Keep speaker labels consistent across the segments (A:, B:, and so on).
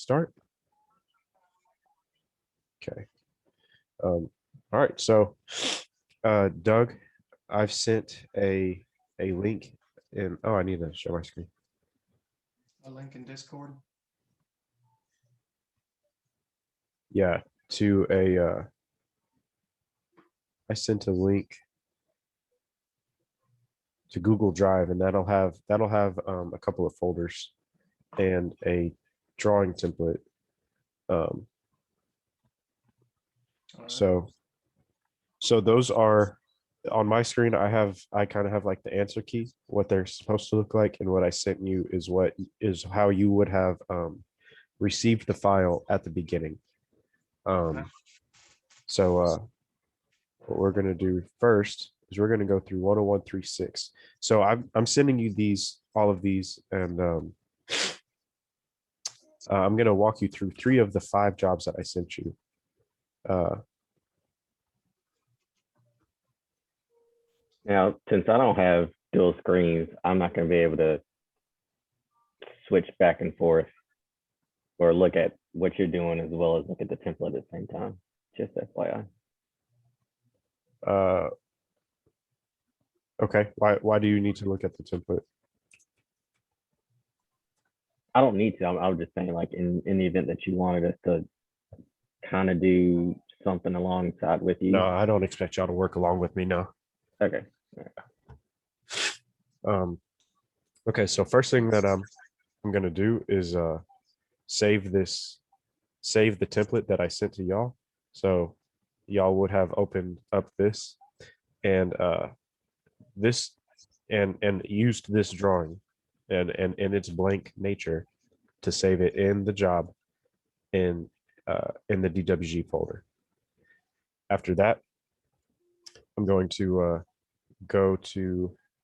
A: start. Okay. All right. So, Doug, I've sent a link in. Oh, I need to share my screen.
B: A link in Discord.
A: Yeah, to a. I sent a link to Google Drive, and that'll have a couple of folders and a drawing template. Um,
B: All right.
A: so those are on my screen. I kind of have like the answer key, what they're supposed to look like, and what I sent you is how you would have received the file at the beginning.
B: Okay.
A: So what we're going to do first is we're going to go through 10136. So I'm sending you all of these, and I'm going to walk you through 3 of the 5 jobs that I sent you.
C: Now, since I don't have dual screens, I'm not going to be able to switch back and forth or look at what you're doing as well as look at the template at the same time. Just FYI.
A: Okay. Why do you need to look at the template?
C: I don't need to. I was just saying, like, in the event that you wanted us to kind of do something alongside with you.
A: No, I don't expect y'all to work along with me. No.
C: Okay.
A: Okay. So first thing that I'm going to do is save the template that I sent to y'all. So y'all would have opened up this and this and used this drawing and its blank nature to save it in the job in the DWG folder. After that, I'm going to go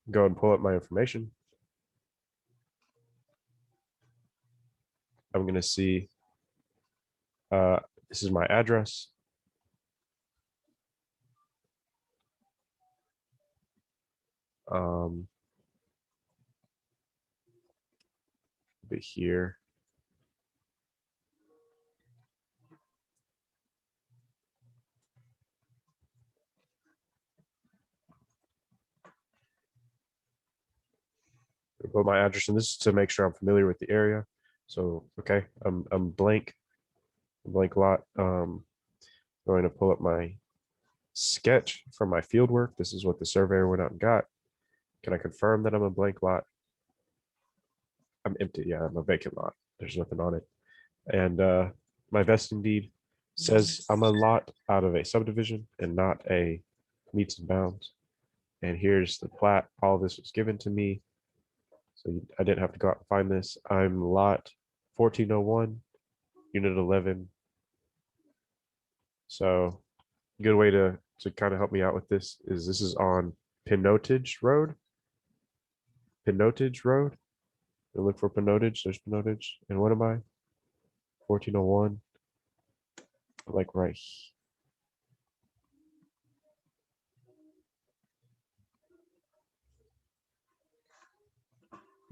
A: and pull up my information. I'm going to see this is my address. Be here. Put my address, and this is to make sure I'm familiar with the area. So okay, I'm blank lot. Going to pull up my sketch from my field work. This is what the surveyor went out and got. Can I confirm that I'm a blank lot? I'm empty. Yeah, I'm a vacant lot. There's nothing on it. And my vesting deed says I'm a lot out of a subdivision and not a meets and bounds. And here's the plat. All of this was given to me, so I didn't have to go out and find this. I'm lot 1401, unit 11. So good way to kind of help me out with this is on Pinotage Road. Pinotage Road. Look for Pinotage. There's Pinotage. And what am I? 1401. Like right.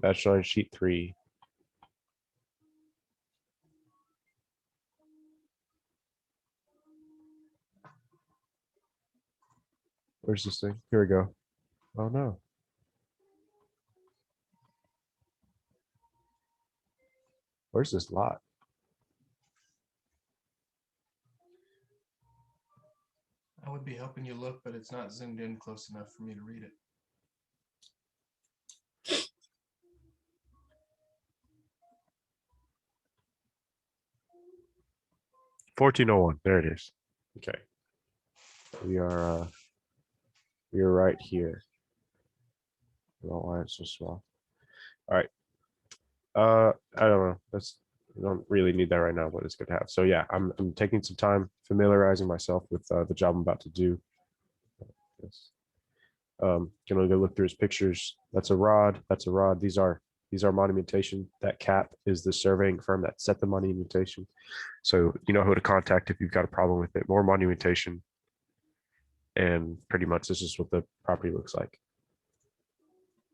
A: That's on sheet 3. Where's this thing? Here we go. Oh no. Where's this lot?
B: I would be helping you look, but it's not zoomed in close enough for me to read it.
A: $14.01. There it is. Okay. We are right here. I don't know why it's so small. All right. I don't know. I don't really need that right now, but it's good to have. So yeah, I'm taking some time familiarizing myself with the job I'm about to do. Yes. Gonna go look through his pictures. That's a rod. That's a rod. These are monumentation. That cap is the surveying firm that set the monumentation. So you know who to contact if you've got a problem with it. More monumentation. And pretty much this is what the property looks like.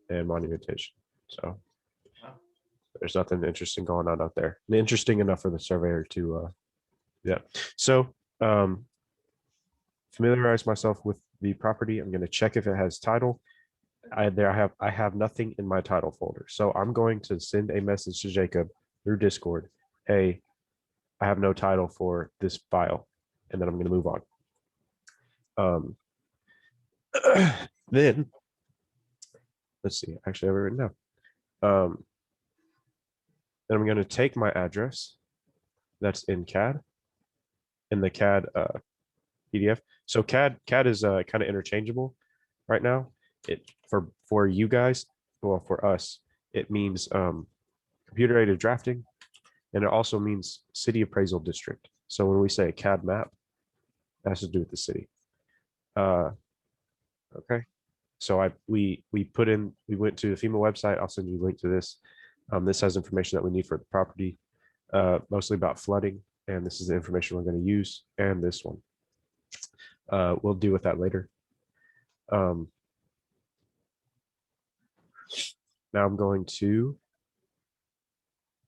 A: And monumentation. So There's nothing interesting going on out there. Interesting enough for the surveyor to, yeah. So familiarize myself with the property. I'm going to check if it has title. I have nothing in my title folder. So I'm going to send a message to Jacob through Discord. Hey, I have no title for this file. And then I'm going to move on. Then let's see, actually I have it written down. Then I'm going to take my address that's in CAD, in the CAD PDF. So CAD is kind of interchangeable right now. It for you guys, well, for us, it means computer aided drafting, and it also means city appraisal district. So when we say a CAD map, that has to do with the city. Okay. So we went to the FEMA website. I'll send you a link to this. This has information that we need for the property, mostly about flooding, and this is the information we're going to use, and this one. We'll deal with that later. Now I'm going to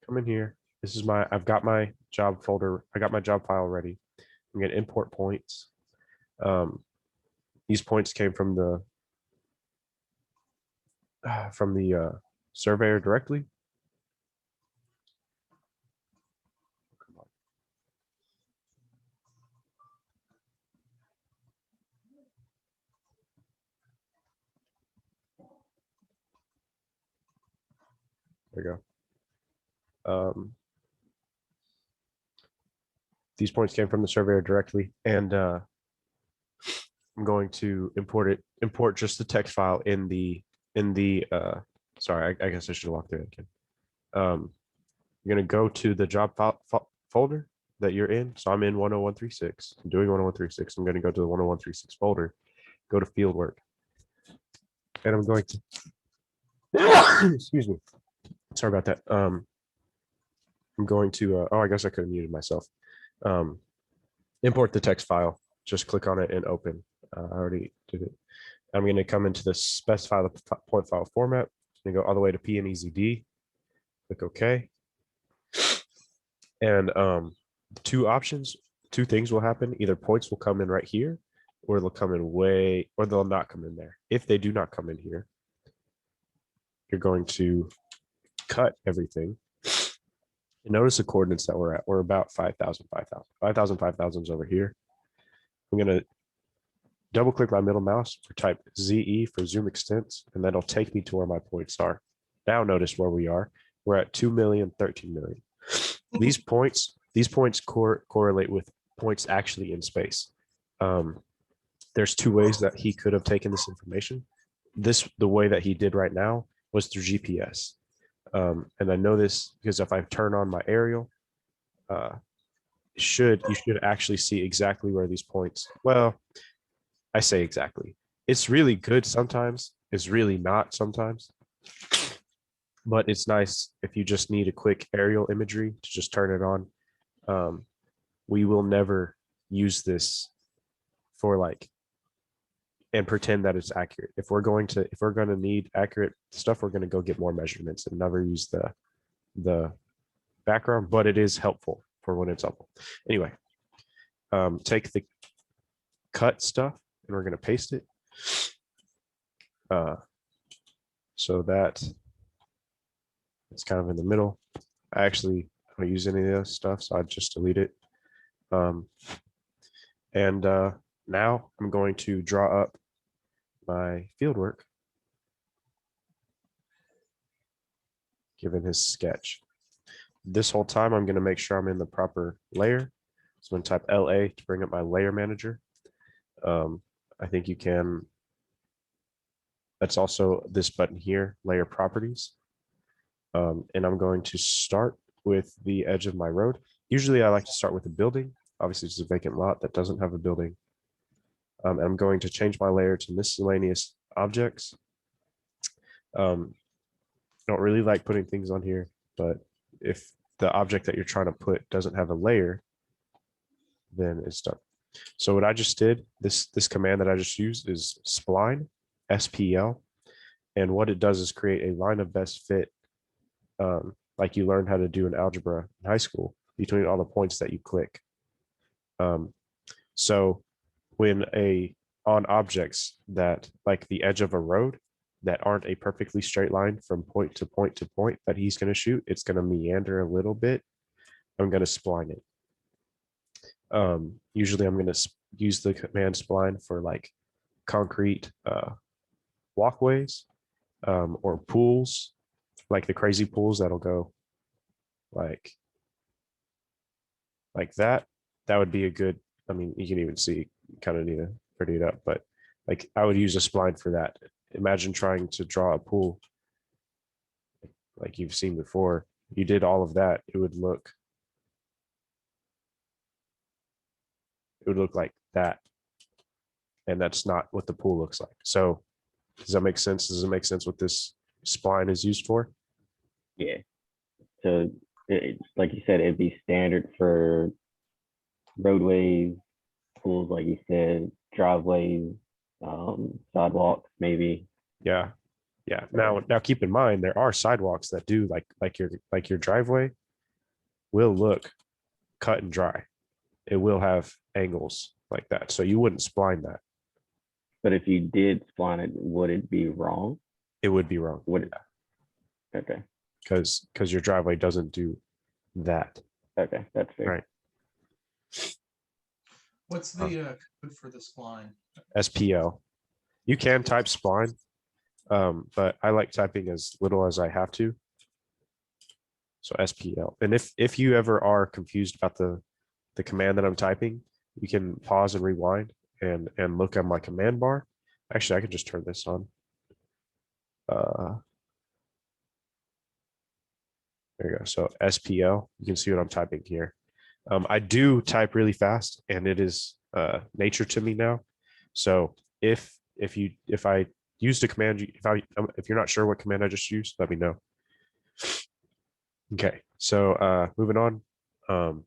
A: come in here. This is I've got my job folder. I got my job file ready. I'm going to import points. These points came from the surveyor directly. There you go. These points came from the surveyor directly, and I'm going to import just the text file in the sorry, I guess I should walk through it again. You're going to go to the job folder that you're in. So I'm in 10136. I'm doing 10136. I'm going to go to the 10136 folder, go to field work, and I'm going to excuse me. Sorry about that. I'm going to oh, I guess I could have muted myself. Import the text file. Just click on it and open. I already did it. I'm going to come into the specify the point file format and go all the way to PNEZD. Click OK. And two things will happen. Either points will come in right here, or they'll come in or they'll not come in there. If they do not come in here, you're going to cut everything. And notice the coordinates that we're at. We're about 5,000, 5,000. 5,000, 5,000 is over here. I'm going to double click my middle mouse or type ZE for zoom extents, and that'll take me to where my points are. Now notice where we are. We're at 2 million, 13 million. These points correlate with points actually in space. There's two ways that he could have taken this information. The way that he did right now was through GPS. And I know this because if I turn on my aerial, you should actually see exactly where these points, well, I say exactly. It's really good sometimes. It's really not sometimes. But it's nice if you just need a quick aerial imagery to just turn it on. We will never use this for and pretend that it's accurate. If we're going to need accurate stuff, we're going to go get more measurements and never use the background, but it is helpful for when it's helpful. Anyway, take the cut stuff and we're going to paste it. So that it's kind of in the middle. I actually don't use any of this stuff, so I just delete it. Now I'm going to draw up my field work given his sketch. This whole time I'm going to make sure I'm in the proper layer. So I'm going to type LA to bring up my layer manager. I think you can, that's also this button here, layer properties. And I'm going to start with the edge of my road. Usually I like to start with a building. Obviously it's a vacant lot that doesn't have a building. I'm going to change my layer to miscellaneous objects. Don't really like putting things on here, but if the object that you're trying to put doesn't have a layer, then it's done. So what I just did, this command that I just used is spline, SPL. And what it does is create a line of best fit like you learned how to do in algebra in high school between all the points that you click. So when on objects that like the edge of a road that aren't a perfectly straight line from point to point to point that he's going to shoot, it's going to meander a little bit. I'm going to spline it. Usually I'm going to use the command spline for like concrete walkways or pools, like the crazy pools that'll go like that. That would be a good, I mean, you can even see, kind of need to pretty it up, but like I would use a spline for that. Imagine trying to draw a pool like you've seen before. You did all of that, it would look like that. And that's not what the pool looks like. So does that make sense? Does it make sense what this spline is used for?
C: Yeah. So like you said, it'd be standard for roadways, pools, like you said, driveways, sidewalks, maybe.
A: Yeah. Yeah. Now keep in mind there are sidewalks that do like your driveway will look cut and dry. It will have angles like that. So you wouldn't spline that.
C: But if you did spline it, would it be wrong?
A: It would be wrong.
C: Would it? Okay.
A: Because your driveway doesn't do that.
C: Okay, that's fair.
A: Right.
B: What's the code for the spline?
A: SPL. You can type spline, but I like typing as little as I have to. So SPL. And if you ever are confused about the command that I'm typing, you can pause and rewind and look at my command bar. Actually, I can just turn this on. There you go. So SPL, you can see what I'm typing here. I do type really fast, and it is nature to me now. So if I used a command, if you're not sure what command I just used, let me know. Okay, so moving on. I'm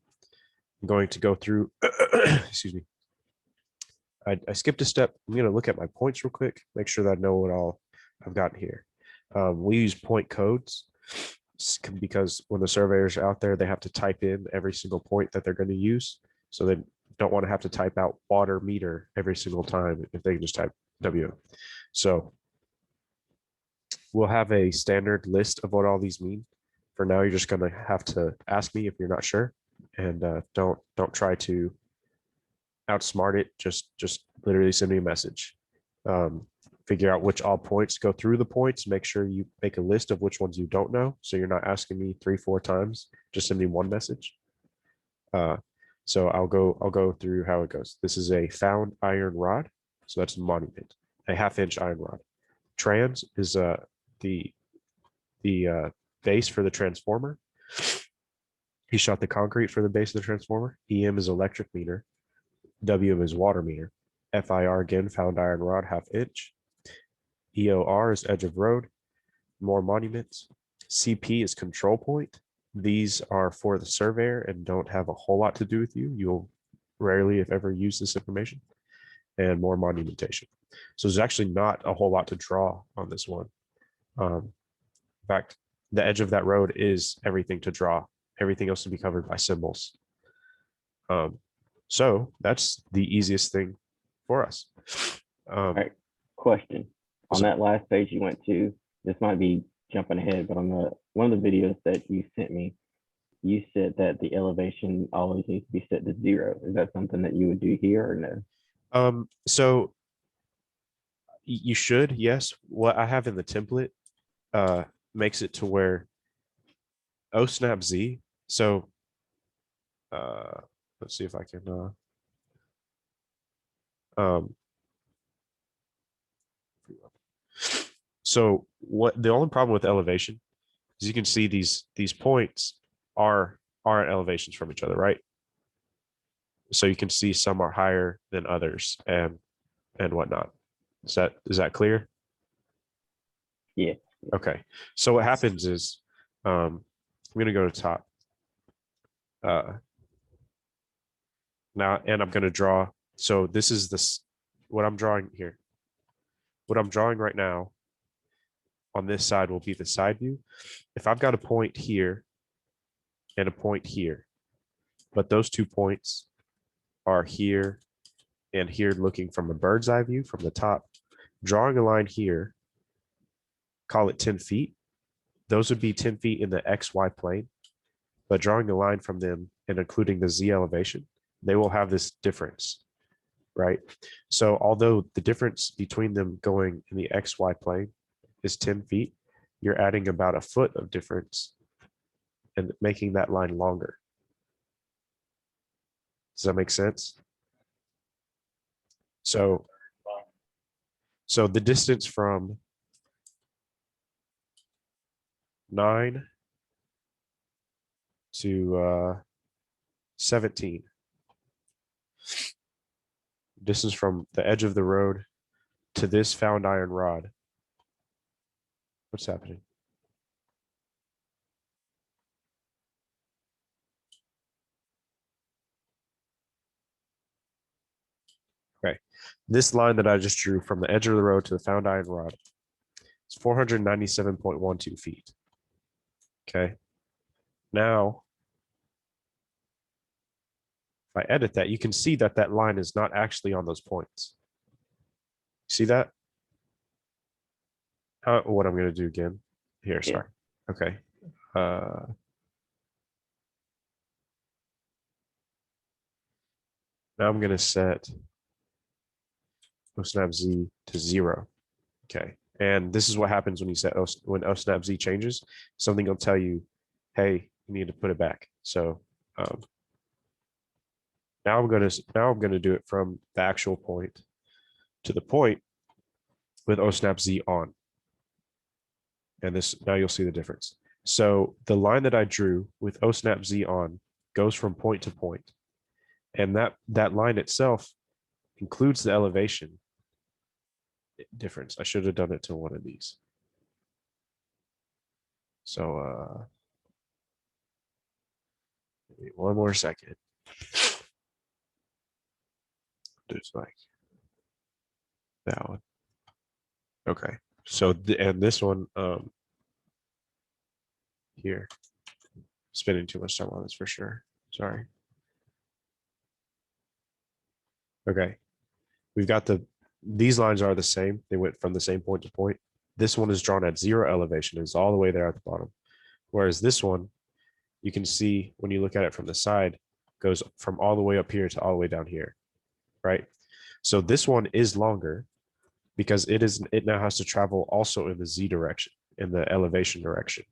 A: going to go through. Excuse me. I skipped a step. I'm going to look at my points real quick, make sure that I know what all I've got here. We use point codes because when the surveyors are out there, they have to type in every single point that they're going to use. So they don't want to have to type out water meter every single time if they can just type W. So we'll have a standard list of what all these mean. For now, you're just going to have to ask me if you're not sure, and don't try to outsmart it. Just literally send me a message. Figure out which all points, go through the points, make sure you make a list of which ones you don't know. So you're not asking me 3-4 times, just send me one message. So I'll go through how it goes. This is a found iron rod. So that's a monument, a 1/2-inch iron rod. Trans is the base for the transformer. He shot the concrete for the base of the transformer. EM is electric meter. WM is water meter. FIR again, found iron rod, 1/2-inch. EOR is edge of road. More monuments. CP is control point. These are for the surveyor and don't have a whole lot to do with you. You'll rarely, if ever, use this information. And more monumentation. So there's actually not a whole lot to draw on this one. In fact, the edge of that road is everything to draw. Everything else to be covered by symbols. So that's the easiest thing for us.
C: All right. Question. On that last page you went to, this might be jumping ahead, but on one of the videos that you sent me, you said that the elevation always needs to be set to 0. Is that something that you would do here or no?
A: So you should, yes. What I have in the template makes it to where snap Z. So let's see if I can so what the only problem with elevation is you can see these points are elevations from each other, right? So you can see some are higher than others and whatnot. Is that clear?
C: Yeah.
A: Okay. So what happens is I'm going to go to top now, and I'm going to draw. So this is what I'm drawing here. What I'm drawing right now on this side will be the side view. If I've got a point here and a point here, but those 2 points are here and here looking from a bird's eye view from the top, drawing a line here, call it 10 feet. Those would be 10 feet in the XY plane, but drawing a line from them and including the Z elevation, they will have this difference, right? So although the difference between them going in the XY plane is 10 feet, you're adding about a foot of difference and making that line longer. Does that make sense? So the distance from 9 to 17, distance from the edge of the road to this found iron rod. What's happening? Okay, this line that I just drew from the edge of the road to the found iron rod is 497.12 feet. Okay, now if I edit that, you can see that that line is not actually on those points. See that? What I'm going to do again here, sorry. Okay. Now I'm going to set OSNAP Z to 0. Okay. And this is what happens when you set when OSNAP Z changes. Something will tell you, hey, you need to put it back. So now I'm going to do it from the actual point to the point with OSNAP Z on. And this, now you'll see the difference. So the line that I drew with OSNAP Z on goes from point to point. And that line itself includes the elevation difference. I should have done it to one of these. So one more second. Just like that one. Okay. So and this one here. Spending too much time on this for sure. Sorry. Okay. We've got these lines are the same. They went from the same point to point. This one is drawn at 0 elevation. It's all the way there at the bottom. Whereas this one, you can see when you look at it from the side, goes from all the way up here to all the way down here, right? So this one is longer because it now has to travel also in the Z direction, in the elevation direction.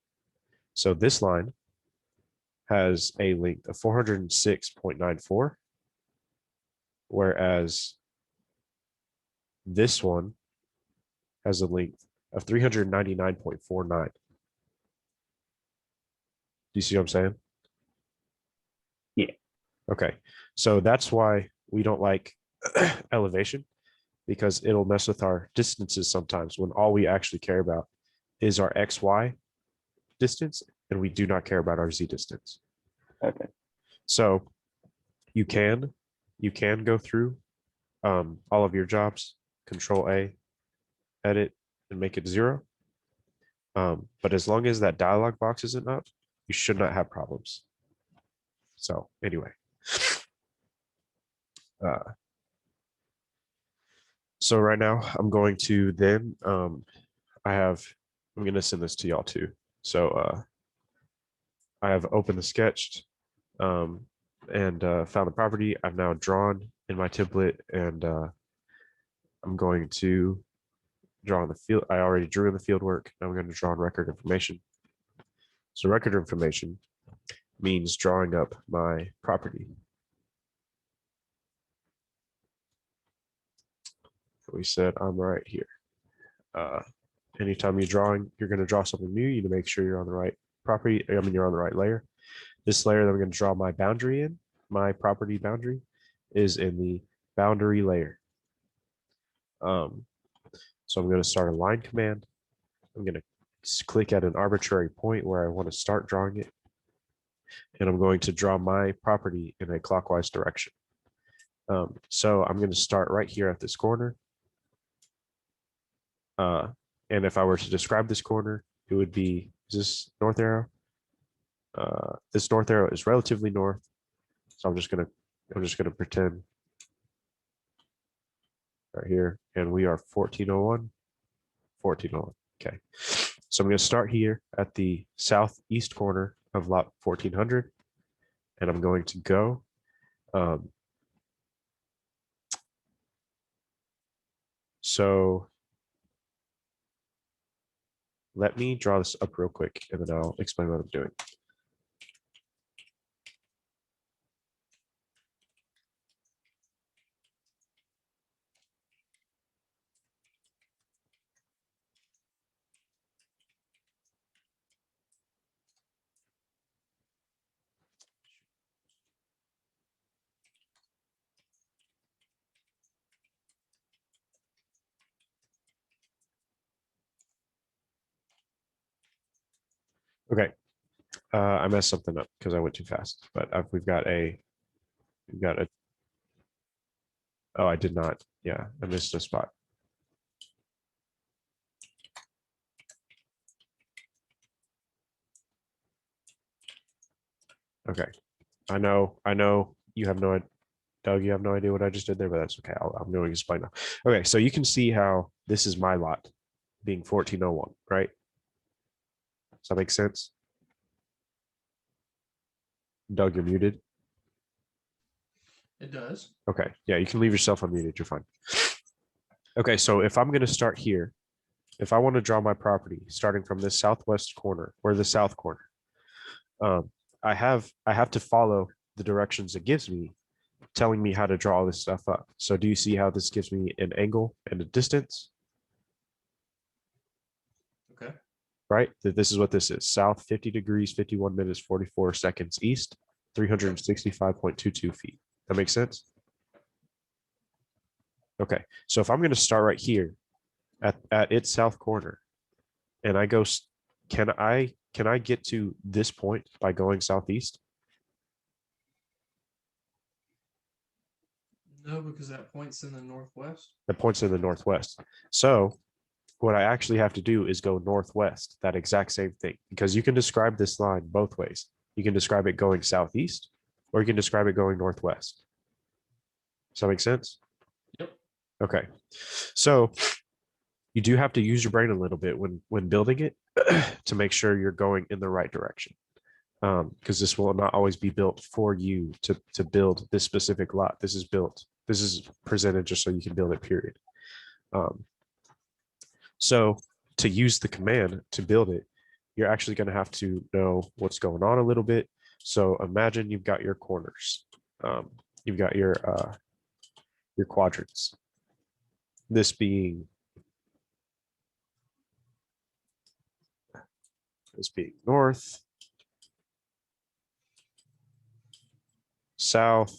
A: So this line has a length of 406.94, whereas this one has a length of 399.49. Do you see what I'm saying?
C: Yeah.
A: Okay. So that's why we don't like elevation, because it'll mess with our distances sometimes when all we actually care about is our XY distance and we do not care about our Z distance.
C: Okay.
A: So you can go through all of your jobs, Control A, edit, and make it 0. But as long as that dialog box isn't up, you should not have problems. So anyway, so right now I'm going to then I'm going to send this to y'all too. So I have opened the sketched and found the property. I've now drawn in my template, and I'm going to draw in the field. I already drew in the field work. Now I'm going to draw in record information. So record information means drawing up my property. We said I'm right here. Anytime you're going to draw something new, you need to make sure you're on the right property. I mean, you're on the right layer. This layer that I'm going to draw my boundary in, my property boundary, is in the boundary layer. So I'm going to start a line command. I'm going to click at an arbitrary point where I want to start drawing it. And I'm going to draw my property in a clockwise direction. So I'm going to start right here at this corner. And if I were to describe this corner, it would be, is this north arrow? This north arrow is relatively north. So I'm just gonna pretend right here, and we are 1401, 1401. Okay. So I'm gonna start here at the southeast corner of lot 1400, and I'm going to go so let me draw this up real quick, and then I'll explain what I'm doing. Okay. I messed something up because I went too fast, but we've got a, oh, I did not. Yeah, I missed a spot. Okay. I know you have no, Doug, you have no idea what I just did there, but that's okay. I'm going to explain now. Okay. So you can see how this is my lot being 1401, right? Does that make sense? Doug, you're muted.
B: It does.
A: Okay. Yeah, you can leave yourself unmuted. You're fine. Okay. So if I'm going to start here, if I want to draw my property starting from this southwest corner or the south corner, I have to follow the directions it gives me, telling me how to draw all this stuff up. So do you see how this gives me an angle and a distance?
B: Okay.
A: Right? That this is what this is. South 50 degrees, 51 minutes, 44 seconds. East, 365.22 feet. That makes sense? Okay. So if I'm going to start right here at its south corner, and I go, can I get to this point by going southeast?
B: No, because that point's in the northwest.
A: That points in the northwest. So what I actually have to do is go northwest, that exact same thing, because you can describe this line both ways. You can describe it going southeast, or you can describe it going northwest. Does that make sense?
B: Yep.
A: Okay. So you do have to use your brain a little bit when building it to make sure you're going in the right direction. Because this will not always be built for you to build this specific lot. This is presented just so you can build it, period. So to use the command to build it, you're actually going to have to know what's going on a little bit. So imagine you've got your corners. You've got your quadrants. This being north, south,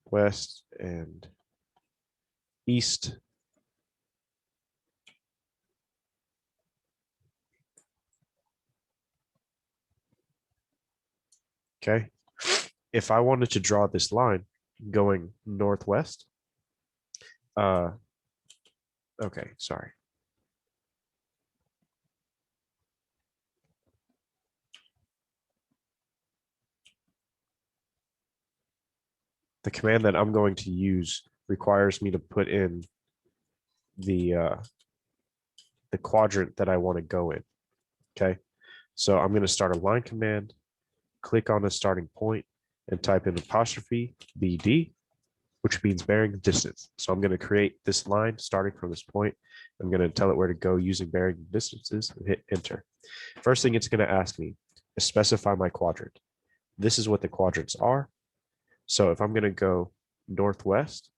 A: west, and east. Okay. If I wanted to draw this line going northwest, okay, sorry. The command that I'm going to use requires me to put in the quadrant that I want to go in. Okay. So I'm going to start a line command, click on the starting point, and type in apostrophe BD, which means bearing distance. So I'm going to create this line starting from this point. I'm going to tell it where to go using bearing distances and hit enter. First thing it's going to ask me is specify my quadrant. This is what the quadrants are. So if I'm going to go northwest,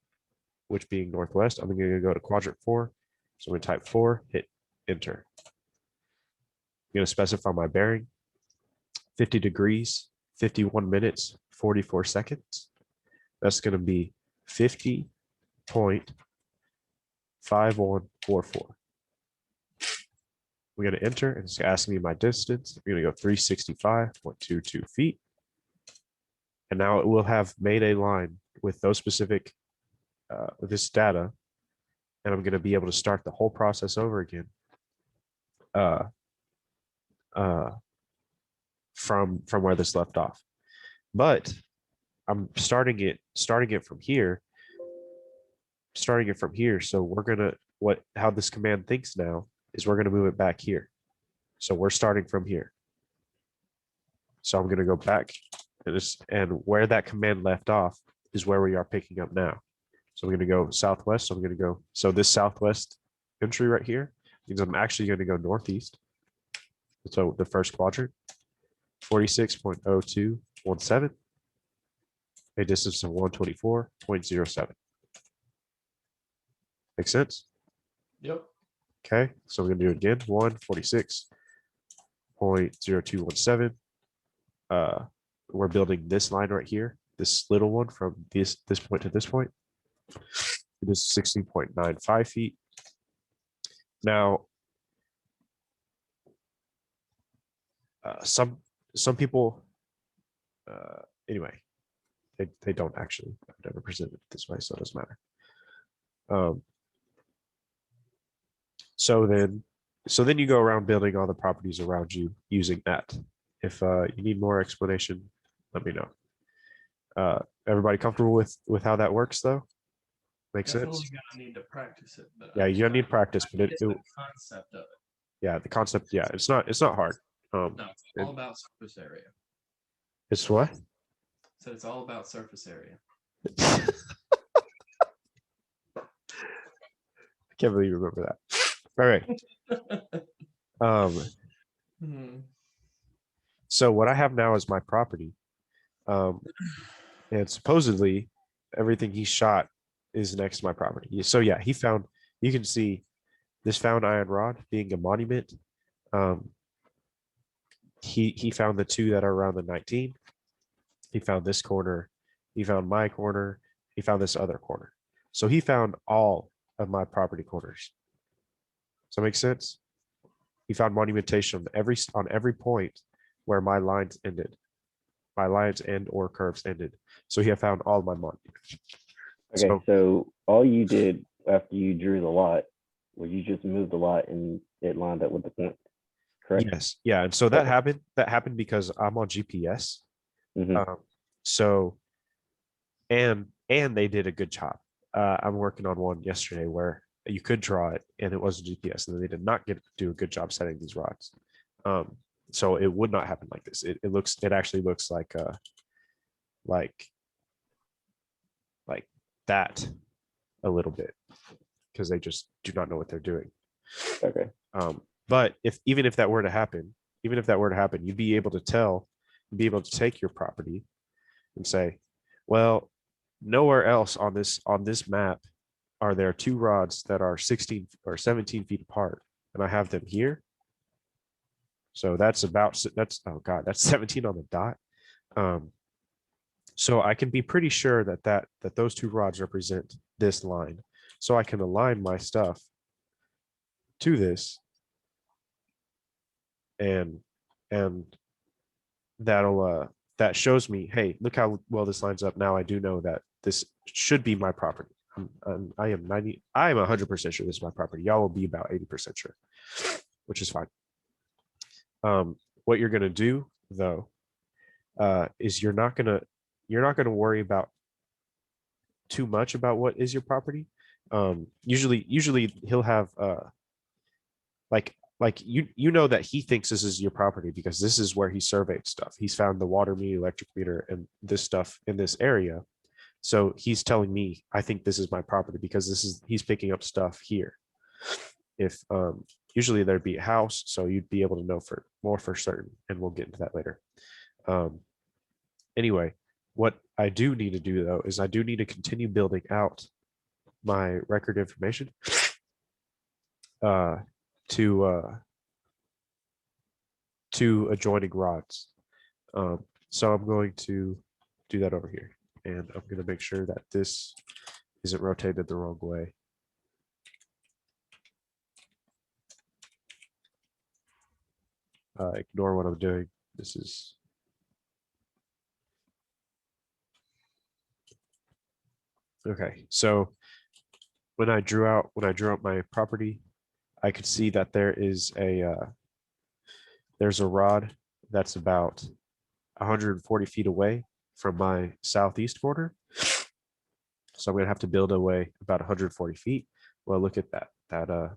A: which being northwest, I'm going to go to quadrant 4. So I'm going to type 4, hit enter. I'm going to specify my bearing, 50 degrees, 51 minutes, 44 seconds. That's going to be 50.5144. We're going to enter, and it's asking me my distance. I'm going to go 365.22 feet. And now it will have made a line with those specific, with this data, and I'm going to be able to start the whole process over again uh, from where this left off. But I'm starting it from here, So we're gonna how this command thinks now is we're gonna move it back here. So we're starting from here. So I'm gonna go back and where that command left off is where we are picking up now. So I'm gonna go southwest. So I'm gonna go, so this southwest entry right here means I'm actually gonna go northeast. So the first quadrant, 46.0217, a distance of 124.07. Make sense?
B: Yep.
A: Okay, so we're gonna do it again. 146.0217. We're building this line right here, this little one from this point to this point. It is 16.95 feet. Now, some people, anyway, they don't actually. I've never presented it this way, so it doesn't matter. So then you go around building all the properties around you using that. If you need more explanation, let me know. Everybody comfortable with how that works, though? Makes
B: Definitely
A: sense.
B: gonna need to practice it. But
A: Yeah, you're gonna need practice, but
B: it's the concept of it.
A: yeah, the concept. Yeah, it's not hard.
B: No, it's all about surface area.
A: It's what?
B: So it's all about surface area.
A: I can't believe you remember that. All right. So what I have now is my property. And supposedly everything he shot is next to my property. So yeah, you can see this found iron rod being a monument. He found the two that are around the 19. He found this corner. He found my corner. He found this other corner. So he found all of my property corners. Does that make sense? He found monumentation on every point where my lines ended. My lines and or curves ended. So he had found all my monuments.
C: Okay, so all you did after you drew the lot was you just moved the lot and it lined up with the point, correct?
A: Yes, yeah, and so that happened. That happened because I'm on GPS. So, and they did a good job. I'm working on one yesterday where you could draw it and it wasn't GPS, and they did not do a good job setting these rods. So it would not happen like this. It actually looks like that a little bit because they just do not know what they're doing.
C: Okay.
A: But even if that were to happen, you'd be able to take your property and say, well, nowhere else on this map are there two rods that are 16 or 17 feet apart, and I have them here. So that's 17 on the dot. So I can be pretty sure that those two rods represent this line. So I can align my stuff to this, and that shows me, hey, look how well this lines up. Now I do know that this should be my property. I am 100% sure this is my property. Y'all will be about 80% sure, which is fine. What you're gonna do though, is you're not gonna worry about too much about what is your property. Usually he'll have you know that he thinks this is your property because this is where he surveyed stuff. He's found the water meter, electric meter, and this stuff in this area. So he's telling me, I think this is my property because he's picking up stuff here. If usually there'd be a house, so you'd be able to know more for certain, and we'll get into that later. Anyway, what I do need to do though is I do need to continue building out my record information to adjoining rods. So I'm going to do that over here, and I'm going to make sure that this isn't rotated the wrong way. Ignore what I'm doing. This is okay. So when I drew out my property, I could see that there is there's a rod that's about 140 feet away from my southeast corner. So I'm gonna have to build away about 140 feet. Well, look at that.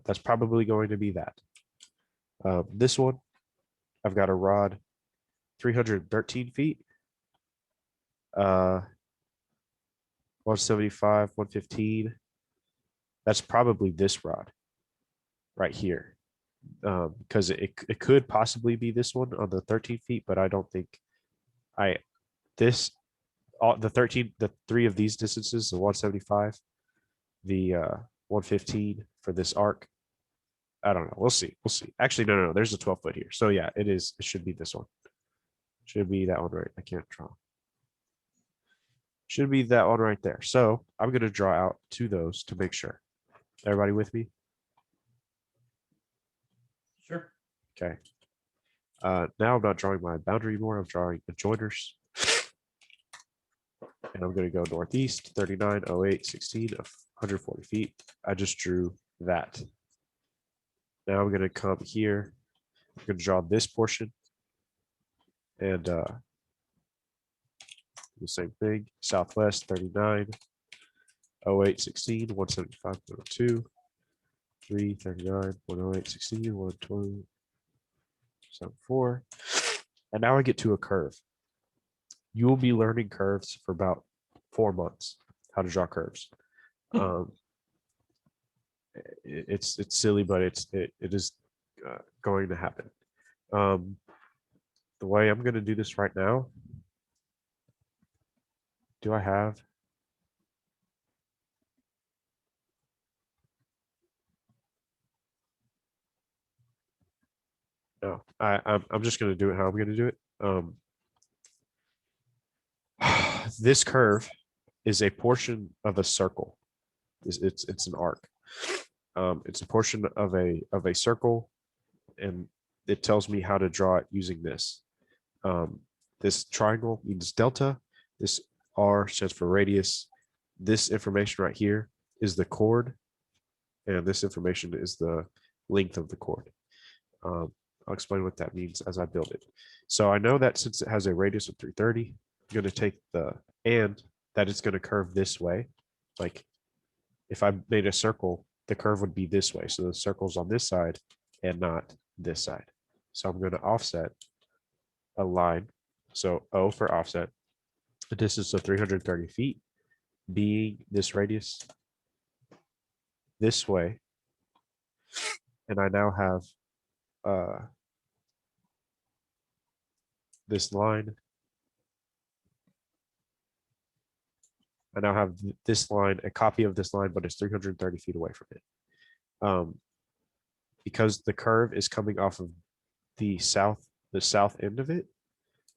A: That's probably going to be that. This one, I've got a rod 313 feet. 175, 115. That's probably this rod right here. Because it could possibly be this one on the 13 feet, but I don't think the three of these distances, the 175, the 115 for this arc. I don't know. We'll see. Actually, no. There's a 12-foot here. So yeah, it should be this one. Should be that one, right? I can't draw. Should be that one right there. So I'm going to draw out to those to make sure. Everybody with me?
B: Sure.
A: Okay. Now I'm not drawing my boundary anymore. I'm drawing the joiners. And I'm going to go northeast, 39, 08, 16, 140 feet. I just drew that. Now I'm going to come here. I'm going to draw this portion. And the same thing. Southwest, 39, 08, 16, 175, 102, 3, 39, 108, 16, 120, 74. And now I get to a curve. You will be learning curves for about 4 months, how to draw curves. It's silly, but it is going to happen. The way I'm going to do this right now, do I have? No, I'm just going to do it how I'm going to do it. This curve is a portion of a circle. It's an arc. It's a portion of a circle, and it tells me how to draw it using this. This triangle means delta. This R stands for radius. This information right here is the chord, and this information is the length of the chord. I'll explain what that means as I build it. So I know that since it has a radius of 330, I'm going to take and that it's going to curve this way. Like if I made a circle, the curve would be this way. So the circle's on this side and not this side. So I'm going to offset a line. So O for offset, a distance of 330 feet, being this radius this way. And I now have this line. I now have this line, a copy of this line, but it's 330 feet away from it. Because the curve is coming off of the south end of it,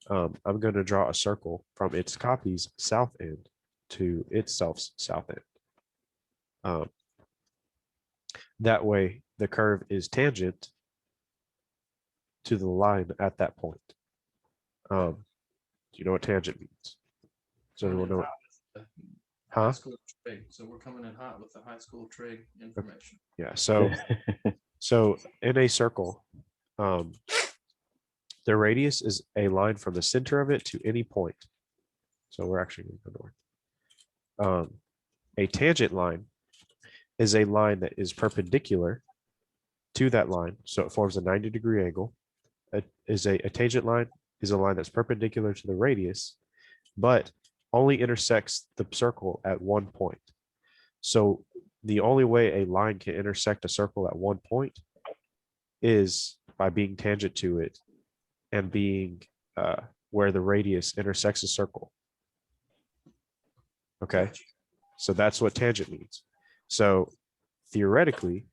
A: I'm going to draw a circle from its copy's south end to itself's south end. That way, the curve is tangent to the line at that point. Do you know what tangent means? Does everyone know what?
B: High school trig. So we're coming in hot with the high school trig information.
A: Yeah. So in a circle, the radius is a line from the center of it to any point. So we're actually going to go north. A tangent line is a line that is perpendicular to that line. So it forms a 90-degree angle. A tangent line is a line that's perpendicular to the radius, but only intersects the circle at one point. So the only way a line can intersect a circle at one point is by being tangent to it and being where the radius intersects a circle. Okay, so that's what tangent means. So theoretically,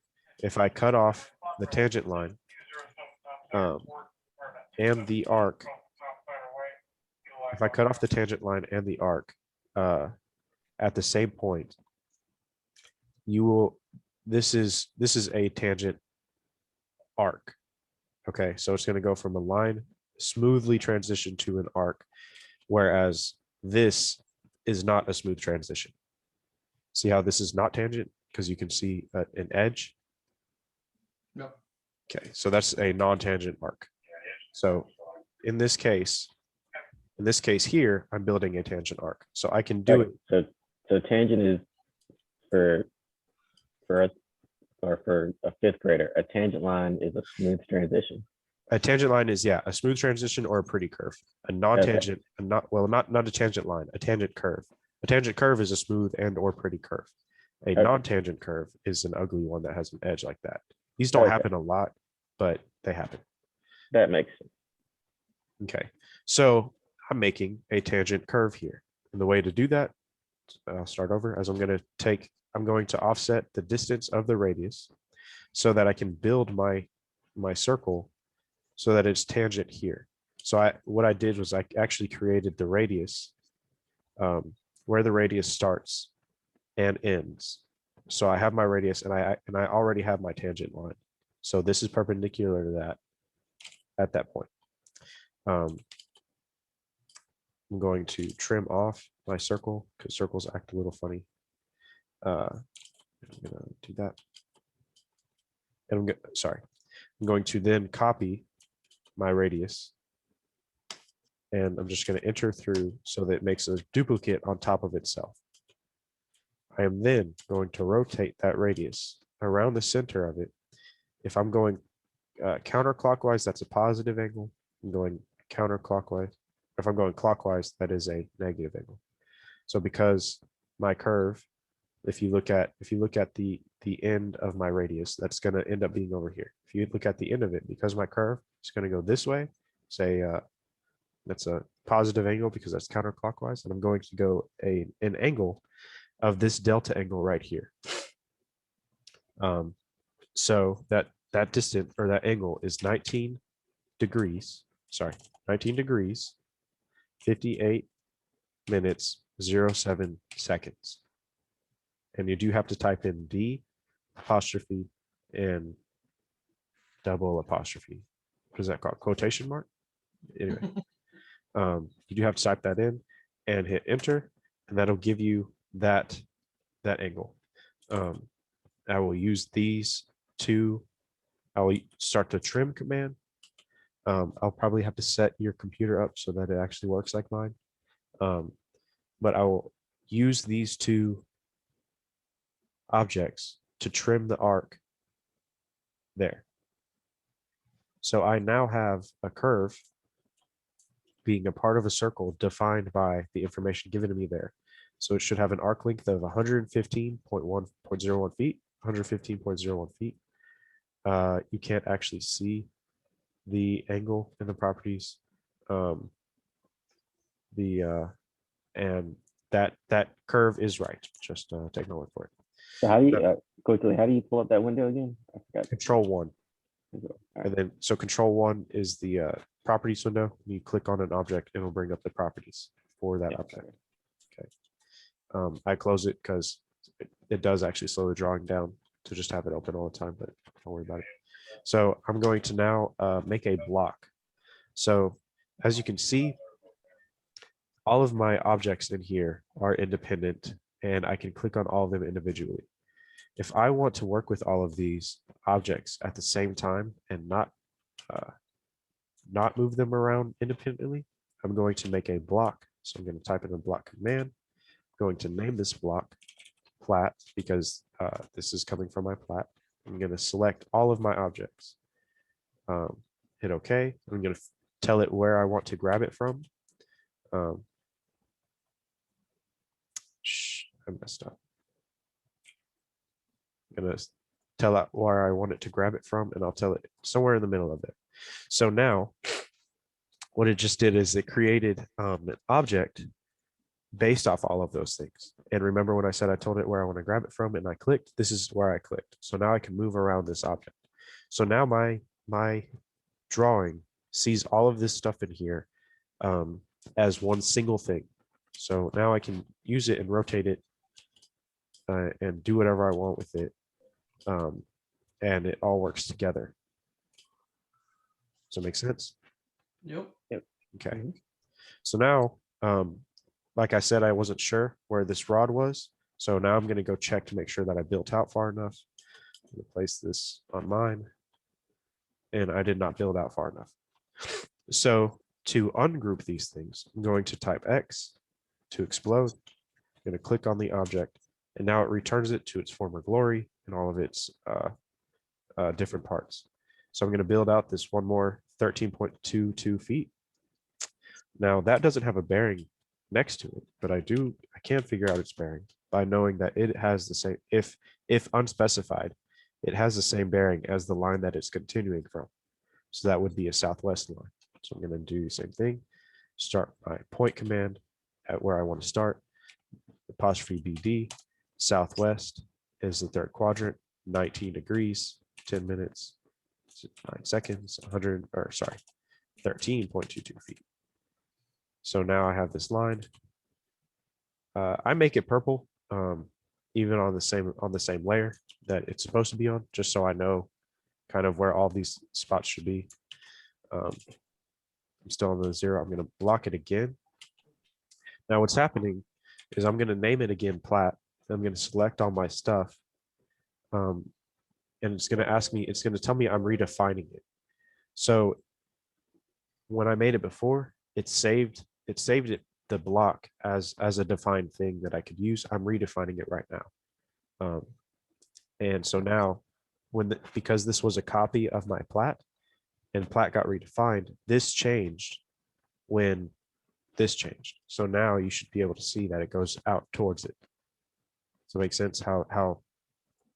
A: if I cut off the tangent line and the arc, if I cut off the tangent line and the arc at the same point, you will, this is a tangent arc. Okay, so it's going to go from a line smoothly transition to an arc, whereas this is not a smooth transition. See how this is not tangent? Because you can see an edge.
B: Yep.
A: Okay, so that's a non-tangent arc. So in this case here, I'm building a tangent arc. So I can do
C: Right.
A: it.
C: So tangent is for us or for a fifth grader. A tangent line is a smooth transition.
A: A tangent line is, yeah, a smooth transition or a pretty curve. A non-tangent, not a tangent line, a tangent curve. A tangent curve is a smooth and or pretty curve. A
C: Okay.
A: non-tangent curve is an ugly one that has an edge like that. These don't happen a lot, but they happen.
C: That makes sense.
A: Okay, so I'm making a tangent curve here. And the way to do that, I'll start over, as I'm going to offset the distance of the radius so that I can build my circle so that it's tangent here. So what I did was I actually created the radius where the radius starts and ends. So I have my radius and I already have my tangent line. So this is perpendicular to that at that point. I'm going to trim off my circle because circles act a little funny. I'm gonna do that. And I'm going to then copy my radius. And I'm just going to enter through so that it makes a duplicate on top of itself. I am then going to rotate that radius around the center of it. If I'm going counterclockwise, that's a positive angle. I'm going counterclockwise. If I'm going clockwise, that is a negative angle. So because my curve, if you look at the end of my radius, that's going to end up being over here. If you look at the end of it, because my curve is going to go this way, say that's a positive angle because that's counterclockwise, and I'm going to go an angle of this delta angle right here. So that distance or that angle is 19 degrees, 58 minutes, 07 seconds. And you do have to type in D apostrophe and double apostrophe. What is that called? Quotation mark? Anyway, you do have to type that in and hit enter, and that'll give you that angle. I will use these two. I will start the trim command. I'll probably have to set your computer up so that it actually works like mine. But I will use these two objects to trim the arc there. So I now have a curve being a part of a circle defined by the information given to me there. So it should have an arc length of 115.1.01 feet, 115.01 feet. You can't actually see the angle in the properties. And that curve is right. Just take my word for it.
C: So how do you quickly? How do you pull up that window again? I forgot.
A: Control-1.
C: Right.
A: And then so Control-1 is the properties window. You click on an object, and it'll bring up the properties for that object. Okay. I close it because it does actually slow the drawing down to just have it open all the time, but don't worry about it. So I'm going to now make a block. So as you can see, all of my objects in here are independent, and I can click on all of them individually. If I want to work with all of these objects at the same time and not move them around independently, I'm going to make a block. So I'm going to type in a block command. I'm going to name this block plat because this is coming from my plat. I'm going to select all of my objects. Hit OK. I'm going to tell it where I want to grab it from. I messed up. I'm going to tell it where I want it to grab it from, and I'll tell it somewhere in the middle of there. So now what it just did is it created an object based off all of those things. And remember when I said I told it where I want to grab it from and I clicked, this is where I clicked. So now I can move around this object. So now my drawing sees all of this stuff in here as one single thing. So now I can use it and rotate it and do whatever I want with it. And it all works together. Does that make sense?
B: Yep.
A: Okay. So now, like I said, I wasn't sure where this rod was. So now I'm going to go check to make sure that I built out far enough. I'm going to place this on mine. and I did not build out far enough. So to ungroup these things, I'm going to type X to explode. I'm going to click on the object, and now it returns it to its former glory and all of its different parts. So I'm going to build out this one more 13.22 feet. Now that doesn't have a bearing next to it, but I can figure out its bearing by knowing that it has the same, if unspecified, it has the same bearing as the line that it's continuing from. So that would be a southwest line. So I'm going to do the same thing, start my point command at where I want to start, apostrophe BD, southwest is the third quadrant, 19 degrees, 10 minutes, 9 seconds, 13.22 feet. So now I have this line. I make it purple, even on the same layer that it's supposed to be on, just so I know kind of where all these spots should be. I'm still on the 0. I'm going to block it again. Now what's happening is I'm going to name it again plat. I'm going to select all my stuff. And it's going to ask me, it's going to tell me I'm redefining it. So when I made it before, it saved the block as a defined thing that I could use. I'm redefining it right now. And so now because this was a copy of my plat and plat got redefined, this changed when this changed. So now you should be able to see that it goes out towards it. So it makes sense how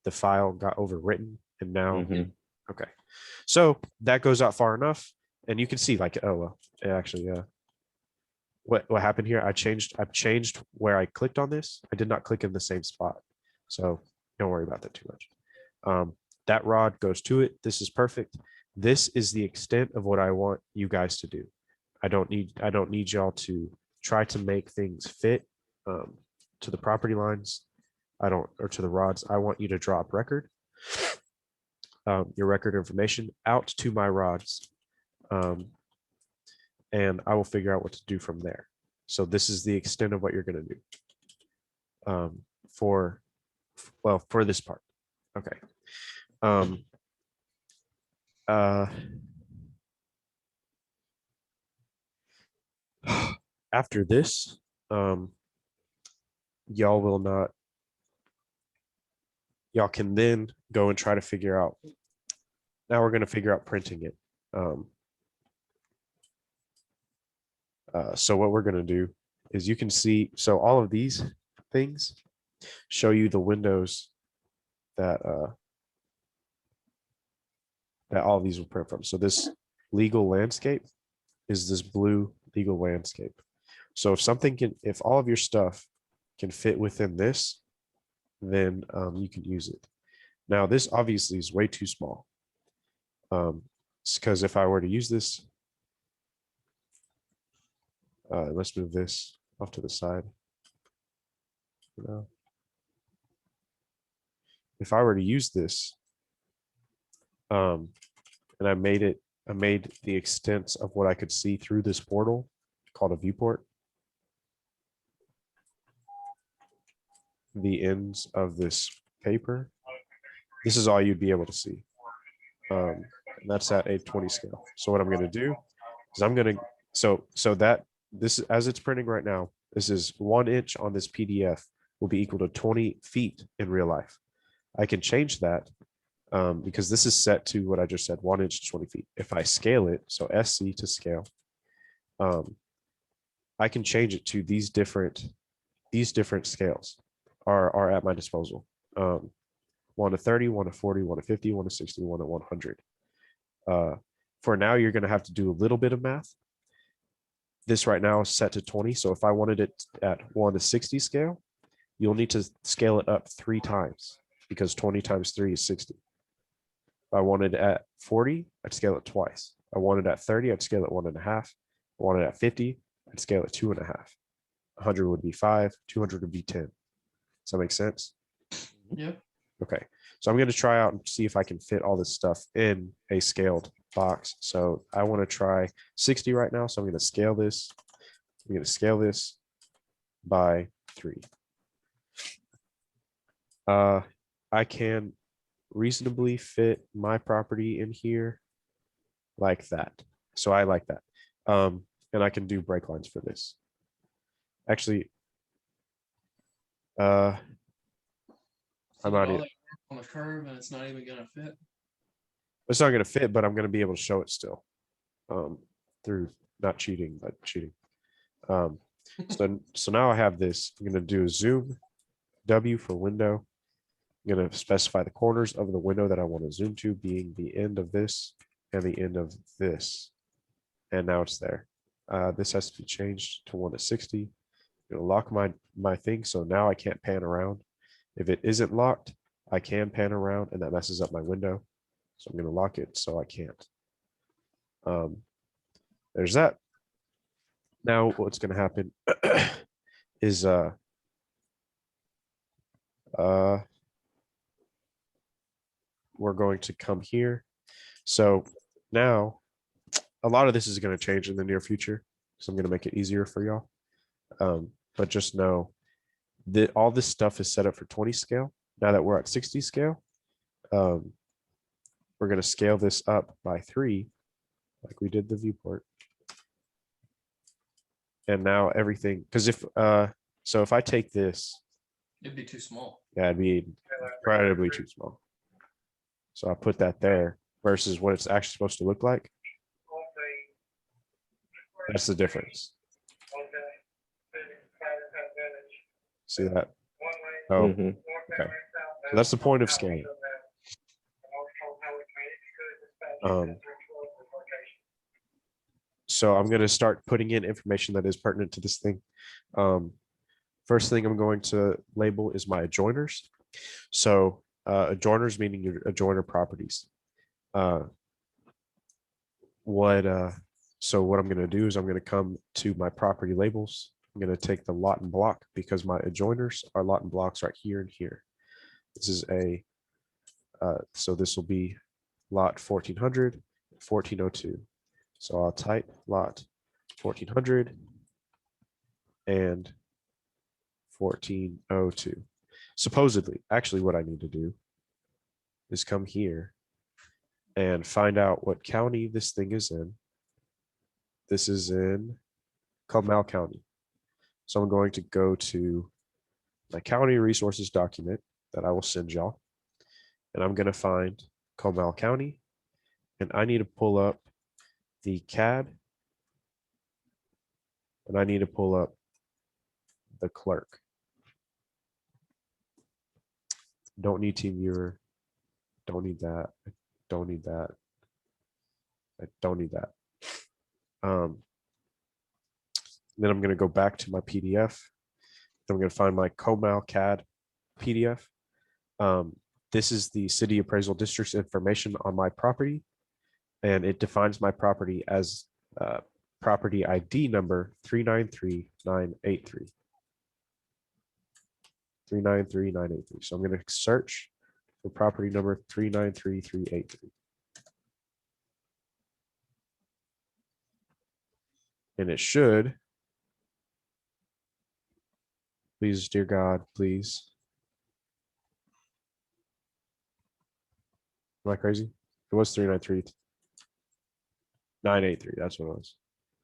A: the file got overwritten and now, okay. So that goes out far enough and you can see like, oh, well, it actually, what happened here, I've changed where I clicked on this. I did not click in the same spot. So don't worry about that too much. That rod goes to it. This is perfect. This is the extent of what I want you guys to do. I don't need y'all to try to make things fit to the property lines. Or to the rods. I want you to drop record, your record information out to my rods. And I will figure out what to do from there. So this is the extent of what you're going to do for this part. Okay. After this, y'all can then go and try to figure out. Now we're going to figure out printing it. So what we're going to do is you can see, so all of these things show you the windows that all of these will print from. So this legal landscape is this blue legal landscape. So if all of your stuff can fit within this, then you can use it. Now this obviously is way too small. Because if I were to use this, let's move this off to the side. If I were to use this, and I made the extents of what I could see through this portal called a viewport. The ends of this paper. This is all you'd be able to see. And that's at a 20 scale. So what I'm going to do is I'm going to, so that this, as it's printing right now, this is 1 inch on this PDF will be equal to 20 feet in real life. I can change that because this is set to what I just said, 1 inch to 20 feet. If I scale it, so SC to scale, I can change it to these different scales are at my disposal. 1 to 30, 1 to 40, 1 to 50, 1 to 60, 1 to 100. For now, you're going to have to do a little bit of math. This right now is set to 20. So if I wanted it at 1 to 60 scale, you'll need to scale it up 3 times because 20 times 3 is 60. If I wanted it at 40, I'd scale it twice. I wanted it at 30, I'd scale it 1.5. I wanted it at 50, I'd scale it 2.5. 100 would be 5, 200 would be 10. Does that make sense?
B: Yeah.
A: Okay, so I'm going to try out and see if I can fit all this stuff in a scaled box. So I want to try 60 right now. So I'm going to scale this. I'm going to scale this by 3. I can reasonably fit my property in here like that. So I like that. And I can do break lines for this. Actually,
B: So
A: I'm
B: do
A: not
B: all
A: even,
B: that work on the curve and it's not even gonna fit.
A: it's not going to fit, but I'm going to be able to show it still through not cheating, but cheating. So now I have this. I'm going to do a zoom W for window. I'm going to specify the corners of the window that I want to zoom to being the end of this and the end of this. And now it's there. This has to be changed to 1 to 60. I'm going to lock my thing. So now I can't pan around. If it isn't locked, I can pan around and that messes up my window. So I'm going to lock it so I can't. There's that. Now what's going to happen is we're going to come here. So now a lot of this is going to change in the near future. So I'm going to make it easier for y'all. But just know that all this stuff is set up for 20 scale. Now that we're at 60 scale, we're going to scale this up by 3, like we did the viewport. And now everything, because if I take this,
B: It'd be too small.
A: yeah, it'd be incredibly too small. So I put that there versus what it's actually supposed to look like. That's the difference. See that? Oh,
C: Mhm.
A: okay. So that's the point of scaling. So I'm going to start putting in information that is pertinent to this thing. First thing I'm going to label is my adjoiners. So adjoiners meaning your adjoiner properties. So what I'm going to do is I'm going to come to my property labels. I'm going to take the lot and block because my adjoiners are lot and blocks right here and here. This is so this will be lot 1400, 1402. So I'll type lot 1400 and 1402. Supposedly, actually what I need to do is come here and find out what county this thing is in. This is in Comal County. So I'm going to go to my county resources document that I will send y'all. And I'm going to find Comal County. And I need to pull up the CAD. And I need to pull up the clerk. Don't need team viewer. Don't need that. I don't need that. I don't need that. Then I'm going to go back to my PDF. I'm going to find my Comal CAD PDF. This is the city appraisal district's information on my property, and it defines my property as property ID number 393983. 393983. So I'm going to search for property number 393383. And it should, please, dear God, please. Am I crazy? It was 393983. That's what it was.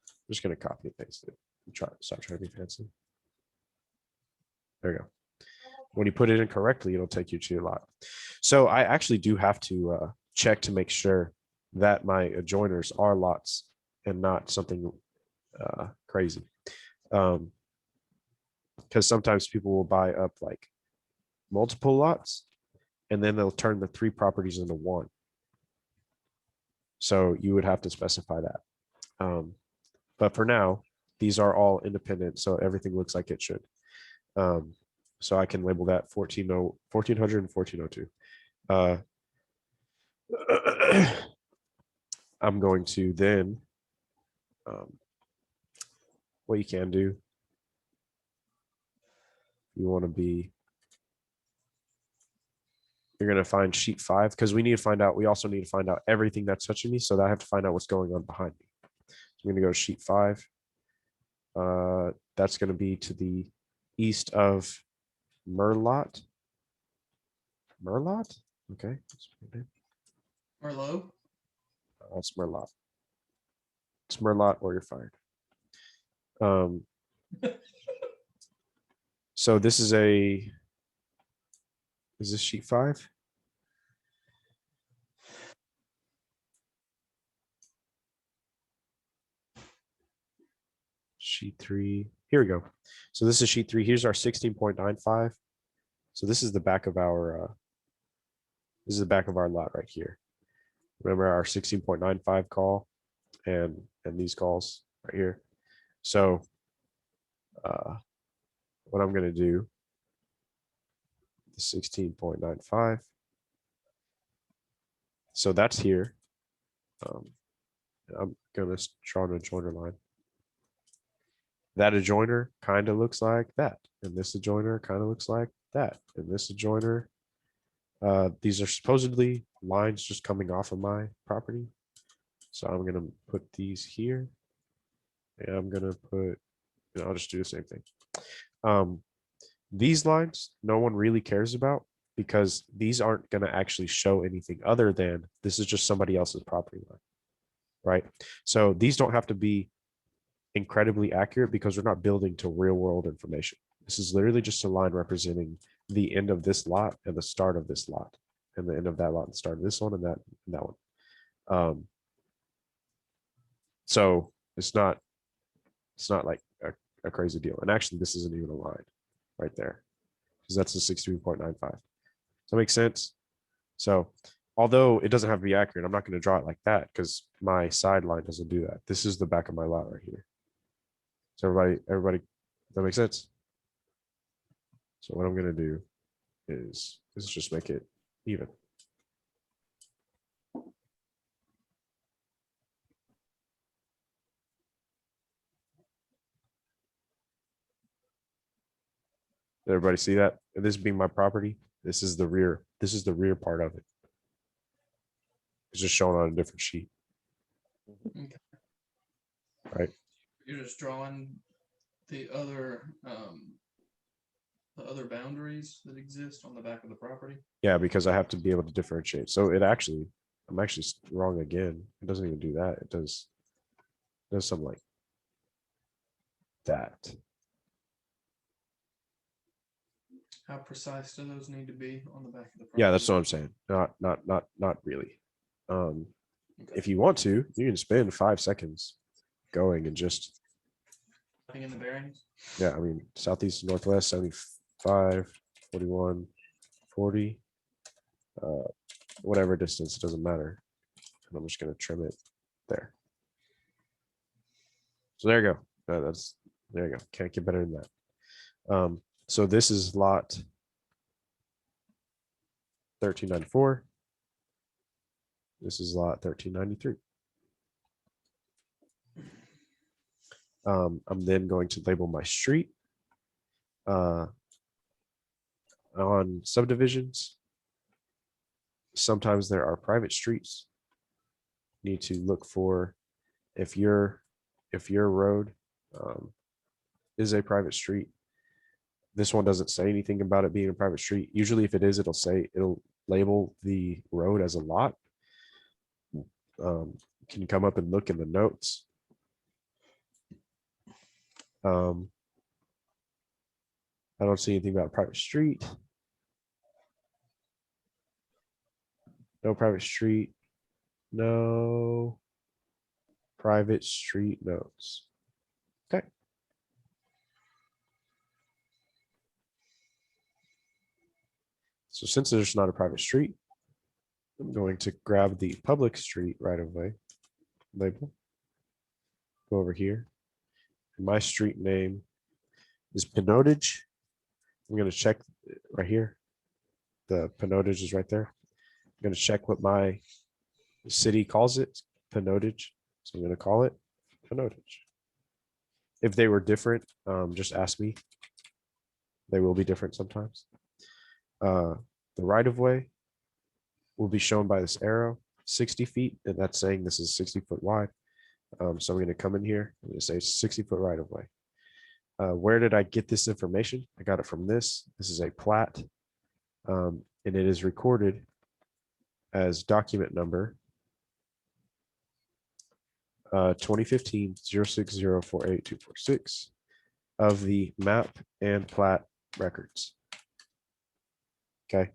A: I'm just going to copy and paste it. Stop trying to be fancy. There you go. When you put it in correctly, it'll take you to your lot. So I actually do have to check to make sure that my adjoiners are lots and not something crazy. Because sometimes people will buy up like multiple lots and then they'll turn the 3 properties into 1. So you would have to specify that. But for now, these are all independent, so everything looks like it should. So I can label that 1400 and 1402. I'm going to then, what you can do, you want to be, you're going to find sheet 5 because we also need to find out everything that's touching me, so that I have to find out what's going on behind me. So I'm going to go to sheet 5. That's going to be to the east of Merlot. Okay.
B: Merlot?
A: That's Merlot. It's Merlot or you're fired. So this is this sheet 5? Sheet 3. Here we go. So this is sheet 3. Here's our 16.95. So this is the back of our lot right here. Remember our 16.95 call and these calls right here. So what I'm going to do, the 16.95. So that's here. I'm going to draw an adjoiner line. That adjoiner kind of looks like that. And this adjoiner kind of looks like that. And this adjoiner, these are supposedly lines just coming off of my property. So I'm going to put these here. And I'm going to put, I'll just do the same thing. These lines, no one really cares about because these aren't going to actually show anything other than this is just somebody else's property line, right? So these don't have to be incredibly accurate because we're not building to real world information. This is literally just a line representing the end of this lot and the start of this lot and the end of that lot and the start of this one and that one. So it's not like a crazy deal. And actually this isn't even a line right there because that's the 16.95. Does that make sense? So although it doesn't have to be accurate, I'm not going to draw it like that because my sideline doesn't do that. This is the back of my lot right here. So everybody, that makes sense? So what I'm going to do is just make it even. Everybody see that? And this being my property, this is the rear. This is the rear part of it. It's just shown on a different sheet.
B: Okay.
A: Right.
B: You're just drawing the other boundaries that exist on the back of the property.
A: Yeah, because I have to be able to differentiate. So I'm actually wrong again. It doesn't even do that. It does something like that.
B: How precise do those need to be on the back of the property?
A: Yeah, that's what I'm saying. Not really.
B: Okay.
A: If you want to, you can spend 5 seconds going and just
B: in the bearings.
A: Yeah, I mean, southeast and northwest, 75, 41, 40, whatever distance, it doesn't matter. And I'm just going to trim it there. So there you go. There you go. Can't get better than that. So this is lot 1394. This is lot 1393. I'm then going to label my street. On subdivisions, sometimes there are private streets. You need to look for if your road is a private street. This one doesn't say anything about it being a private street. Usually if it is, it'll label the road as a lot. You can come up and look in the notes. I don't see anything about private street. No private street. No private street notes. Okay. So since there's not a private street, I'm going to grab the public street right of way label. Go over here. And my street name is Pinotage. I'm going to check right here. The Pinotage is right there. I'm going to check what my city calls it, Pinotage. So I'm going to call it Pinotage. If they were different, just ask me. They will be different sometimes. The right of way will be shown by this arrow, 60 feet, and that's saying this is 60 foot wide. So I'm going to come in here and say 60 foot right of way. Where did I get this information? I got it from this. This is a plat, and it is recorded as document number 2015-06048-246 of the map and plat records. Okay.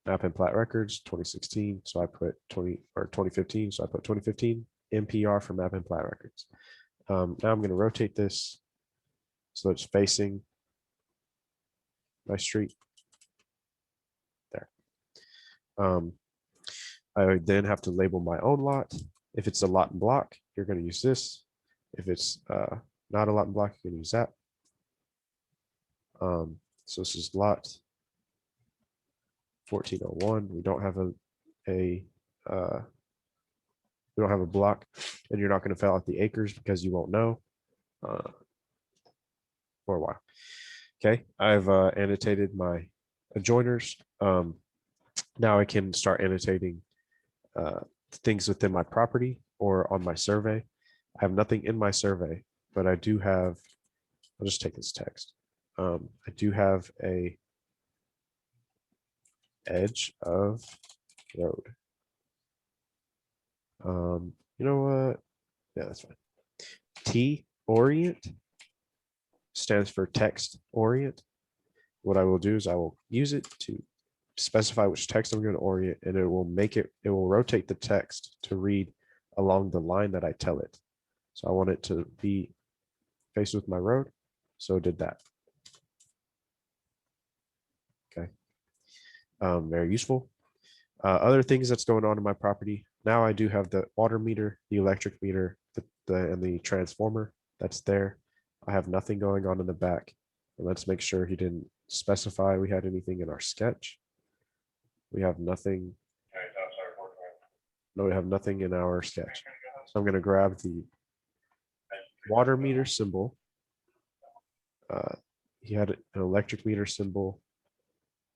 A: Map and plat records 2016. So I put 2015. So I put 2015 MPR for map and plat records. Now I'm going to rotate this so it's facing my street there. I would then have to label my own lot. If it's a lot and block, you're going to use this. If it's not a lot and block, you're going to use that. So this is lot 1401. We don't have a block, and you're not going to fill out the acres because you won't know for a while. Okay, I've annotated my adjoiners. Now I can start annotating things within my property or on my survey. I have nothing in my survey, but I do have, I'll just take this text. I do have a edge of road. You know what? Yeah, that's fine. T orient stands for text orient. What I will do is I will use it to specify which text I'm going to orient, and it will rotate the text to read along the line that I tell it. So I want it to be faced with my road. So it did that. Okay. Very useful. Other things that's going on in my property. Now I do have the water meter, the electric meter, and the transformer that's there. I have nothing going on in the back. And let's make sure he didn't specify we had anything in our sketch. We have nothing. No, we have nothing in our sketch. So I'm going to grab the water meter symbol. He had an electric meter symbol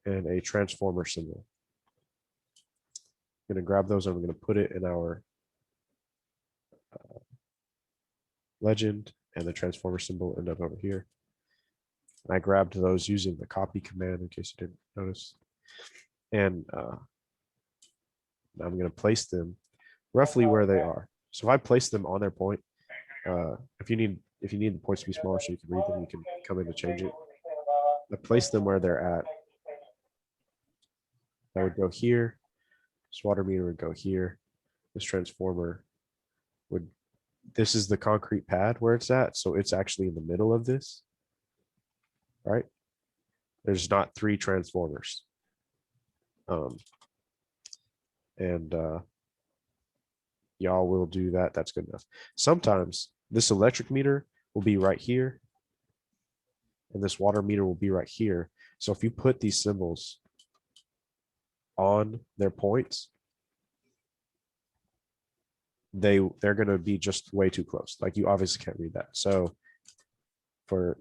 A: and a transformer symbol. I'm going to grab those and I'm going to put it in our legend, and the transformer symbol end up over here. And I grabbed those using the copy command in case you didn't notice. And I'm going to place them roughly where they are. So if I place them on their point, if you need the points to be smaller so you can read them, you can come in to change it. I place them where they're at. I would go here. This water meter would go here. This transformer would, this is the concrete pad where it's at. So it's actually in the middle of this, right? There's not 3 transformers. Y'all will do that. That's good enough. Sometimes this electric meter will be right here, and this water meter will be right here. So if you put these symbols on their points, they're going to be just way too close. Like, you obviously can't read that. So for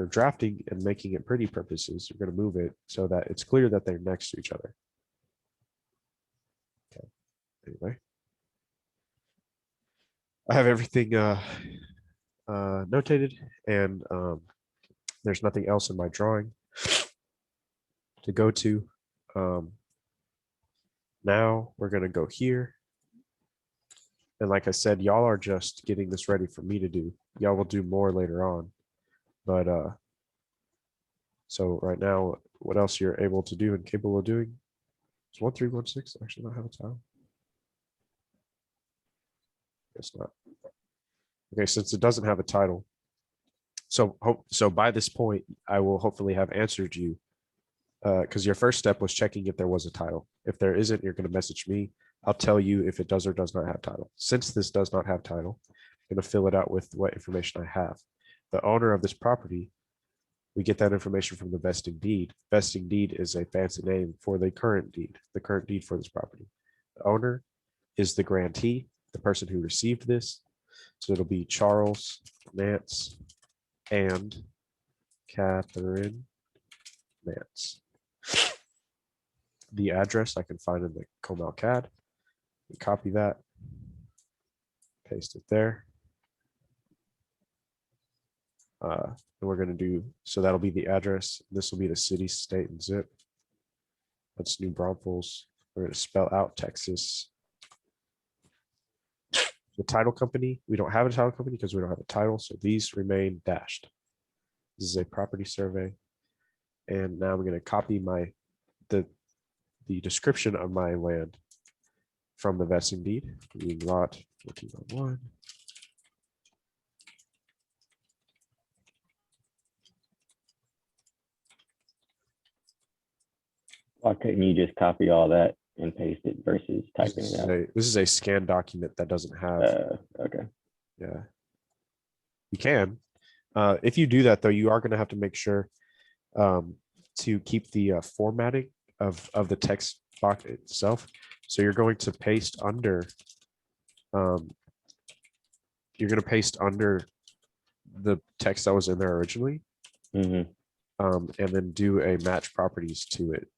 A: drafting and making it pretty purposes, you're going to move it so that it's clear that they're next to each other. Okay. Anyway, I have everything notated, and there's nothing else in my drawing to go to. Now we're going to go here. And like I said, y'all are just getting this ready for me to do. Y'all will do more later on. But so right now, what else you're able to do and capable of doing is 1316 actually not have a tile. Guess not. Okay, since it doesn't have a title. So by this point, I will hopefully have answered you, because your first step was checking if there was a title. If there isn't, you're going to message me. I'll tell you if it does or does not have title. Since this does not have title, I'm going to fill it out with what information I have. The owner of this property, we get that information from the vesting deed. Vesting deed is a fancy name for the current deed for this property. The owner is the grantee, the person who received this. So it'll be Charles, Nance, and Catherine Nance. The address I can find in the Comal CAD. Copy that, paste it there. And we're going to do, so that'll be the address. This will be the city, state, and zip. That's New Braunfels. We're going to spell out Texas. the title company. We don't have a title company because we don't have a title. So these remain dashed. This is a property survey. And now I'm going to copy the description of my land from the vesting deed. Being lot 1401.
C: Why couldn't you just copy all that and paste it versus typing
A: This
C: it
A: is
C: out?
A: this is a scanned document that doesn't have.
C: Okay.
A: Yeah. You can. If you do that, though, you are going to have to make sure to keep the formatting of the text box itself. So you're going to paste under. You're going to paste under the text that was in there originally,
C: hmm
A: and then do a match properties to it.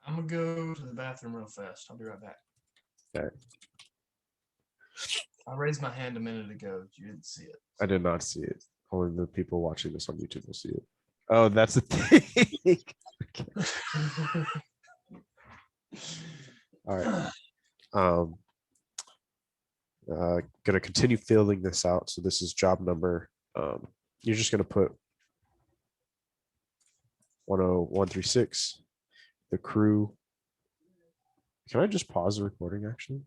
B: I'm gonna go to the bathroom real fast. I'll be right back.
A: Okay.
B: I raised my hand a minute ago. You didn't see it.
A: I did not see it. Only the people watching this on YouTube will see it. Oh, that's the thing. All right. Gonna continue filling this out. So this is job number. You're just gonna put 10136. The crew. Can I just pause the recording actually?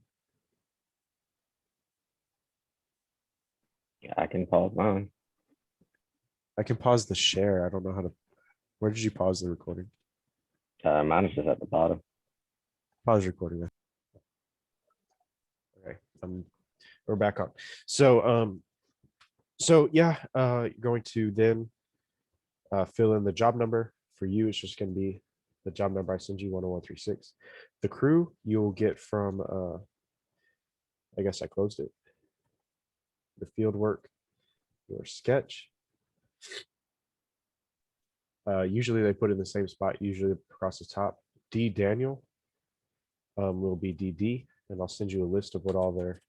C: Yeah, I can pause mine.
A: I can pause the share. I don't know how to. Where did you pause the recording?
C: Mine is just at the bottom.
A: Pause recording. Okay. We're back on. So yeah, you're going to then fill in the job number. For you, it's just going to be the job number I send you, 10136. The crew you'll get from I guess I closed it. The field work, your sketch. Usually they put in the same spot, usually across the top. D Daniel will be DD, and I'll send you a list of what all their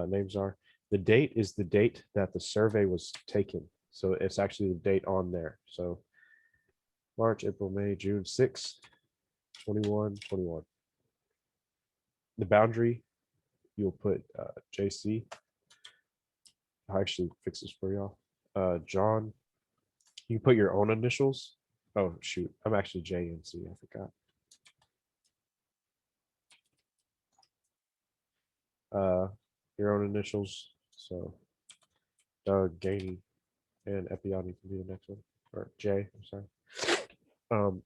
A: names are. The date is the date that the survey was taken. So it's actually the date on there. So March, April, May, June 6, 21, 21. The boundary, you'll put JC. I'll actually fix this for y'all. John, you put your own initials. Oh, shoot. I'm actually JNC. I forgot. Your own initials. So Doug, Gainey, and Epiani can be the next one. Or Jay, I'm sorry.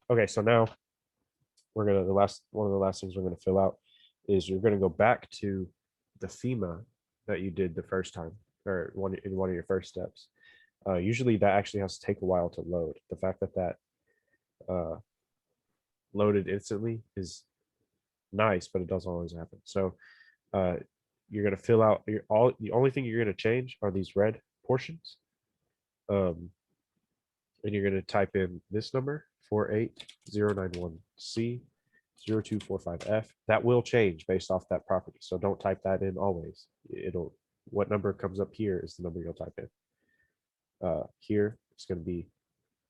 A: Okay, so now we're gonna one of the last things we're gonna fill out is you're gonna go back to the FEMA that you did the first time, or in one of your first steps. Usually that actually has to take a while to load. The fact that loaded instantly is nice, but it doesn't always happen. So you're gonna fill out the only thing you're gonna change are these red portions. And you're gonna type in this number 48091C 0245F. That will change based off that property. So don't type that in always. What number comes up here is the number you'll type in. Here it's going to be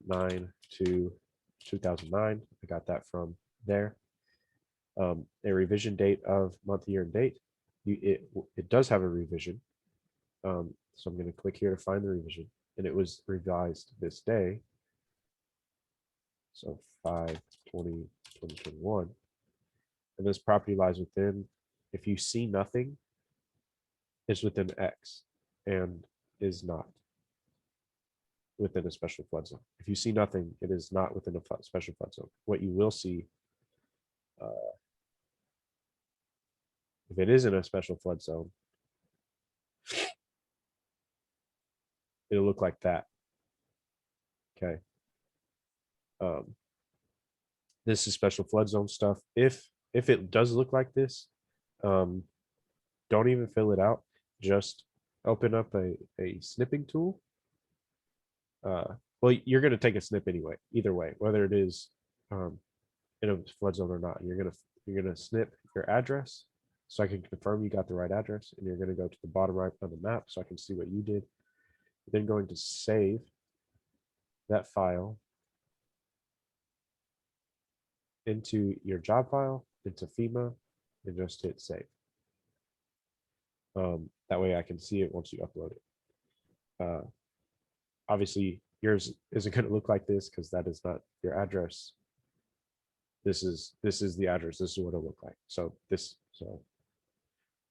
A: 9/2/2009. I got that from there. A revision date of month, year, and date. It does have a revision. So I'm going to click here to find the revision, and it was revised this day. So 5/20/2021. And this property lies within, if you see nothing, it's within X and is not within a special flood zone. If you see nothing, it is not within a special flood zone. What you will see, if it is in a special flood zone, it'll look like that. Okay. This is special flood zone stuff. If it does look like this, don't even fill it out. Just open up a snipping tool. Well, you're going to take a snip anyway, either way, whether it is in a flood zone or not. You're gonna snip your address so I can confirm you got the right address, and you're going to go to the bottom right of the map so I can see what you did. You're then going to save that file into your job file, into FEMA, and just hit save. That way I can see it once you upload it. Obviously yours isn't going to look like this because that is not your address. This is the address. This is what it'll look like. So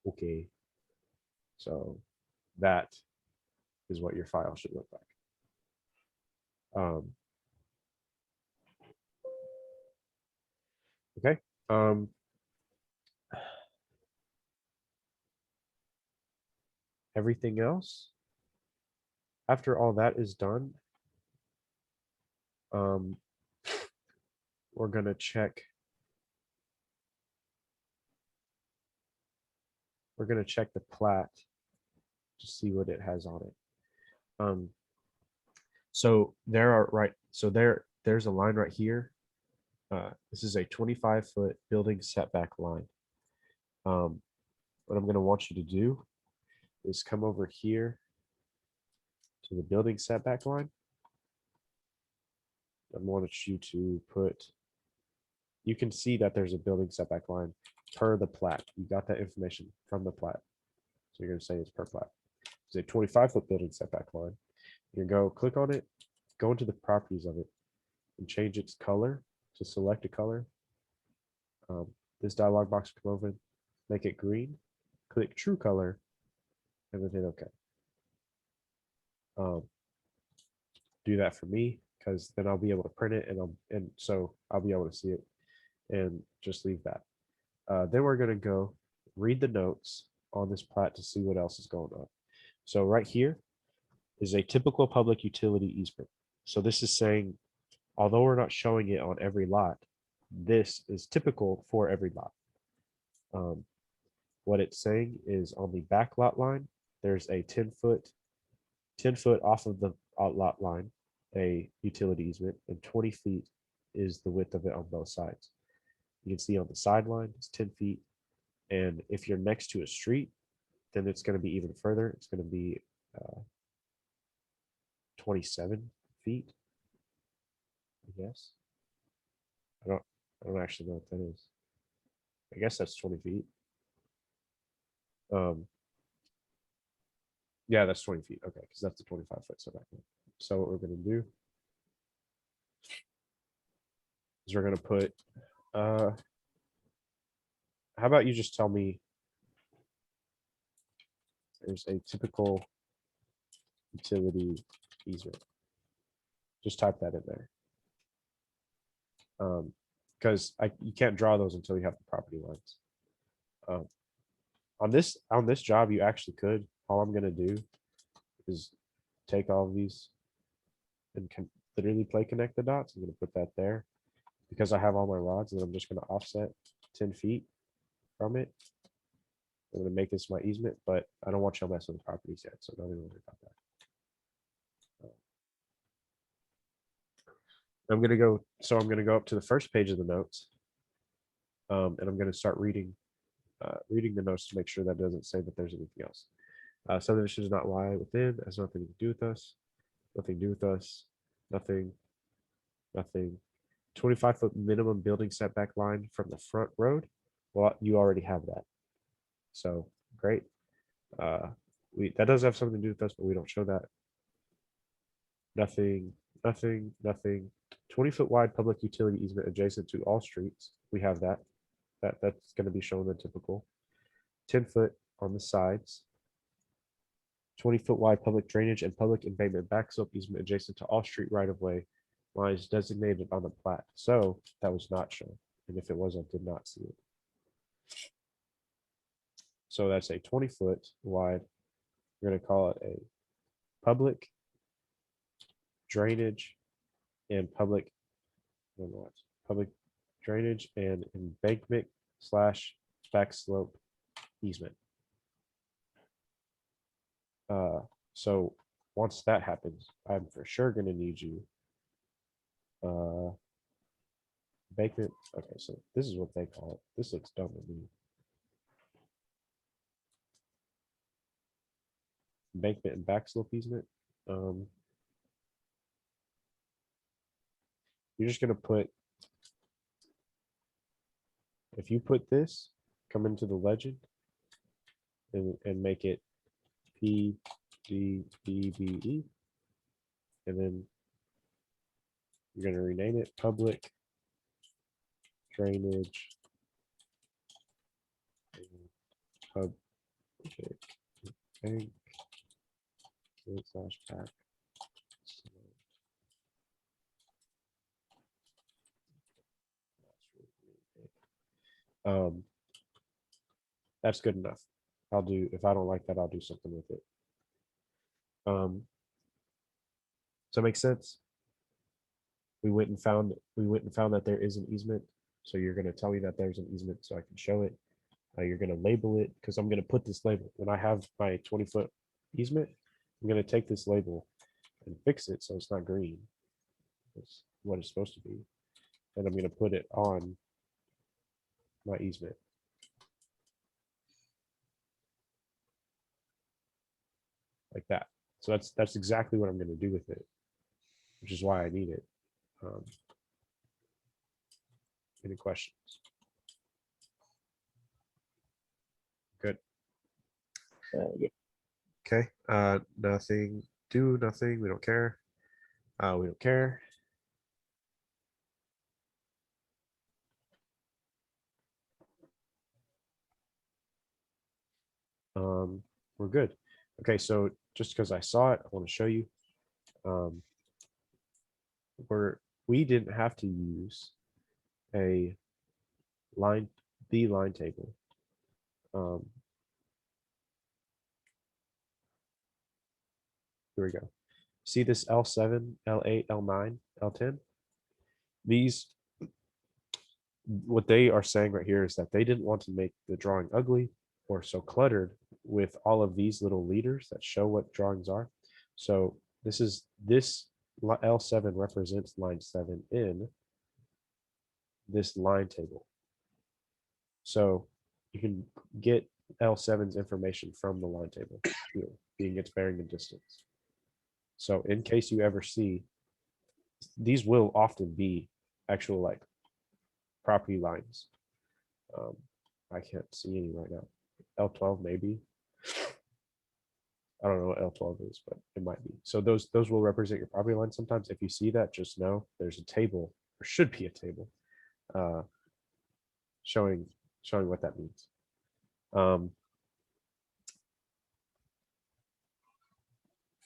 A: okay. So that is what your file should look like. Okay. Everything else, after all that is done, we're going to check. We're going to check the plat to see what it has on it. So there's a line right here. This is a 25-foot building setback line. What I'm going to want you to do is come over here to the building setback line. I want you to put, you can see that there's a building setback line per the plat. You got that information from the plat. So you're going to say it's per plat. It's a 25-foot building setback line. You go click on it, go into the properties of it, and change its color to select a color. This dialog box will come over, make it green, click true color, and then hit OK. Do that for me, because then I'll be able to print it, and so I'll be able to see it, and just leave that. Then we're going to go read the notes on this plat to see what else is going on. So right here is a typical public utility easement. So this is saying, although we're not showing it on every lot, this is typical for every lot. What it's saying is on the back lot line, there's a 10 foot off of the lot line, a utility easement, and 20 feet is the width of it on both sides. You can see on the sideline, it's 10 feet. And if you're next to a street, then it's going to be even further. It's going to be 27 feet, I guess. I don't actually know what that is. I guess that's 20 feet. Yeah, that's 20 feet. Okay, because that's a 25-foot setback. So what we're going to do is we're going to put, how about you just tell me there's a typical utility easement. Just type that in there. Because you can't draw those until you have the property lines. On this job, you actually could. All I'm gonna do is take all of these and literally play connect the dots. I'm gonna put that there because I have all my rods, and I'm just gonna offset 10 feet from it. I'm gonna make this my easement, but I don't want you to mess with the properties yet, so don't even worry about that. I'm gonna go up to the first page of the notes, and I'm gonna start reading the notes to make sure that doesn't say that there's anything else. Subdivision does not lie within, has nothing to do with us, nothing to do with us, nothing. 25-foot minimum building setback line from the front road. Well, you already have that. So great. That does have something to do with us, but we don't show that. Nothing. 20-foot wide public utility easement adjacent to all streets. We have that. That's going to be shown in typical. 10 foot on the sides. 20-foot wide public drainage and public embankment backslope easement adjacent to all street right-of-way lines designated on the plat. So that was not shown. And if it was, I did not see it. So that's a 20-foot wide. We're going to call it a public drainage and public drainage and embankment / backslope easement. So once that happens, I'm for sure going to need you. Embankment. Okay, so this is what they call it. This looks dumb to me. Embankment and backslope easement. You're just going to put, if you put this, come into the legend, and make it PDBBE, and then you're going to rename it public drainage public bank slash pack. Um, that's good enough. I'll do, if I don't like that, I'll do something with it. Does that make sense? We went and found that there is an easement. So you're going to tell me that there's an easement so I can show it. You're going to label it because I'm going to put this label when I have my 20-foot easement. I'm going to take this label and fix it so it's not green. It's what it's supposed to be. And I'm going to put it on my easement. Like that. So that's exactly what I'm going to do with it, which is why I need it. Any questions? Good.
C: Yeah.
A: Okay. Nothing. Do nothing. We don't care. We don't care. We're good. Okay, so just because I saw it, I want to show you. We didn't have to use a line table. Here we go. See this L7, L8, L9, L10? These, what they are saying right here is that they didn't want to make the drawing ugly or so cluttered with all of these little leaders that show what drawings are. So this L7 represents line 7 in this line table. So you can get L7's information from the line table, being its bearing and distance. So in case you ever see, these will often be actual like property lines. I can't see any right now. L12 maybe. I don't know what L12 is, but it might be. So those will represent your property line. Sometimes if you see that, just know there's a table, or should be a table, showing what that means.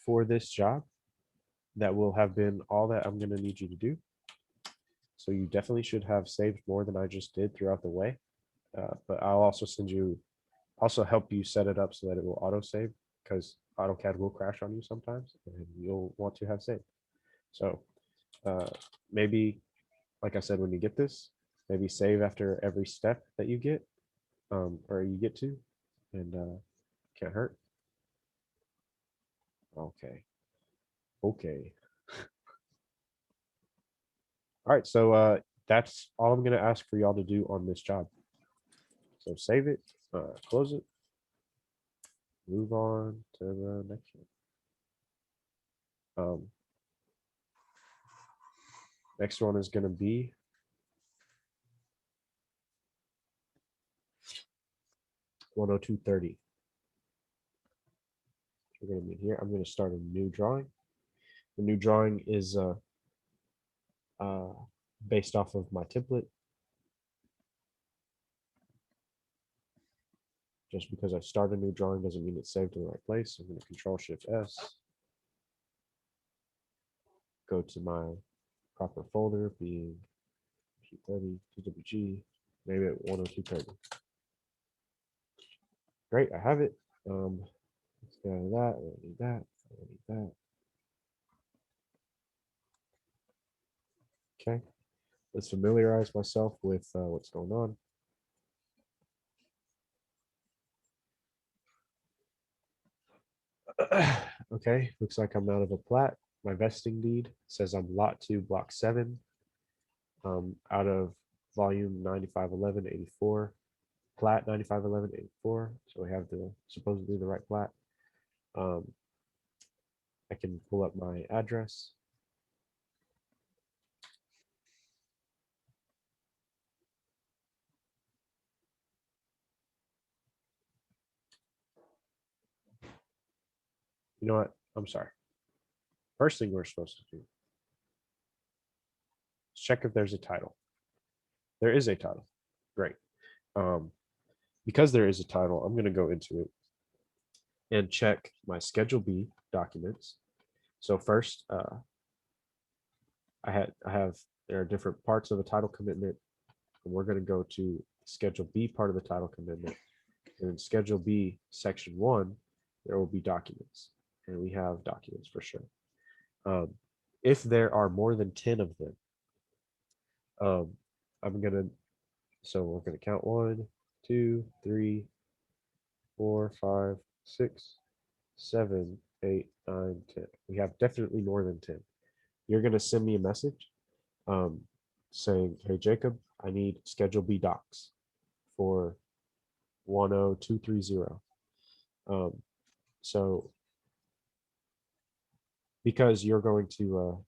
A: For this job, that will have been all that I'm going to need you to do. So you definitely should have saved more than I just did throughout the way. But I'll also help you set it up so that it will auto save, because AutoCAD will crash on you sometimes and you'll want to have saved. So maybe, like I said, when you get this, maybe save after every step that you get, or you get to, and can't hurt. Okay. All right, so that's all I'm going to ask for y'all to do on this job. So save it, close it, move on to the next one. Next one is going to be (102:30). We're going to be here. I'm going to start a new drawing. The new drawing is based off of my template. Just because I start a new drawing doesn't mean it's saved in the right place. I'm going to Control-Shift-S. Go to my proper folder, being P30, TWG, name it 102:30. Great, I have it. Let's get out of that. I don't need that. I don't need that. Okay, let's familiarize myself with what's going on. Okay, looks like I'm out of a plat. My vesting deed says I'm lot 2, block 7, out of volume 951184, plat 951184. So we have the supposedly the right plat. I can pull up my address. You know what? I'm sorry. First thing we're supposed to do is check if there's a title. There is a title. Great. Because there is a title, I'm going to go into it and check my Schedule B documents. So first, I have there are different parts of a title commitment, and we're going to go to Schedule B part of the title commitment. And in Schedule B, Section 1, there will be documents, and we have documents for sure. If there are more than 10 of them, so we're going to count 1, 2, 3, 4, 5, 6, 7, 8, 9, 10. We have definitely more than 10. You're going to send me a message saying, hey, Jacob, I need Schedule B docs for 10230. So because you're going to,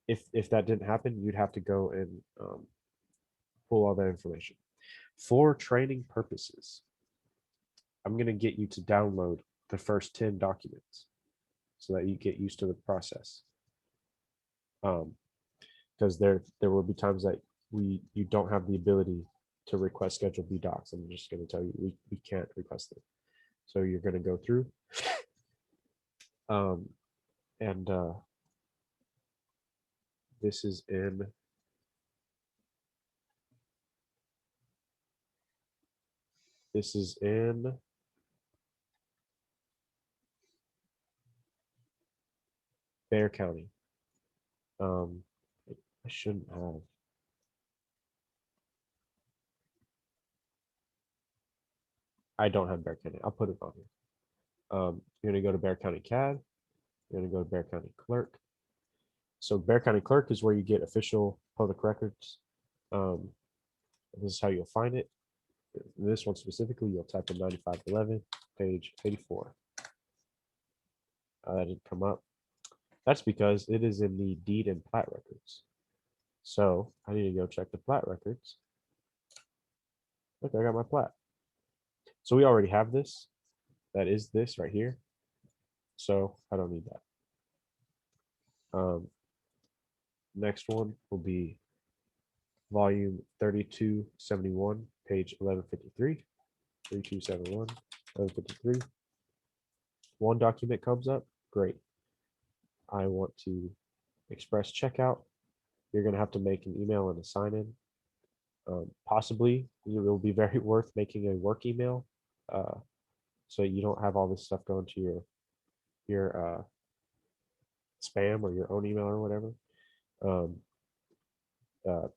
A: if that didn't happen, you'd have to go and pull all that information. For training purposes, I'm going to get you to download the first 10 documents so that you get used to the process. Because there will be times that you don't have the ability to request Schedule B docs. I'm just going to tell you we can't request them. So you're going to go through and this is in Bear County. I shouldn't have. I don't have Bear County. I'll put it on here. You're gonna go to Bear County CAD. You're gonna go to Bear County Clerk. So Bear County Clerk is where you get official public records. This is how you'll find it. This one specifically, you'll type in 9511, page 84. That didn't come up. That's because it is in the deed and plat records. So I need to go check the plat records. Look, I got my plat. So we already have this. That is this right here. So I don't need that. Next one will be volume 3271, page 1153. 3271, 1153. One document comes up. Great. I want to express checkout. You're going to have to make an email and a sign in. Possibly it will be very worth making a work email so you don't have all this stuff going to your spam or your own email or whatever.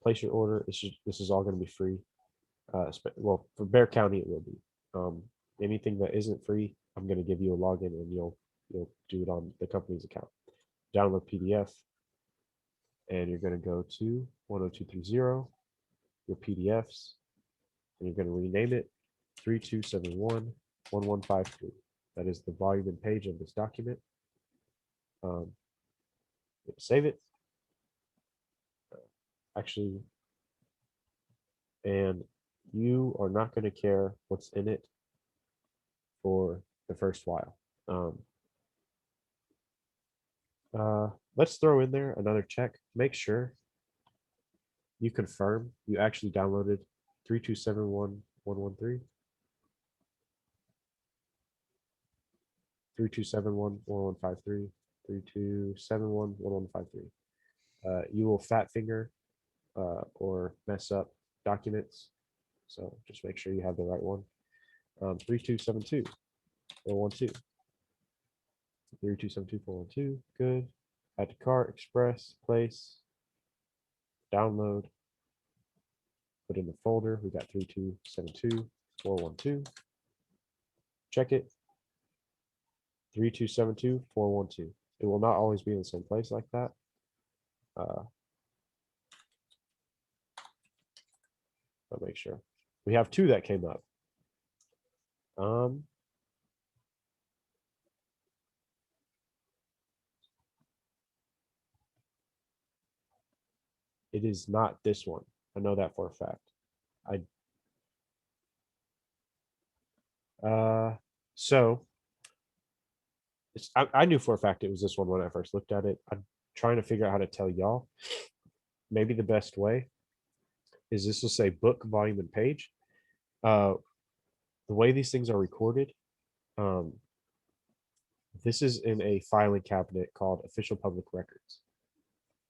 A: Place your order. This is all going to be free. Well, for Bear County it will be. Anything that isn't free, I'm going to give you a login and you'll do it on the company's account. Download PDF, and you're going to go to 10230, your PDFs, and you're going to rename it 3271-1153. That is the volume and page of this document. Save it. Actually, and you are not going to care what's in it for the first while. Let's throw in there another check. Make sure you confirm you actually downloaded 3271-113, 3271-1153, 3271-1153. You will fat finger or mess up documents, so just make sure you have the right one. 3272-412, 3272-412. Good. Add to cart, express, place, download, put in the folder. We got 3272-412. Check it. 3272-412. It will not always be in the same place like that. But make sure. We have two that came up. It is not this one. I know that for a fact. So I knew for a fact it was this one when I first looked at it. I'm trying to figure out how to tell y'all. Maybe the best way is this will say book, volume, and page. Uh, the way these things are recorded, um, this is in a filing cabinet called Official Public Records.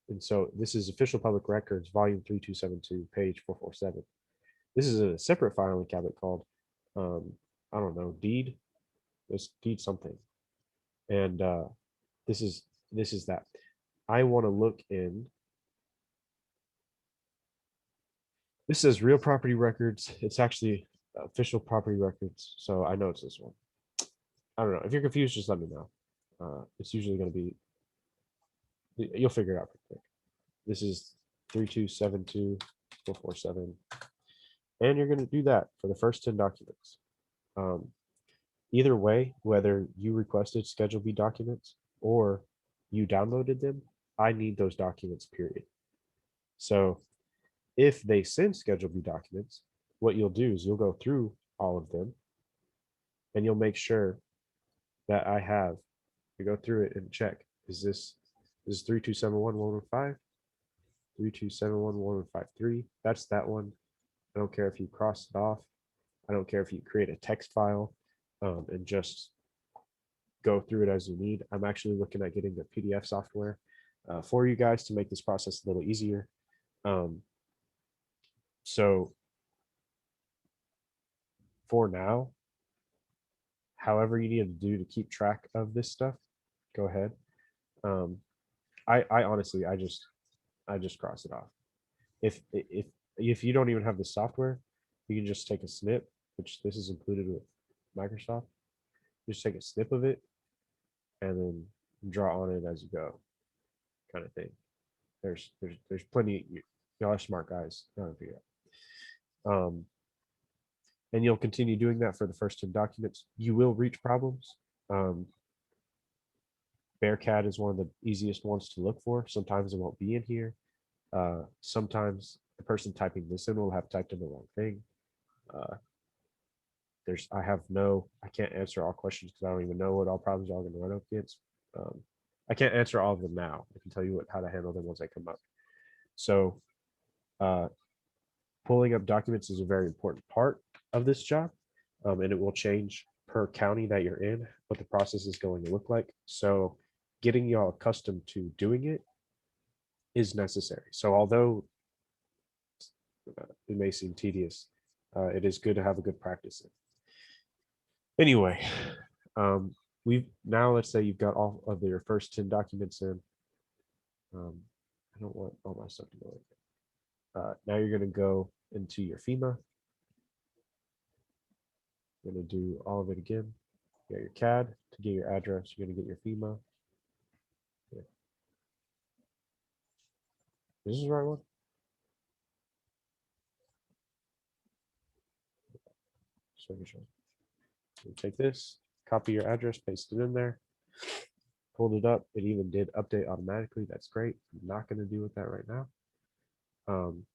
A: And so this is Official Public Records, volume 3272, page 447. This is a separate filing cabinet called, I don't know, deed. This deed something. And this is that. I want to look in. This says real property records. It's actually official property records. So I know it's this one. I don't know. If you're confused, just let me know. It's usually going to be, you'll figure it out pretty quick. This is 3272-447. And you're going to do that for the first 10 documents. Either way, whether you requested Schedule B documents or you downloaded them, I need those documents, period. So if they send Schedule B documents, what you'll do is you'll go through all of them and you'll make sure that you go through it and check, is this 3271-115, 3271-1153? That's that one. I don't care if you cross it off. I don't care if you create a text file and just go through it as you need. I'm actually looking at getting the PDF software for you guys to make this process a little easier. So for now, however you need to do to keep track of this stuff, go ahead. I honestly, I just cross it off. If you don't even have the software, you can just take a snip, which this is included with Microsoft. Just take a snip of it and then draw on it as you go, kind of thing. There's plenty. Y'all are smart guys. Y'all can figure it out. And you'll continue doing that for the first 10 documents. You will reach problems. Bearcat is one of the easiest ones to look for. Sometimes it won't be in here. Sometimes the person typing this in will have typed in the wrong thing. I can't answer all questions because I don't even know what all problems y'all are going to run up against. I can't answer all of them now. I can tell you how to handle them once they come up. So pulling up documents is a very important part of this job, and it will change per county that you're in, what the process is going to look like. So getting y'all accustomed to doing it is necessary. So although it may seem tedious, it is good to have a good practice in. Anyway, let's say you've got all of your first 10 documents in. I don't want all my stuff to go in. Now you're going to go into your FEMA. You're going to do all of it again. You got your CAD to get your address. You're going to get your FEMA. Yeah. Is this the right one? Just making sure. You take this, copy your address, paste it in there. Pulled it up. It even did update automatically. That's great. I'm not going to deal with that right now. Going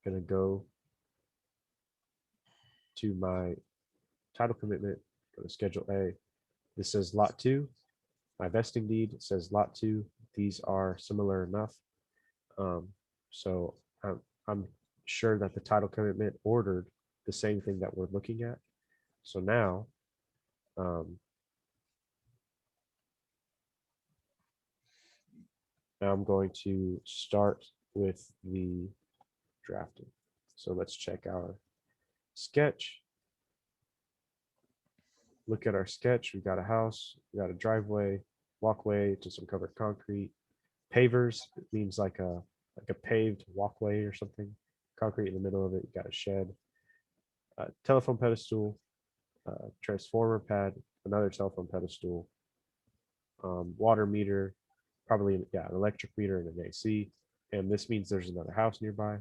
A: to go to my title commitment, go to Schedule A. This says Lot 2. My vesting deed says Lot 2. These are similar enough. So I'm sure that the title commitment ordered the same thing that we're looking at. So now, now I'm going to start with the drafting. So let's check our sketch. Look at our sketch. We got a house, we got a driveway, walkway to some covered concrete. Pavers, it means like a paved walkway or something. Concrete in the middle of it. You got a shed, telephone pedestal, transformer pad, another telephone pedestal, water meter, probably an electric meter and an AC. And this means there's another house nearby.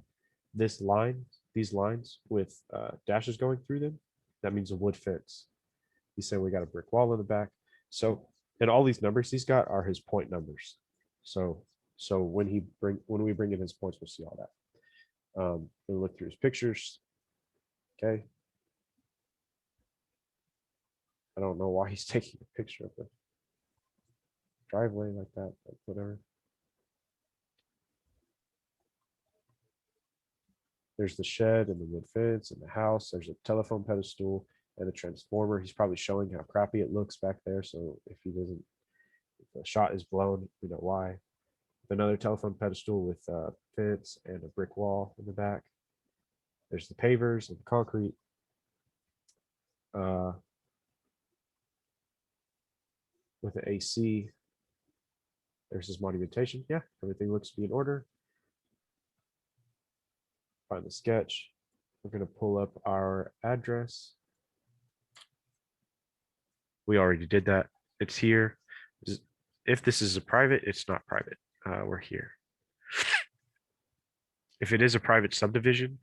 A: These lines with dashes going through them, that means a wood fence. He said we got a brick wall in the back. So, and all these numbers he's got are his point numbers. So when we bring in his points, we'll see all that. We'll look through his pictures. Okay. I don't know why he's taking a picture of it. driveway like that, like whatever. There's the shed and the wood fence and the house. There's a telephone pedestal and a transformer. He's probably showing how crappy it looks back there. So if he doesn't, if the shot is blown, we know why. Another telephone pedestal with a fence and a brick wall in the back. There's the pavers and the concrete. With the AC, there's his monumentation. Yeah, everything looks to be in order. Find the sketch. We're going to pull up our address. We already did that. It's here. If this is a private, it's not private. We're here. If it is a private subdivision,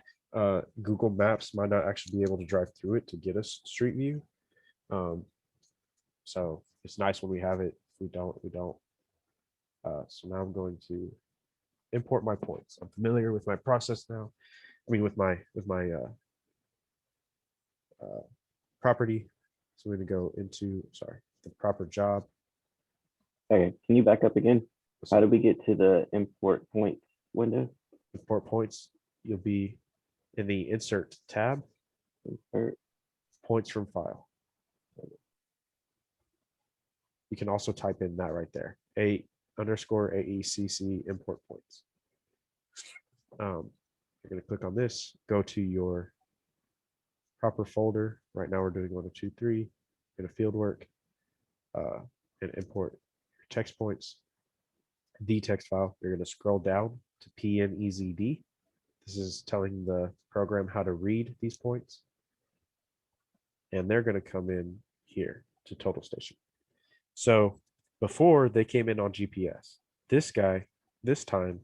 A: Google Maps might not actually be able to drive through it to get us street view. So it's nice when we have it. If we don't, we don't. So now I'm going to import my points. I'm familiar with my process now. I mean, with my property. So we're going to go into, sorry, the proper job.
C: Okay, can you back up again? How did we get to the import points window?
A: Import points. You'll be in the insert tab.
C: Insert.
A: Points from file. You can also type in that right there. _AECC import points. You're going to click on this, go to your proper folder. Right now we're doing 1, 2, 3. Go to field work and import your text points. The text file. You're going to scroll down to PNEZD. This is telling the program how to read these points. And they're going to come in here to total station. So before they came in on GPS, this guy, this time,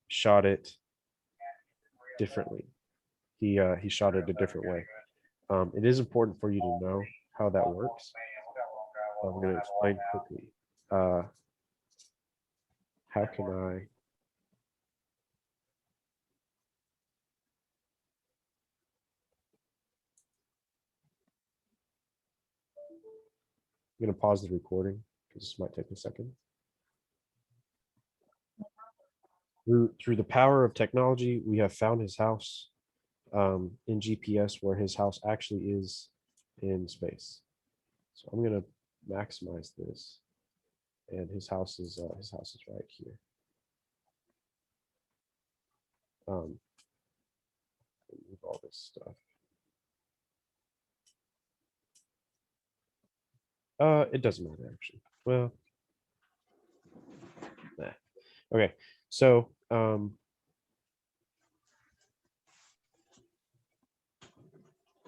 A: shot it differently. He shot it a different way. It is important for you to know how that works. I'm going to explain quickly. How can I? I'm going to pause the recording because this might take a second. Through the power of technology, we have found his house in GPS where his house actually is in space. So I'm going to maximize this, and his house is right here. Move all this stuff. It doesn't matter actually. Well, nah. Okay. So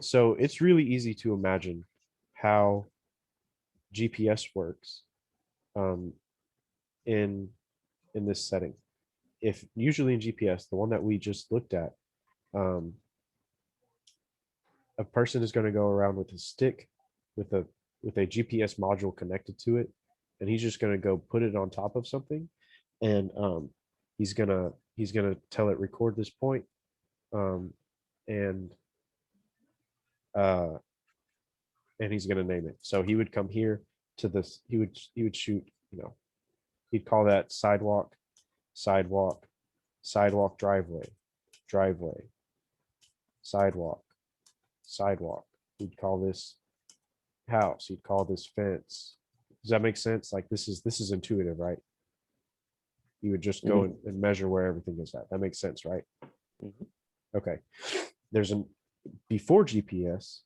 A: so it's really easy to imagine how GPS works in this setting. If usually in GPS, the one that we just looked at, a person is going to go around with a stick with a GPS module connected to it, and he's just going to go put it on top of something, and he's gonna tell it record this point, and he's gonna name it. So he would come here to this. He would shoot. He'd call that sidewalk, sidewalk, sidewalk, driveway, driveway, sidewalk, sidewalk. He'd call this house. He'd call this fence. Does that make sense? Like this is intuitive, right? You would just go and measure where everything is at. That makes sense, right? Okay. There's before GPS,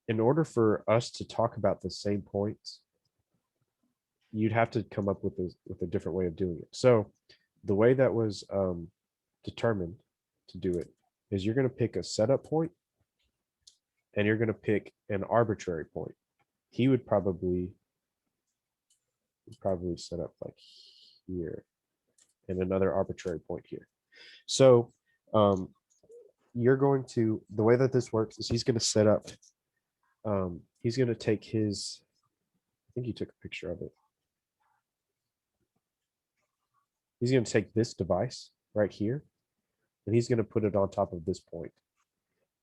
A: in order for us to talk about the same points, you'd have to come up with a different way of doing it. So the way that was determined to do it is you're going to pick a setup point and you're going to pick an arbitrary point. He would probably set up like here and another arbitrary point here. So you're going to, the way that this works is he's going to set up, he's going to take his, I think he took a picture of it. He's going to take this device right here, and he's going to put it on top of this point.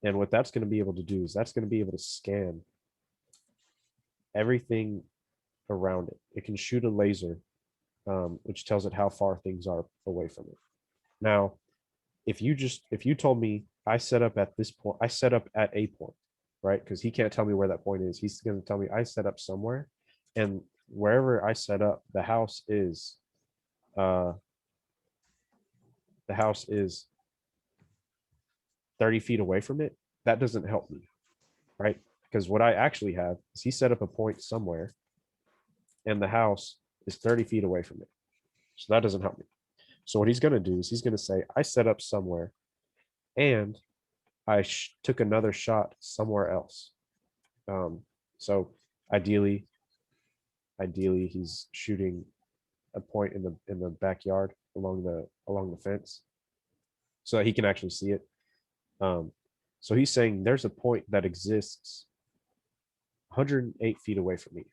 A: And what that's going to be able to do is that's going to be able to scan everything around it. It can shoot a laser, which tells it how far things are away from it. Now, if you told me I set up at this point, I set up at a point, right? Because he can't tell me where that point is. He's going to tell me I set up somewhere, and wherever I set up, the house is 30 feet away from it. That doesn't help me, right? Because what I actually have is he set up a point somewhere, and the house is 30 feet away from it. So that doesn't help me. So what he's going to do is he's going to say, I set up somewhere, and I took another shot somewhere else. So ideally, he's shooting a point in the backyard along the fence, so that he can actually see it. So he's saying there's a point that exists 108 feet away from me.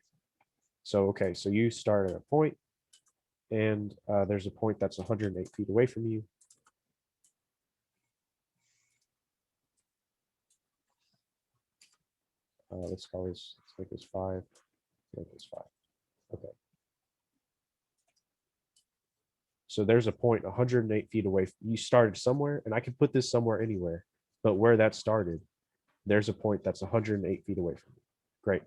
A: So okay, so you start at a point, and there's a point that's 108 feet away from you. Let's make this 5. Make this 5. Okay. So there's a point 108 feet away. You started somewhere, and I can put this somewhere anywhere, but where that started, there's a point that's 108 feet away from me. Great.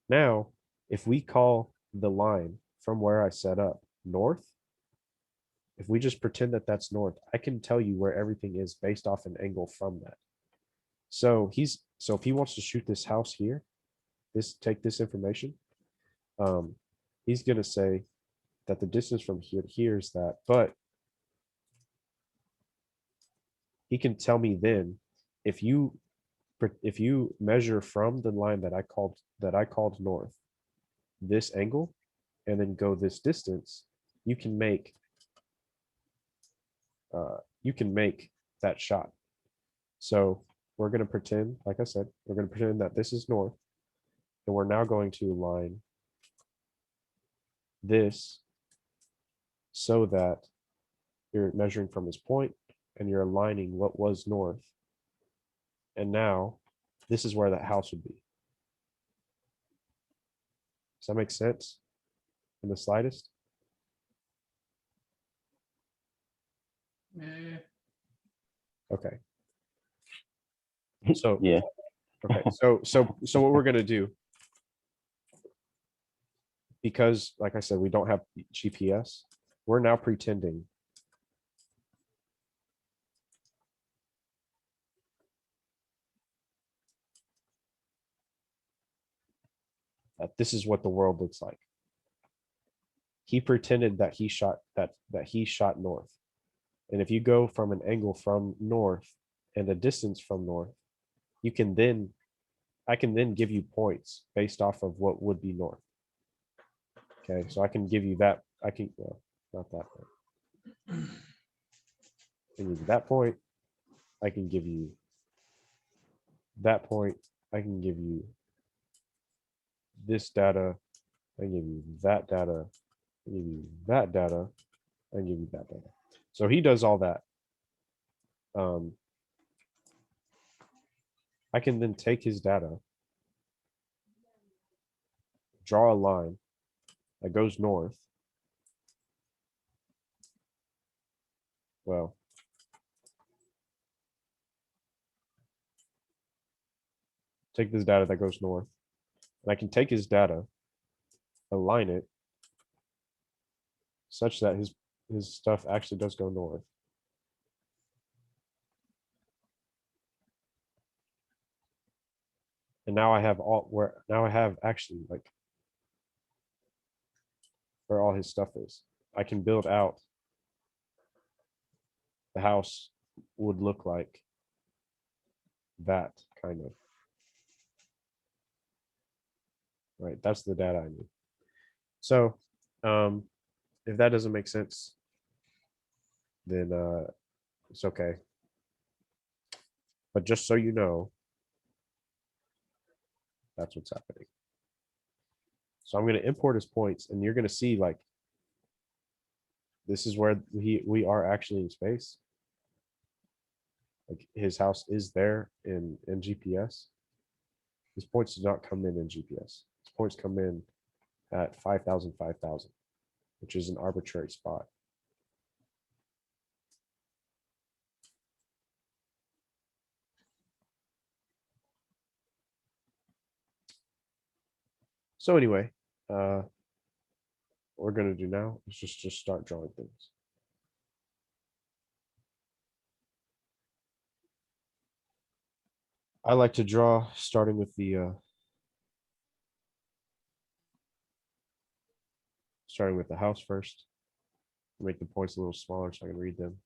A: Now, if we call the line from where I set up north, if we just pretend that that's north, I can tell you where everything is based off an angle from that. So if he wants to shoot this house here, take this information, he's going to say that the distance from here to here is that, but he can tell me then if you measure from the line that I called north, this angle, and then go this distance, you can make that shot. So we're going to pretend, like I said, we're going to pretend that this is north, and we're now going to line this so that you're measuring from his point and you're aligning what was north. And now this is where that house would be. Does that make sense in the slightest? Okay. So
C: Yeah.
A: okay. So what we're gonna do, because like I said, we don't have GPS, we're now pretending that this is what the world looks like. He pretended that he shot north. And if you go from an angle from north and a distance from north, I can then give you points based off of what would be north. Okay, so I can give you that. Well, not that point. I can give you that point. I can give you that point. I can give you this data. I can give you that data. I can give you that data. I can give you that data. So he does all that. I can then take his data, draw a line that goes north. Well, take this data that goes north, and I can take his data, align it such that his stuff actually does go north. And now I have actually like where all his stuff is. I can build out the house would look like that kind of. Right, that's the data I need. So if that doesn't make sense, then it's okay. But just so you know, that's what's happening. So I'm going to import his points, and you're going to see like this is where we are actually in space. Like his house is there in GPS. His points do not come in GPS. His points come in at 5,000, 5,000, which is an arbitrary spot. So anyway, what we're gonna do now is just start drawing things. I like to draw starting with the house first. Make the points a little smaller so I can read them.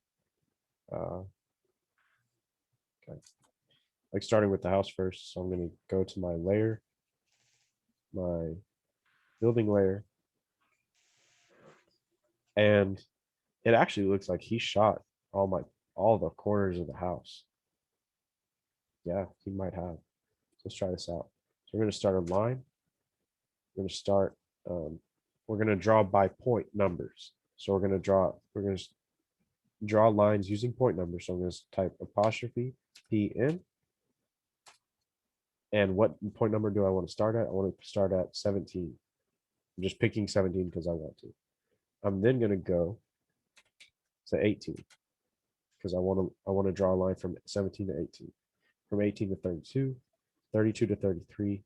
A: Okay. Like starting with the house first. So I'm going to go to my layer, my building layer. And it actually looks like he shot all the corners of the house. Yeah, he might have. Let's try this out. So we're going to start a line. We're going to start, we're going to draw by point numbers. So we're going to draw lines using point numbers. So I'm going to type apostrophe P in. And what point number do I want to start at? I want to start at 17. I'm just picking 17 because I want to. I'm then going to go to 18 because I want to draw a line from 17 to 18, from 18 to 32, 32 to 33,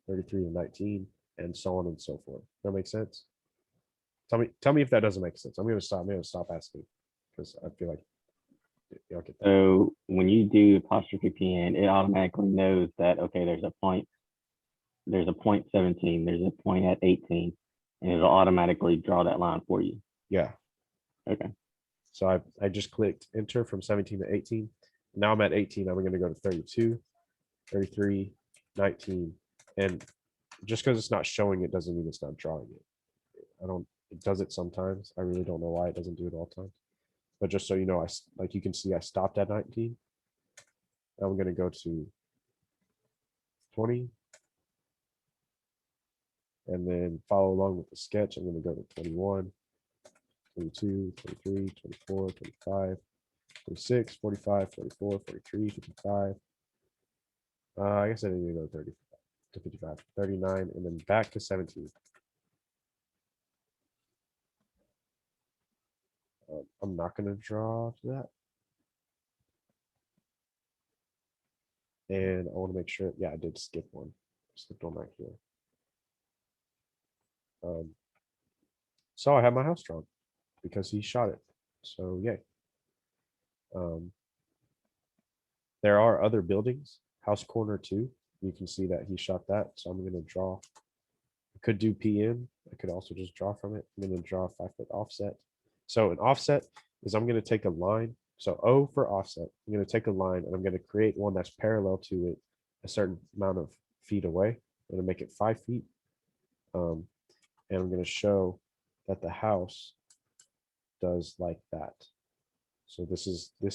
A: 33 to 19, and so on and so forth. That makes sense? Tell me if that doesn't make sense. I'm going to stop asking because I feel like y'all get that.
C: So when you do apostrophe PN, it automatically knows that, okay, there's a point 17, there's a point at 18, and it'll automatically draw that line for you.
A: Yeah.
C: Okay.
A: So I just clicked enter from 17 to 18. Now I'm at 18. I'm going to go to 32, 33, 19. And just because it's not showing it doesn't mean it's not drawing it. It does it sometimes. I really don't know why it doesn't do it all the time. But just so you know, like you can see, I stopped at 19. Now I'm going to go to 20. And then follow along with the sketch. I'm going to go to 21, 22, 23, 24, 25, 26, 45, 44, 43, 55. I guess I didn't even go 30 to 55, 39, and then back to 17. I'm not going to draw to that. And I want to make sure, yeah, I did skip one. Skipped one right here. So I have my house drawn because he shot it. So yay. There are other buildings, house corner 2. You can see that he shot that. So I'm going to draw. I could do PM. I could also just draw from it. I'm going to draw a 5-foot offset. So an offset is I'm going to take a line. So O for offset. I'm going to take a line and I'm going to create one that's parallel to it a certain amount of feet away. I'm going to make it 5 feet. And I'm going to show that the house does like that. So this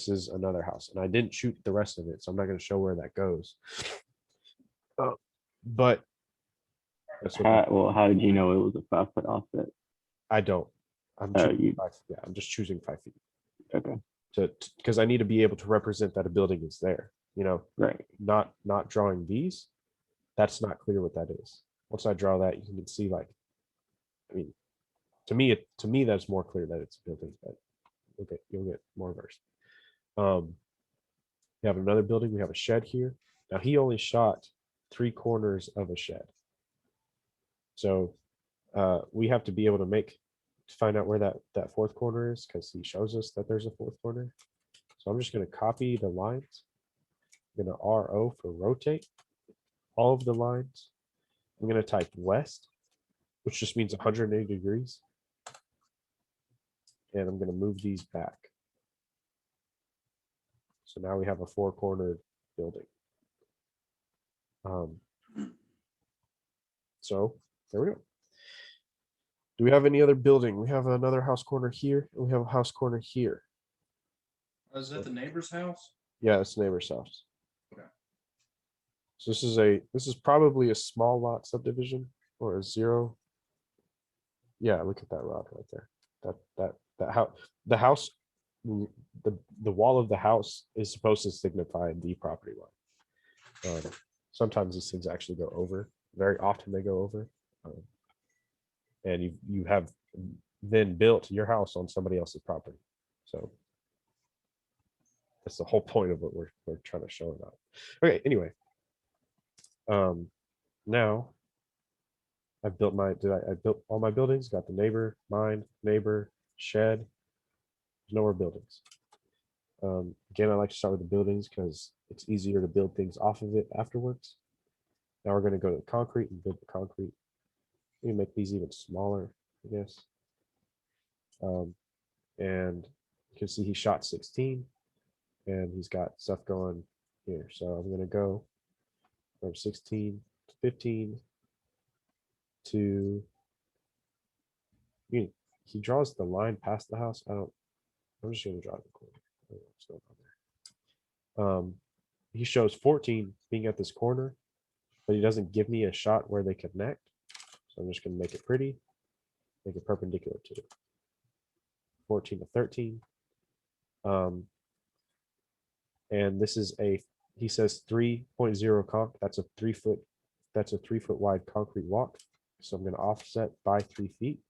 A: is another house, and I didn't shoot the rest of it, so I'm not going to show where that goes. But that's what
C: how did you know it was a 5-foot offset?
A: I don't. I'm I'm just choosing 5 feet.
C: Okay.
A: Because I need to be able to represent that a building is there. You know,
C: right.
A: Not drawing these. That's not clear what that is. Once I draw that, you can see like, I mean, to me that's more clear that it's a building. But you'll get more versed. We have another building. We have a shed here. Now he only shot 3 corners of a shed. So we have to be able to find out where that 4th corner is because he shows us that there's a 4th corner. So I'm just going to copy the lines. I'm going to RO for rotate all of the lines. I'm going to type west, which just means 180 degrees. And I'm going to move these back. So now we have a 4-cornered building. So there we go. Do we have any other building? We have another house corner here, and we have a house corner here.
B: Is that the neighbor's house?
A: Yeah, it's neighbor's house.
B: Okay.
A: So this is probably a small lot subdivision or a 0. Yeah, look at that rod right there. The house, the wall of the house is supposed to signify the property line. Sometimes these things actually go over, very often they go over. And you have then built your house on somebody else's property. So that's the whole point of what we're trying to show about. Okay, anyway. Now I've built I built all my buildings, got the neighbor, mine, neighbor, shed. There's no more buildings. Again, I like to start with the buildings because it's easier to build things off of it afterwards. Now we're going to go to the concrete and build the concrete. We make these even smaller, I guess. And you can see he shot 16 and he's got stuff going here. So I'm going to go from 16 to 15 to, he draws the line past the house. I'm just going to draw the corner. I don't know what's going on there. He shows 14 being at this corner, but he doesn't give me a shot where they connect. So I'm just going to make it pretty, make it perpendicular to it. 14 to 13. And this is he says 3.0 conch. That's a 3 foot wide concrete walk. So I'm going to offset by 3 feet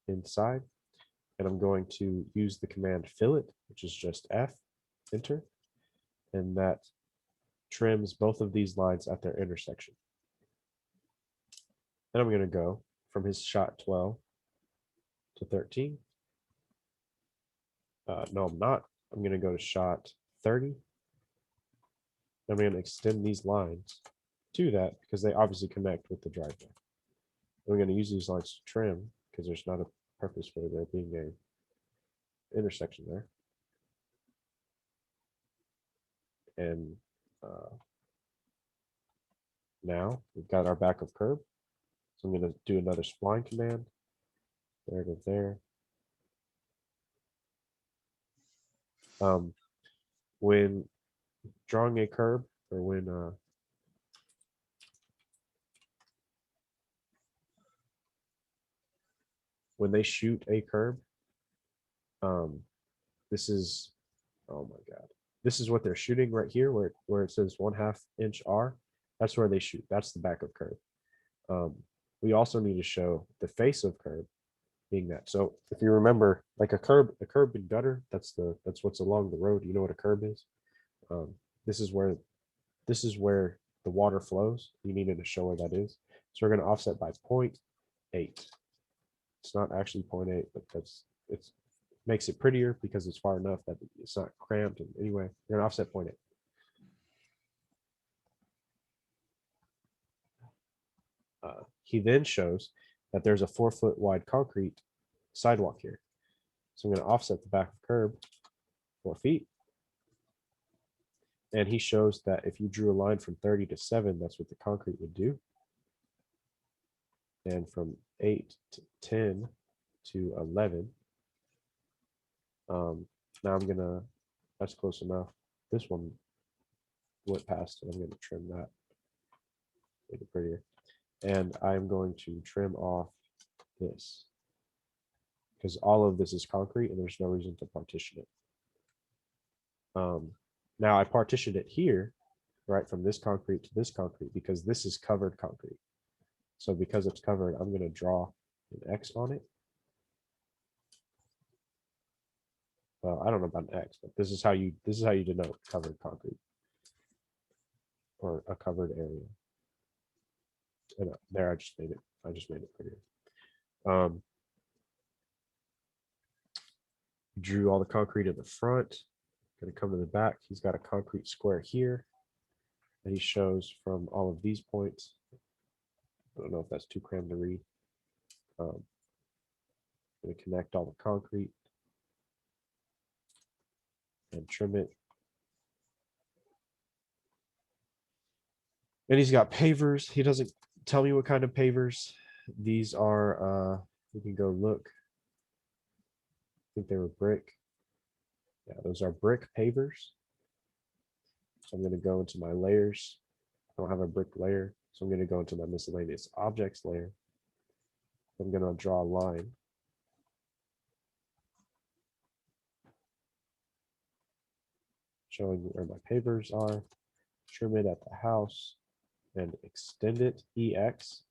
A: inside. And I'm going to use the command fillet, which is just F, enter. And that trims both of these lines at their intersection. Then I'm going to go from his shot 12 to 13. No, I'm not. I'm going to go to shot 30. I'm going to extend these lines to that because they obviously connect with the driveway. We're going to use these lines to trim because there's not a purpose for there being a intersection there. And now we've got our back of curb. So I'm going to do another spline command. There to there. When drawing a curb, or when they shoot a curb, this is, oh my God, this is what they're shooting right here, where it says 1/2 inch R. That's where they shoot. That's the back of curb. We also need to show the face of curb being that. So if you remember, like a curb and gutter, that's what's along the road. You know what a curb is? This is where the water flows. You needed to show where that is. So we're going to offset by 0.8. It's not actually 0.8, but it makes it prettier because it's far enough that it's not cramped. And anyway, we're going to offset 0.8. He then shows that there's a 4 foot wide concrete sidewalk here. So I'm going to offset the back of curb 4 feet. And he shows that if you drew a line from 30 to 7, that's what the concrete would do. And from 8 to 10 to 11. Now that's close enough. This one went past, and I'm going to trim that, make it prettier. And I'm going to trim off this because all of this is concrete and there's no reason to partition it. Now I partitioned it here, right, from this concrete to this concrete because this is covered concrete. So because it's covered, I'm going to draw an X on it. Well, I don't know about an X, but this is how you denote covered concrete or a covered area. And there, I just made it prettier. Drew all the concrete in the front. Going to come to the back. He's got a concrete square here that he shows from all of these points. I don't know if that's too crammed to read. Going to connect all the concrete and trim it. And he's got pavers. He doesn't tell me what kind of pavers. These are, we can go look. I think they were brick. Yeah, those are brick pavers. So I'm going to go into my layers. I don't have a brick layer, so I'm going to go into my miscellaneous objects layer. I'm going to draw a line. Showing where my pavers are. Trim it at the house. and extend it. EX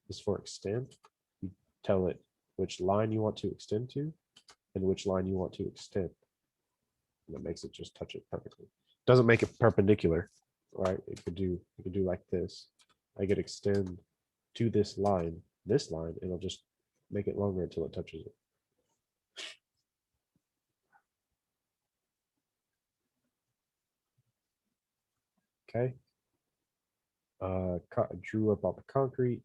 A: is for extend. You tell it which line you want to extend to and which line you want to extend. And that makes it just touch it perfectly. Doesn't make it perpendicular, right? It could do like this. I could extend to this line, and it'll just make it longer until it touches it. Okay. Drew up all the concrete,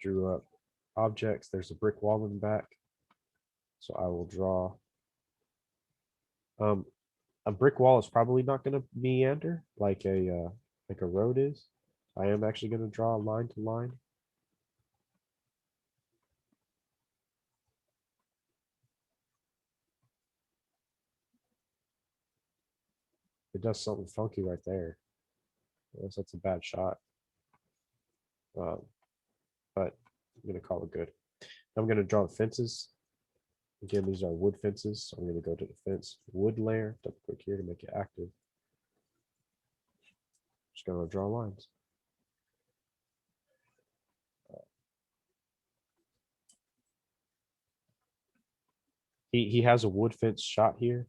A: drew up objects. There's a brick wall in the back. So I will draw. A brick wall is probably not going to meander like a road is. I am actually going to draw a line to line. It does something funky right there. Unless that's a bad shot. But I'm going to call it good. I'm going to draw the fences. Again, these are wood fences. So I'm going to go to the fence wood layer, double click here to make it active. Just going to draw lines. He has a wood fence shot here.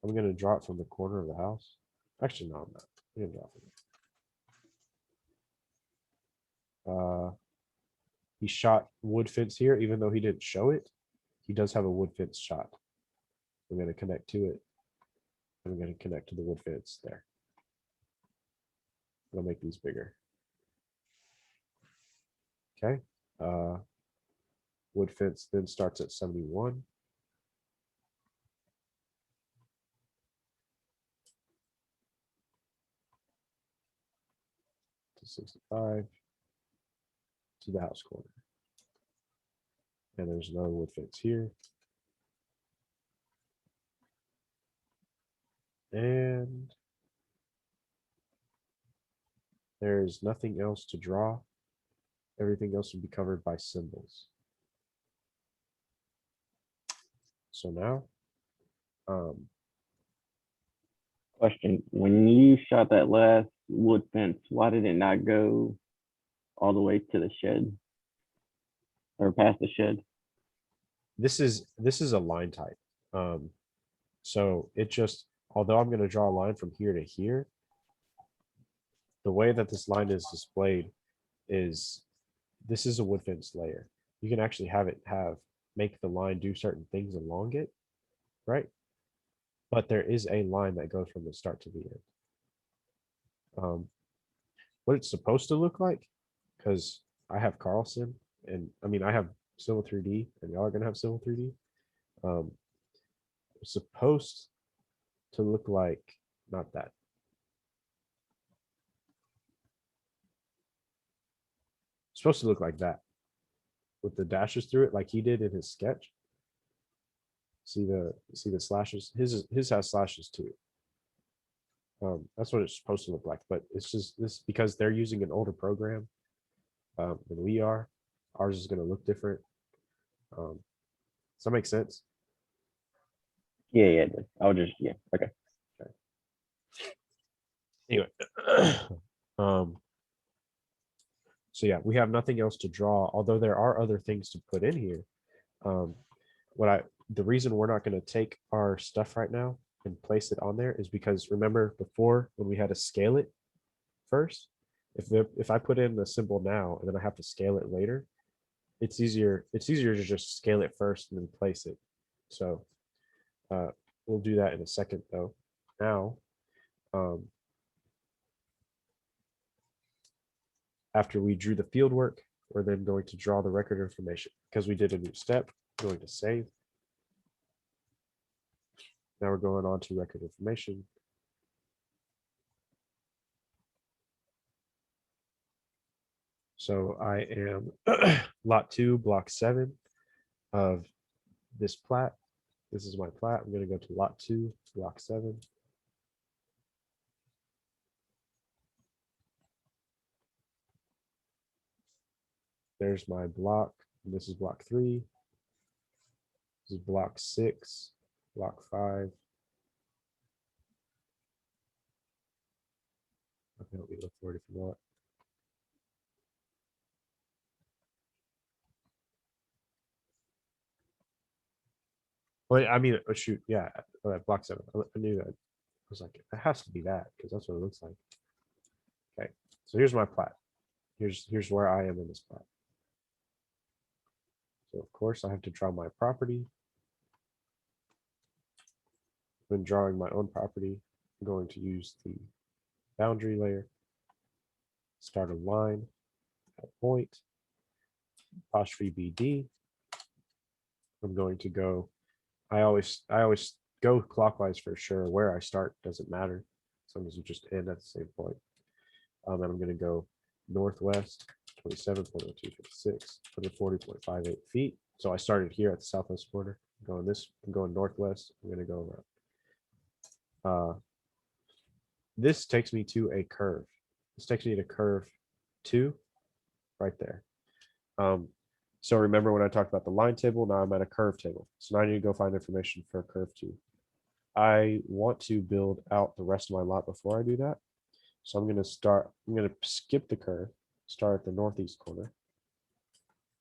A: I'm going to draw it from the corner of the house. Actually, no, I'm not. I'm going to draw from it. He shot wood fence here, even though he didn't show it. He does have a wood fence shot. I'm going to connect to it. I'm going to connect to the wood fence there. I'll make these bigger. Okay. Wood fence then starts at 71. To 65. To the house corner. And there's another wood fence here. And there's nothing else to draw. Everything else will be covered by symbols. So now,
C: Question: when you shot that last wood fence, why did it not go all the way to the shed or past the shed?
A: this is a line type. So it just, although I'm going to draw a line from here to here, the way that this line is displayed is this is a wood fence layer. You can actually have it make the line do certain things along it, right? But there is a line that goes from the start to the end. What it's supposed to look like, because I have Carlson, and I mean I have Civil 3D, and y'all are gonna have Civil 3D. It's supposed to look like not that. It's supposed to look like that, with the dashes through it, like he did in his sketch. See the slashes. His has slashes too. That's what it's supposed to look like, but it's just this because they're using an older program than we are. Ours is going to look different. Does that make sense?
C: Yeah, yeah. I'll just okay.
A: Anyway, so yeah, we have nothing else to draw, although there are other things to put in here. The reason we're not going to take our stuff right now and place it on there is because remember before when we had to scale it first, if I put in the symbol now and then I have to scale it later, it's easier to just scale it first and then place it. So we'll do that in a second though. Now, after we drew the field work, we're then going to draw the record information. Because we did a new step, we're going to save. Now we're going on to record information. So I am lot 2, block 7 of this plat. This is my plat. I'm going to go to lot 2, block 7. There's my block. This is block 3. This is block 6, block 5. Okay, let me look for it if you want. Well, I mean, shoot, yeah, block 7. I knew that. I was like, it has to be that because that's what it looks like. Okay, so here's my plat. Here's where I am in this plat. So of course I have to draw my property. When drawing my own property, I'm going to use the boundary layer, start a line at point, apostrophe BD. I'm going to go, I always go clockwise for sure. Where I start doesn't matter. Sometimes you just end at the same point. And I'm going to go northwest 27.0256, 140.58 feet. So I started here at the southwest corner. I'm going northwest. I'm going to go around. This takes me to a curve. This takes me to curve 2 right there. So remember when I talked about the line table, now I'm at a curve table. So now I need to go find information for curve 2. I want to build out the rest of my lot before I do that. So I'm going to skip the curve, start at the northeast corner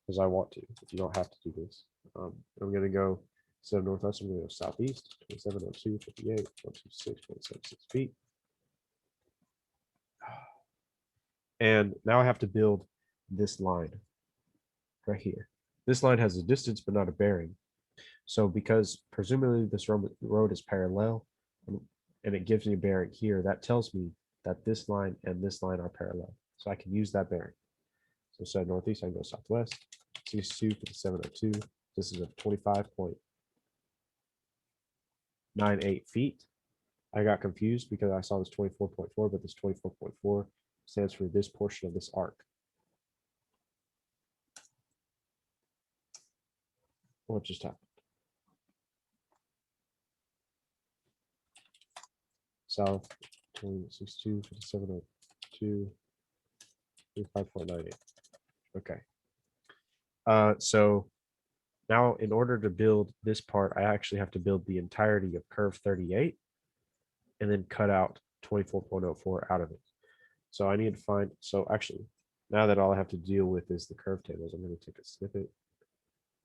A: because I want to, but you don't have to do this. I'm going to go, instead of northwest, I'm going to go southeast, 2702, 58, 126.76 feet. And now I have to build this line right here. This line has a distance, but not a bearing. So because presumably this road is parallel and it gives me a bearing here, that tells me that this line and this line are parallel. So I can use that bearing. So instead of northeast, I can go southwest, 62, 5702. This is a 25.98 feet. I got confused because I saw this 24.4, but this 24.4 stands for this portion of this arc. What just happened? South 62, 5702, 5.98. Okay. So now in order to build this part, I actually have to build the entirety of curve 38 and then cut out 24.04 out of it. So I need to find, so actually, now that all I have to deal with is the curve tables, I'm going to take a snippet.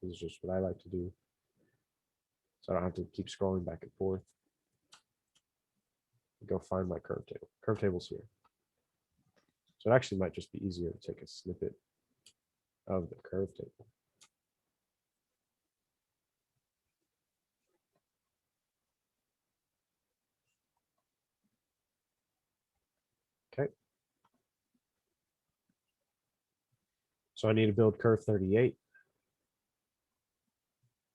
A: This is just what I like to do. So I don't have to keep scrolling back and forth. Go find my curve table. Curve table's here. So it actually might just be easier to take a snippet of the curve table. Okay. So I need to build curve 38,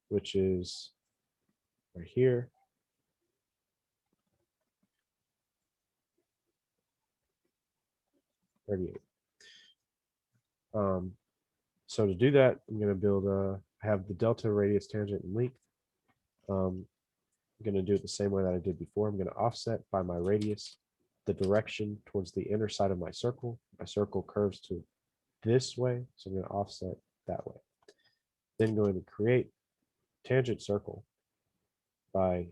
A: which is right here. So to do that, I'm going to build have the delta, radius, tangent, and length. I'm going to do it the same way that I did before. I'm going to offset by my radius the direction towards the inner side of my circle. My circle curves to this way, so I'm going to offset that way. Then going to create tangent circle by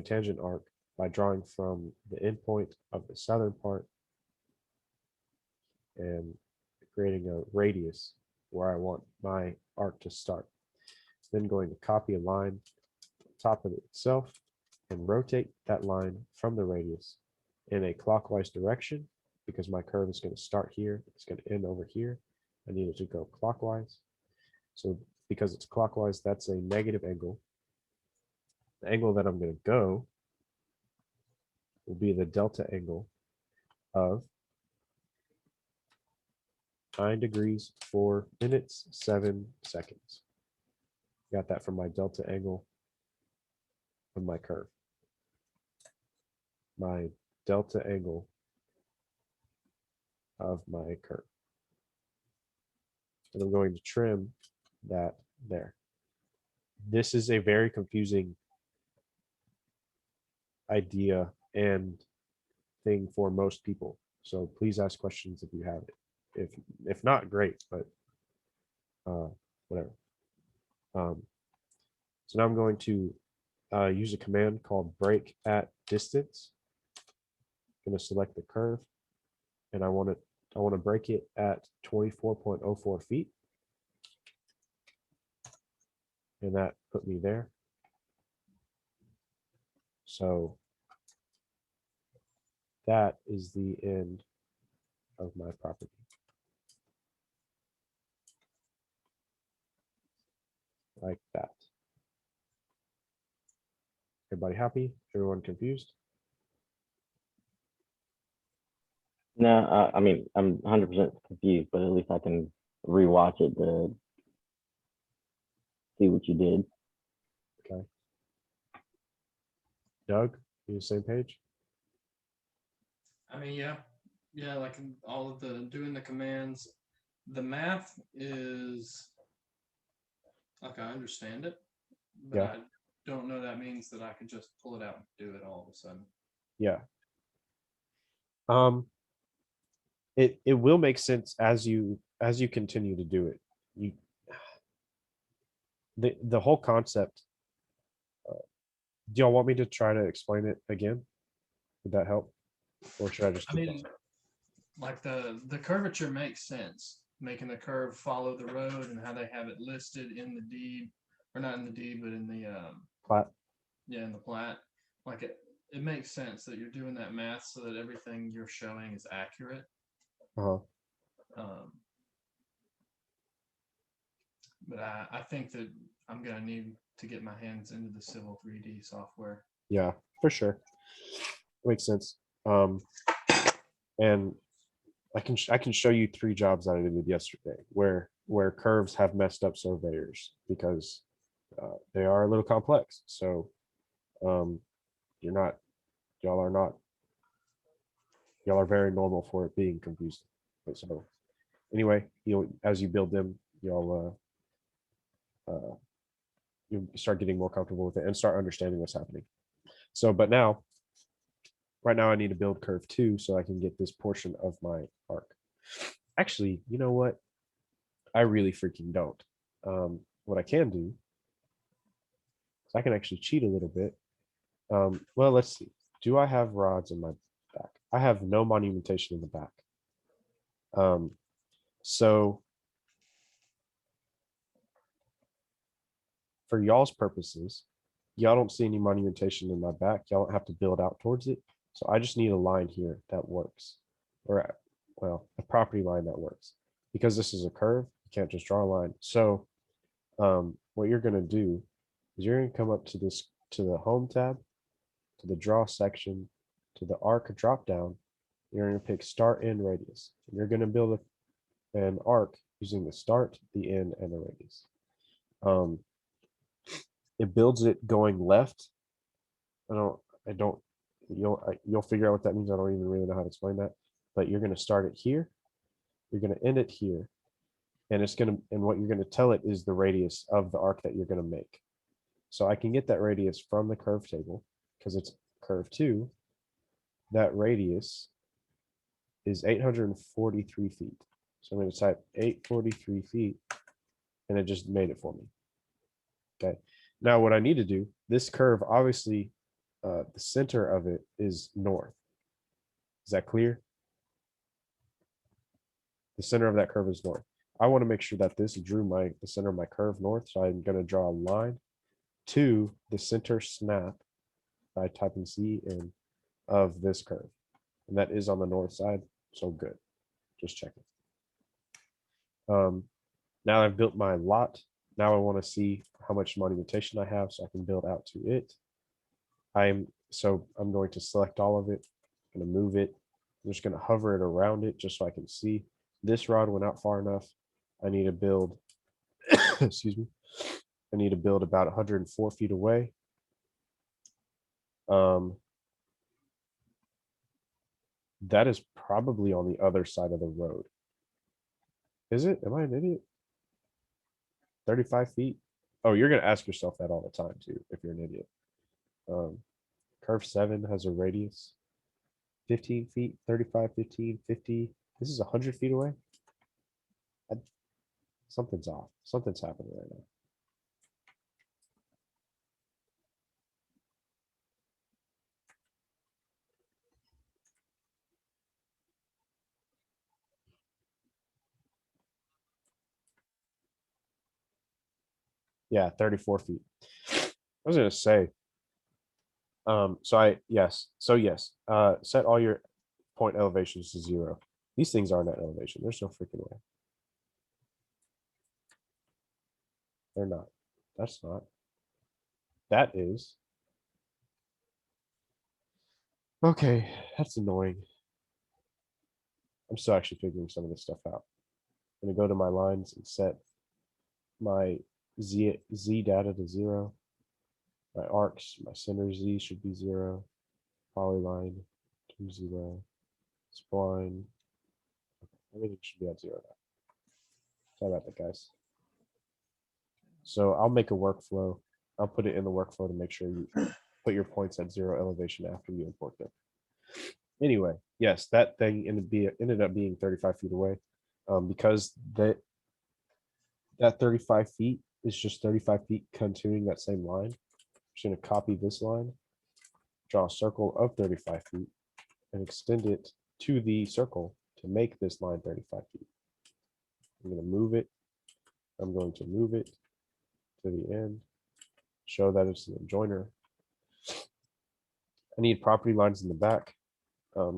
A: tangent arc by drawing from the endpoint of the southern part and creating a radius where I want my arc to start. Then going to copy a line top of it itself and rotate that line from the radius in a clockwise direction because my curve is going to start here. It's going to end over here. I need it to go clockwise. So because it's clockwise, that's a negative angle. The angle that I'm going to go will be the delta angle of 9 degrees, 4 minutes, 7 seconds. Got that from my delta angle of my curve. My delta angle of my curve. And I'm going to trim that there. This is a very confusing idea and thing for most people. So please ask questions if you have it. If not, great, but whatever. So now I'm going to use a command called break at distance. I'm going to select the curve, and I want to break it at 24.04 feet, and that put me there. So that is the end of my property. Like that. Everybody happy? Everyone confused?
C: No, I mean, I'm 100% confused, but at least I can rewatch it to see what you did.
A: Okay. Doug, you the same page?
B: I mean, yeah, like all of the doing the commands, the math is like I understand it, but
A: Yeah.
B: I don't know that means that I can just pull it out and do it all of a sudden.
A: Yeah. It will make sense as you continue to do it. You the whole concept. Do y'all want me to try to explain it again? Would that help? Or should I just
B: I
A: keep
B: mean, like the curvature makes sense, making the curve follow the road and how they have it listed in the deed, or not in the deed, but in the
A: plat?
B: in the plat. Like it makes sense that you're doing that math so that everything you're showing is accurate.
A: Uh-huh.
B: But I think that I'm gonna need to get my hands into the Civil 3D software.
A: Yeah, for sure. Makes sense. And I can show you 3 jobs that I did yesterday where curves have messed up surveyors because they are a little complex. So y'all are very normal for it being confusing. But so anyway, as you build them, you start getting more comfortable with it and start understanding what's happening. So, but now, right now I need to build curve 2 so I can get this portion of my arc. Actually, you know what? I really freaking don't. What I can do is I can actually cheat a little bit. Well, let's see. Do I have rods in my back? I have no monumentation in the back. So for y'all's purposes, y'all don't see any monumentation in my back. Y'all don't have to build out towards it. So I just need a line here that works, or well, a property line that works. Because this is a curve, you can't just draw a line. So what you're going to do is you're going to come up to the home tab, to the draw section, to the arc drop down. You're going to pick start, end, radius. And you're going to build an arc using the start, the end, and the radius. It builds it going left. You'll figure out what that means. I don't even really know how to explain that, but you're going to start it here. You're going to end it here. And what you're going to tell it is the radius of the arc that you're going to make. So I can get that radius from the curve table because it's curve 2. That radius is 843 feet. So I'm going to type 843 feet and it just made it for me. Okay. Now what I need to do, this curve, obviously, the center of it is north. Is that clear? The center of that curve is north. I want to make sure that this drew the center of my curve north. So I'm going to draw a line to the center snap by typing C in of this curve. And that is on the north side. So good. Just checking. Now I've built my lot. Now I want to see how much monumentation I have so I can build out to it. I'm going to select all of it. I'm going to move it. I'm just going to hover it around it just so I can see. This rod went out far enough. I need to build, excuse me. I need to build about 104 feet away. That is probably on the other side of the road. Is it? Am I an idiot? 35 feet? Oh, you're going to ask yourself that all the time too, if you're an idiot. Curve 7 has a radius 15 feet, 35, 15, 50. This is 100 feet away. Something's off. Something's happening right now. Yeah, 34 feet. I was going to say, Yes. Set all your point elevations to 0. These things aren't at elevation. There's no freaking way. They're not. That's not. That is. Okay, that's annoying. I'm still actually figuring some of this stuff out. I'm gonna go to my lines and set my Z data to 0. My arcs, my center Z should be 0. Polyline to 0. Spline. Everything should be at 0 now. Sorry about that, guys. So I'll make a workflow. I'll put it in the workflow to make sure you put your points at 0 elevation after you import them. Anyway, yes, that thing ended up being 35 feet away, because that 35 feet is just 35 feet continuing that same line. I'm just going to copy this line, draw a circle of 35 feet, and extend it to the circle to make this line 35 feet. I'm going to move it. I'm going to move it to the end, show that it's an joiner. I need property lines in the back,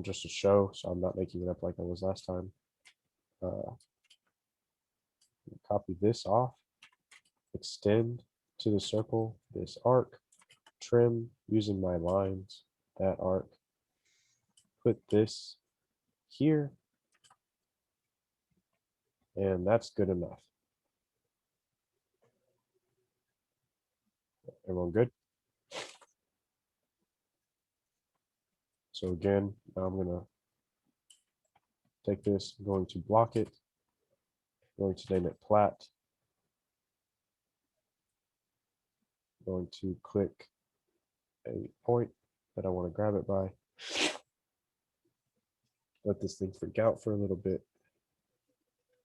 A: just to show, so I'm not making it up like I was last time. Copy this off, extend to the circle this arc, trim using my lines that arc, put this here, and that's good enough. Everyone good? So again, now I'm gonna take this, I'm going to block it, I'm going to name it plat. I'm going to click a point that I want to grab it by. Let this thing freak out for a little bit.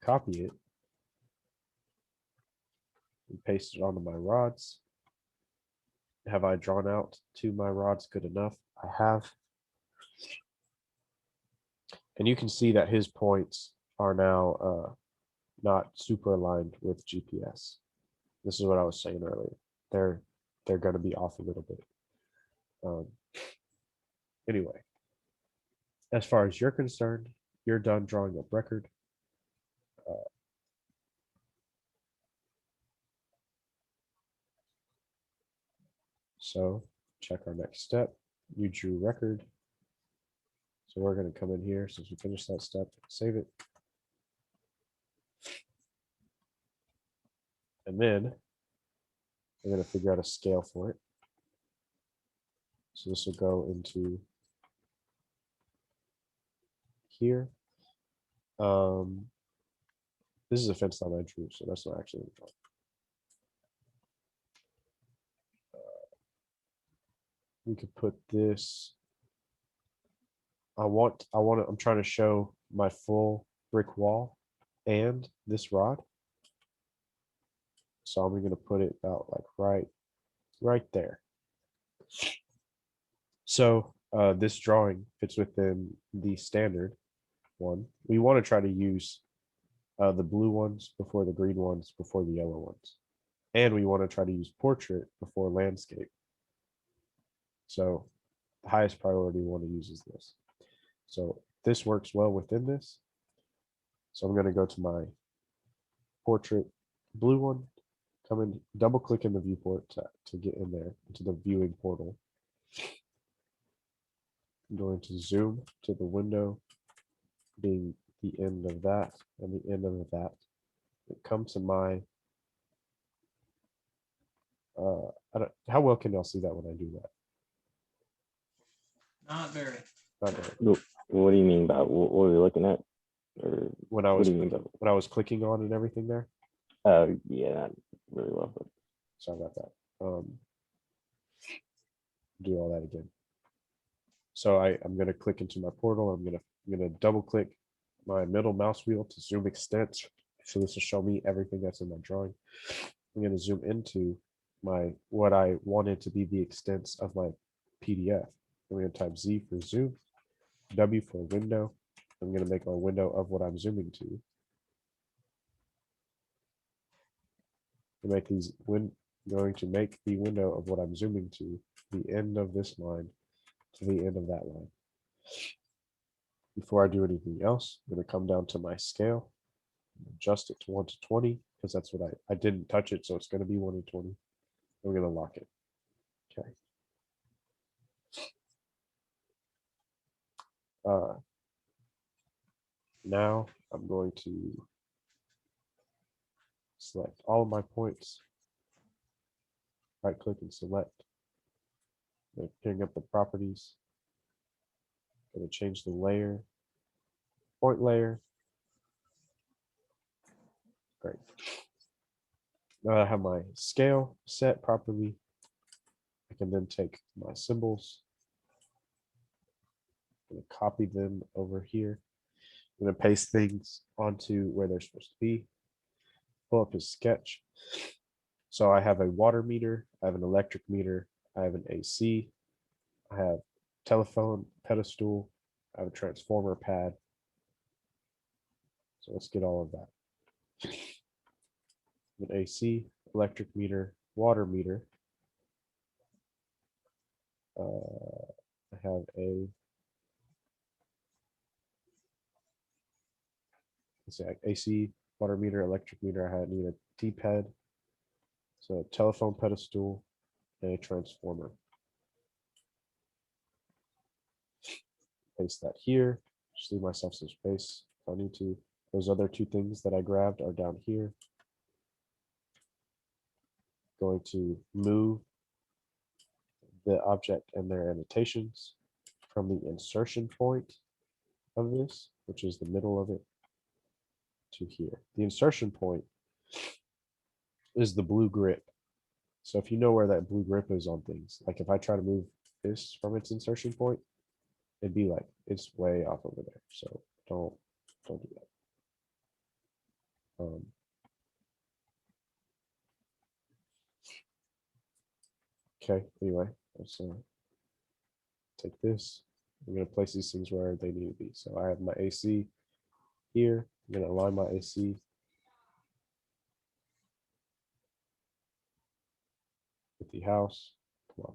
A: Copy it. And paste it onto my rods. Have I drawn out to my rods good enough? I have. And you can see that his points are now not super aligned with GPS. This is what I was saying earlier. They're going to be off a little bit. Anyway, as far as you're concerned, you're done drawing up record. So check our next step. You drew record. So we're going to come in here since we finished that step, save it. And then we're going to figure out a scale for it. So this will go into here. This is a fence line I drew, so that's not actually in the drawing. We could put this. I'm trying to show my full brick wall and this rod. So I'm going to put it about like right there. So this drawing fits within the standard one. We want to try to use the blue ones before the green ones before the yellow ones. And we want to try to use portrait before landscape. So the highest priority we want to use is this. So this works well within this. So I'm going to go to my portrait blue one, come in, double click in the viewport to get in there into the viewing portal. I'm going to zoom to the window being the end of that and the end of that. Come to my how well can y'all see that when I do that?
B: Not very.
A: Not very.
C: What do you mean by what are we looking at? Or
A: When I
C: what
A: was
C: do you mean by?
A: when I was clicking on and everything there.
C: Yeah, not really well. But
A: Sorry about that. Do all that again. So I'm going to click into my portal. I'm going to double click my middle mouse wheel to zoom extent. So this will show me everything that's in my drawing. I'm going to zoom into what I wanted to be the extents of my PDF. I'm going to type Z for zoom, W for window. I'm going to make a window of what I'm zooming to. Going to make the window of what I'm zooming to the end of this line to the end of that line. Before I do anything else, I'm going to come down to my scale, adjust it to 1 to 20, because that's what I didn't touch it, so it's going to be 1 to 20. We're going to lock it. Okay. Now I'm going to select all of my points, right click and select. I'm picking up the properties. I'm going to change the layer, point layer. Great. Now I have my scale set properly. I can then take my symbols. I'm going to copy them over here. I'm going to paste things onto where they're supposed to be. Pull up his sketch. So I have a water meter, I have an electric meter, I have an AC, I have telephone pedestal, I have a transformer pad. So let's get all of that. An AC, electric meter, water meter. I have a AC, water meter, electric meter. I need a D-pad, so a telephone pedestal, and a transformer. Paste that here. Just leave myself some space if I need to. Those other two things that I grabbed are down here. Going to move the object and their annotations from the insertion point of this, which is the middle of it, to here. The insertion point is the blue grip. So if you know where that blue grip is on things, like if I try to move this from its insertion point, it'd be like it's way off over there. So don't do that. Okay, anyway, let's take this. I'm going to place these things where they need to be. So I have my AC here. I'm going to align my AC with the house. Come on.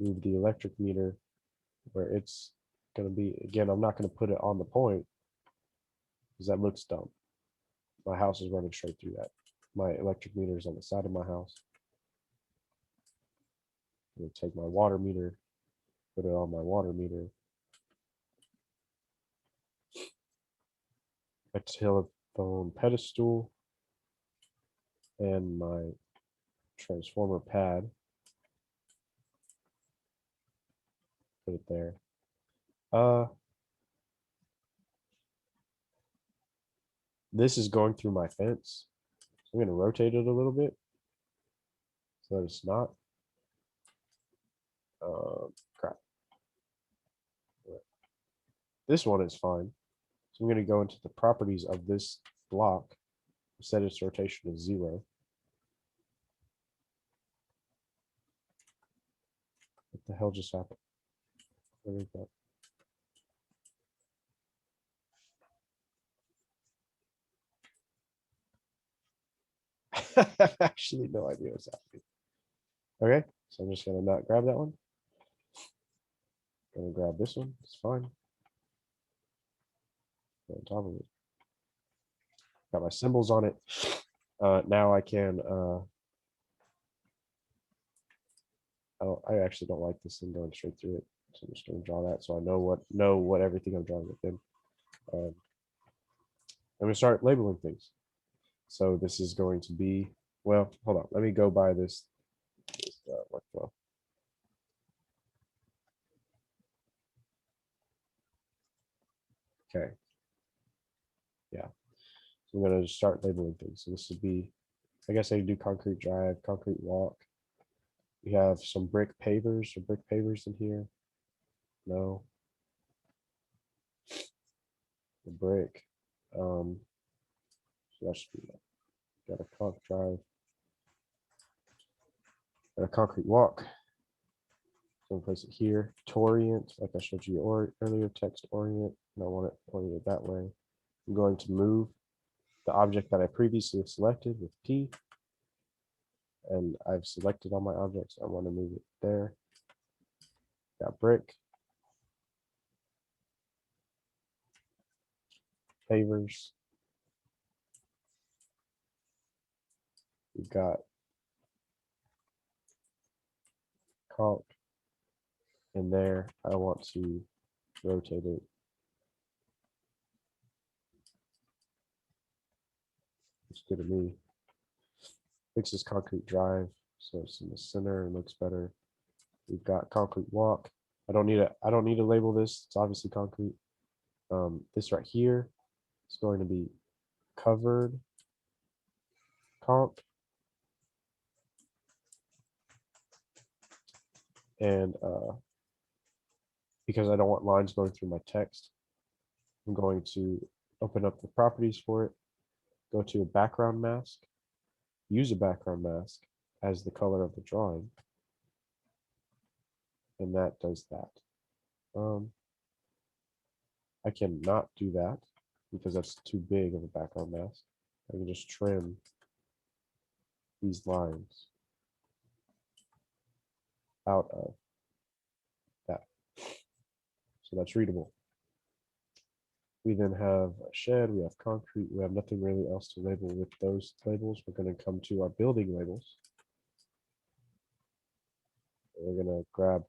A: Move the electric meter where it's going to be. Again, I'm not going to put it on the point because that looks dumb. My house is running straight through that. My electric meter is on the side of my house. I'm going to take my water meter, put it on my water meter. My telephone pedestal and my transformer pad. Put it there. This is going through my fence. So I'm going to rotate it a little bit so that it's not. Crap. This one is fine. So I'm going to go into the properties of this block, set its rotation to 0. What the hell just happened? Where did that? I have actually no idea what's happening. Okay, so I'm just going to not grab that one. Going to grab this one. It's fine. Go on top of it. Got my symbols on it. Now I can. I actually don't like this thing going straight through it, so I'm just going to draw that so I know what everything I'm drawing within. I'm going to start labeling things. So this is going to be, well, hold on. Let me go by this workflow. Okay. Yeah. So I'm going to start labeling things. So this would be, I guess I can do concrete drive, concrete walk. We have some brick pavers or brick pavers in here. No. The brick. So that should be that. Got a conc drive. Got a concrete walk. So place it here. To orient, like I showed you earlier, text orient. And I want it oriented that way. I'm going to move the object that I previously selected with P. And I've selected all my objects. I want to move it there. Got brick. Pavers. We've got conch. And there, I want to rotate it. Looks good to me. Fixes concrete drive, so it's in the center and looks better. We've got concrete walk. I don't need to label this. It's obviously concrete. This right here is going to be covered conch. And because I don't want lines going through my text, I'm going to open up the properties for it, go to a background mask, use a background mask as the color of the drawing, and that does that. I cannot do that because that's too big of a background mask. I can just trim these lines out of that. So that's readable. We then have a shed, we have concrete, we have nothing really else to label with those labels. We're going to come to our building labels. We're going to grab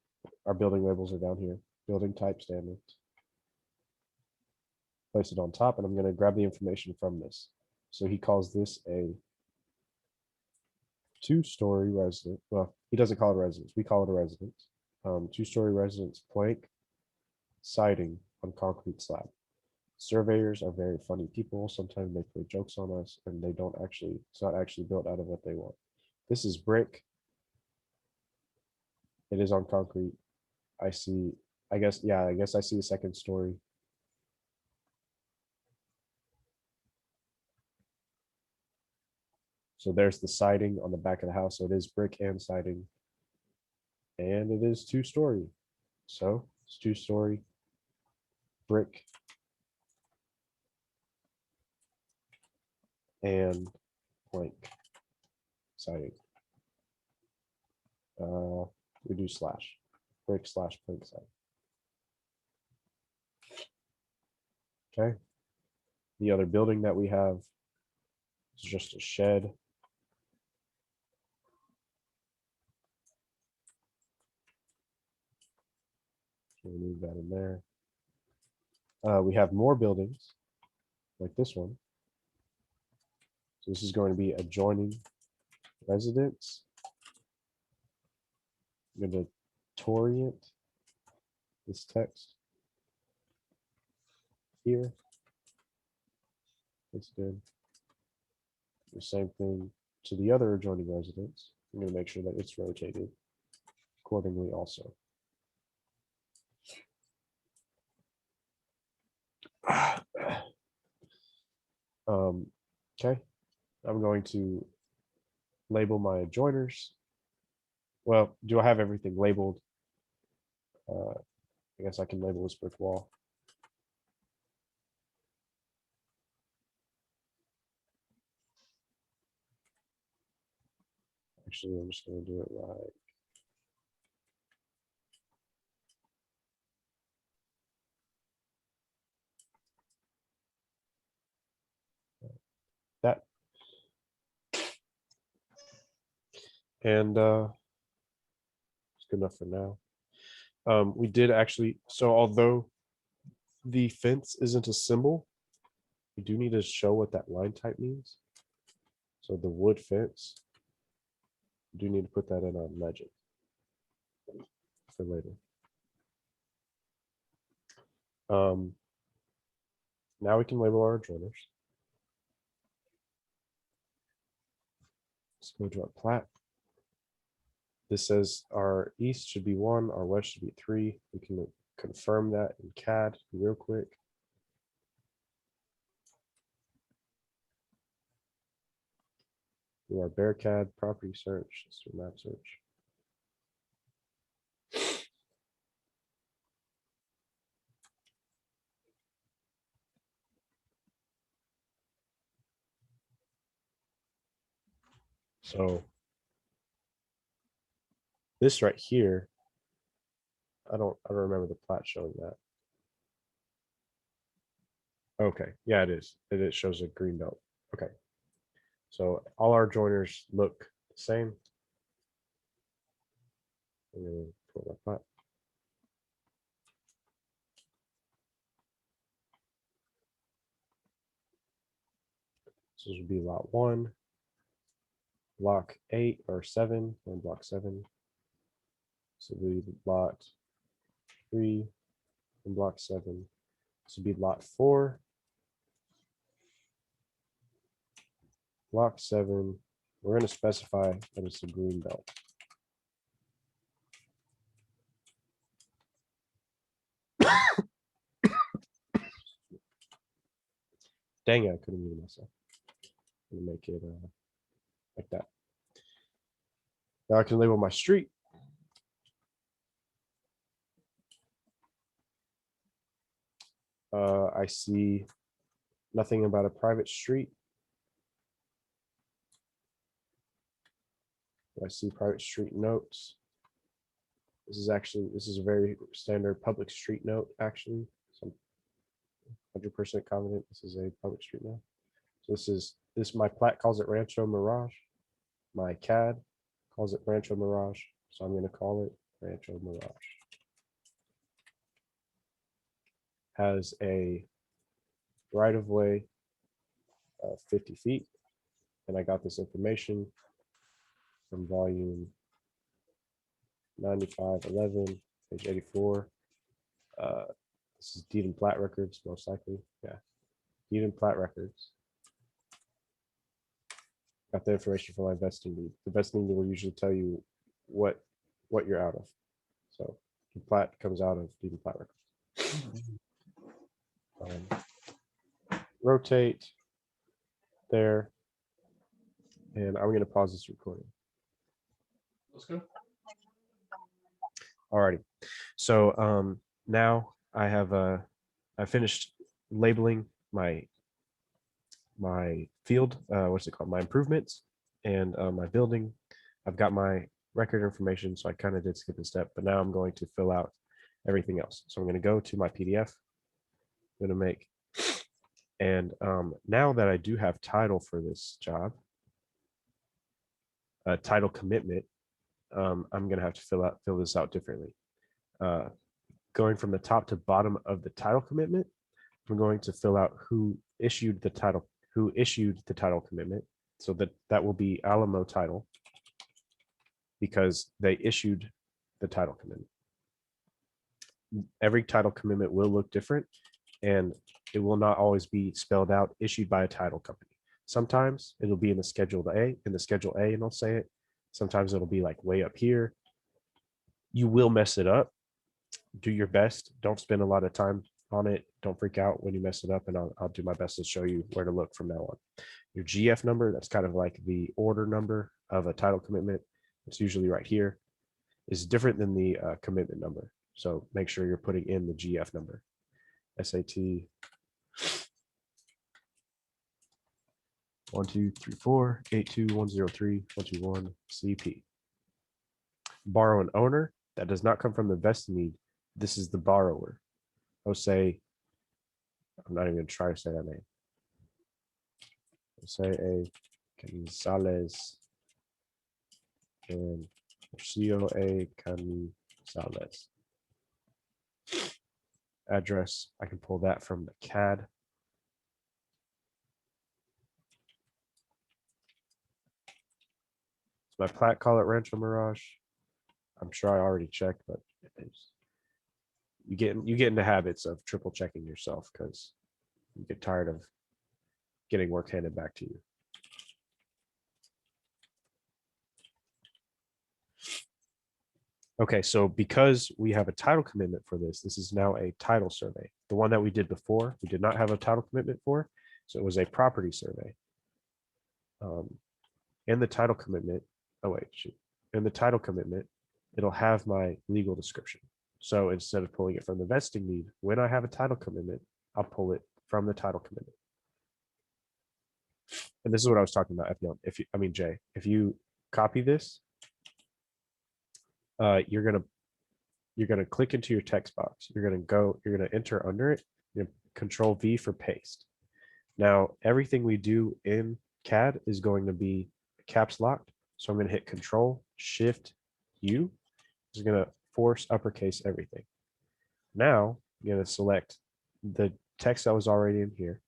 A: our building labels are down here, building type standards. Place it on top, and I'm going to grab the information from this. So he calls this a 2-story residence. Well, he doesn't call it a residence. We call it a residence. 2-story residence plank siding on concrete slab. Surveyors are very funny people. Sometimes they play jokes on us, and they don't actually. It's not actually built out of what they want. This is brick. It is on concrete. I see. I guess. Yeah. I guess I see a 2nd story. So there's the siding on the back of the house. So it is brick and siding. And it is 2-story. So it's 2-story brick and plank siding. We do slash brick slash plank siding. Okay. The other building that we have is just a shed. Remove that in there. We have more buildings like this one. So this is going to be adjoining residence. I'm going to orient this text here. That's good. The same thing to the other adjoining residence. I'm going to make sure that it's rotated accordingly also. Okay, I'm going to label my adjoiners. Well, do I have everything labeled? I guess I can label this brick wall. Actually, I'm just going to do it like that. And it's good enough for now. We did actually, so although the fence isn't a symbol, we do need to show what that line type means. So the wood fence, we do need to put that in our legend for later. Now we can label our adjoiners. Let's go to our plat. This says our east should be 1, our west should be 3. We can confirm that in CAD real quick. Do our BearCAD property search. Let's do map search. So this right here, I don't remember the plat showing that. Okay, yeah, it is. It shows a green belt. Okay. So all our joiners look the same. I'm gonna pull that plat. So this would be lot 1, block 8 or 7, and block 7. So we lot 3 and block 7. This would be lot 4, block 7. We're going to specify that it's a green belt. Dang it, I couldn't mute myself. I'm going to make it like that. Now I can label my street. I see nothing about a private street. I see private street notes. This is a very standard public street note, actually. So I'm 100% confident this is a public street note. So my plat calls it Rancho Mirage. My CAD calls it Rancho Mirage. So I'm going to call it Rancho Mirage. Has a right of way of 50 feet. And I got this information from volume 9511, page 84. This is deed and plat records, most likely. Yeah, deed and plat records. Got the information from my vesting deed. The vesting deed will usually tell you what you're out of. So the plat comes out of deed and plat records. Rotate there, and I'm going to pause this recording.
B: Let's go.
A: Alrighty. So now I have I finished labeling my field, what's it called, my improvements, and my building. I've got my record information, so I kind of did skip a step, but now I'm going to fill out everything else. So I'm going to go to my PDF. I'm going to make, and now that I do have title for this job, title commitment, I'm going to have to fill this out differently. Going from the top to bottom of the title commitment, I'm going to fill out who issued the title commitment. So that will be Alamo Title, because they issued the title commitment. Every title commitment will look different, and it will not always be spelled out issued by a title company. Sometimes it'll be in the Schedule A, and it'll say it. Sometimes it'll be like way up here. You will mess it up. Do your best. Don't spend a lot of time on it. Don't freak out when you mess it up, and I'll do my best to show you where to look from now on. Your GF number, that's kind of like the order number of a title commitment. It's usually right here. Is different than the commitment number. So make sure you're putting in the GF number. SAT 123482103 CP. Borrow an owner. That does not come from the vesting deed. This is the borrower. Jose, I'm not even going to try to say that name. Jose A. Canizales and Rocio A. Canizales. Address, I can pull that from the CAD. So my plat call it Rancho Mirage. I'm sure I already checked, but you get into habits of triple checking yourself because you get tired of getting work handed back to you. Okay, so because we have a title commitment for this, this is now a title survey. The one that we did before, we did not have a title commitment for, so it was a property survey. In the title commitment, in the title commitment, it'll have my legal description. So instead of pulling it from the vesting deed, when I have a title commitment, I'll pull it from the title commitment. And this is what I was talking about, F1. Jay, if you copy this, you're gonna click into your text box. You're gonna enter under it. You're gonna Control V for paste. Now everything we do in CAD is going to be caps locked. So I'm gonna hit Control Shift U. It's gonna force uppercase everything. Now you're gonna select the text that was already in here,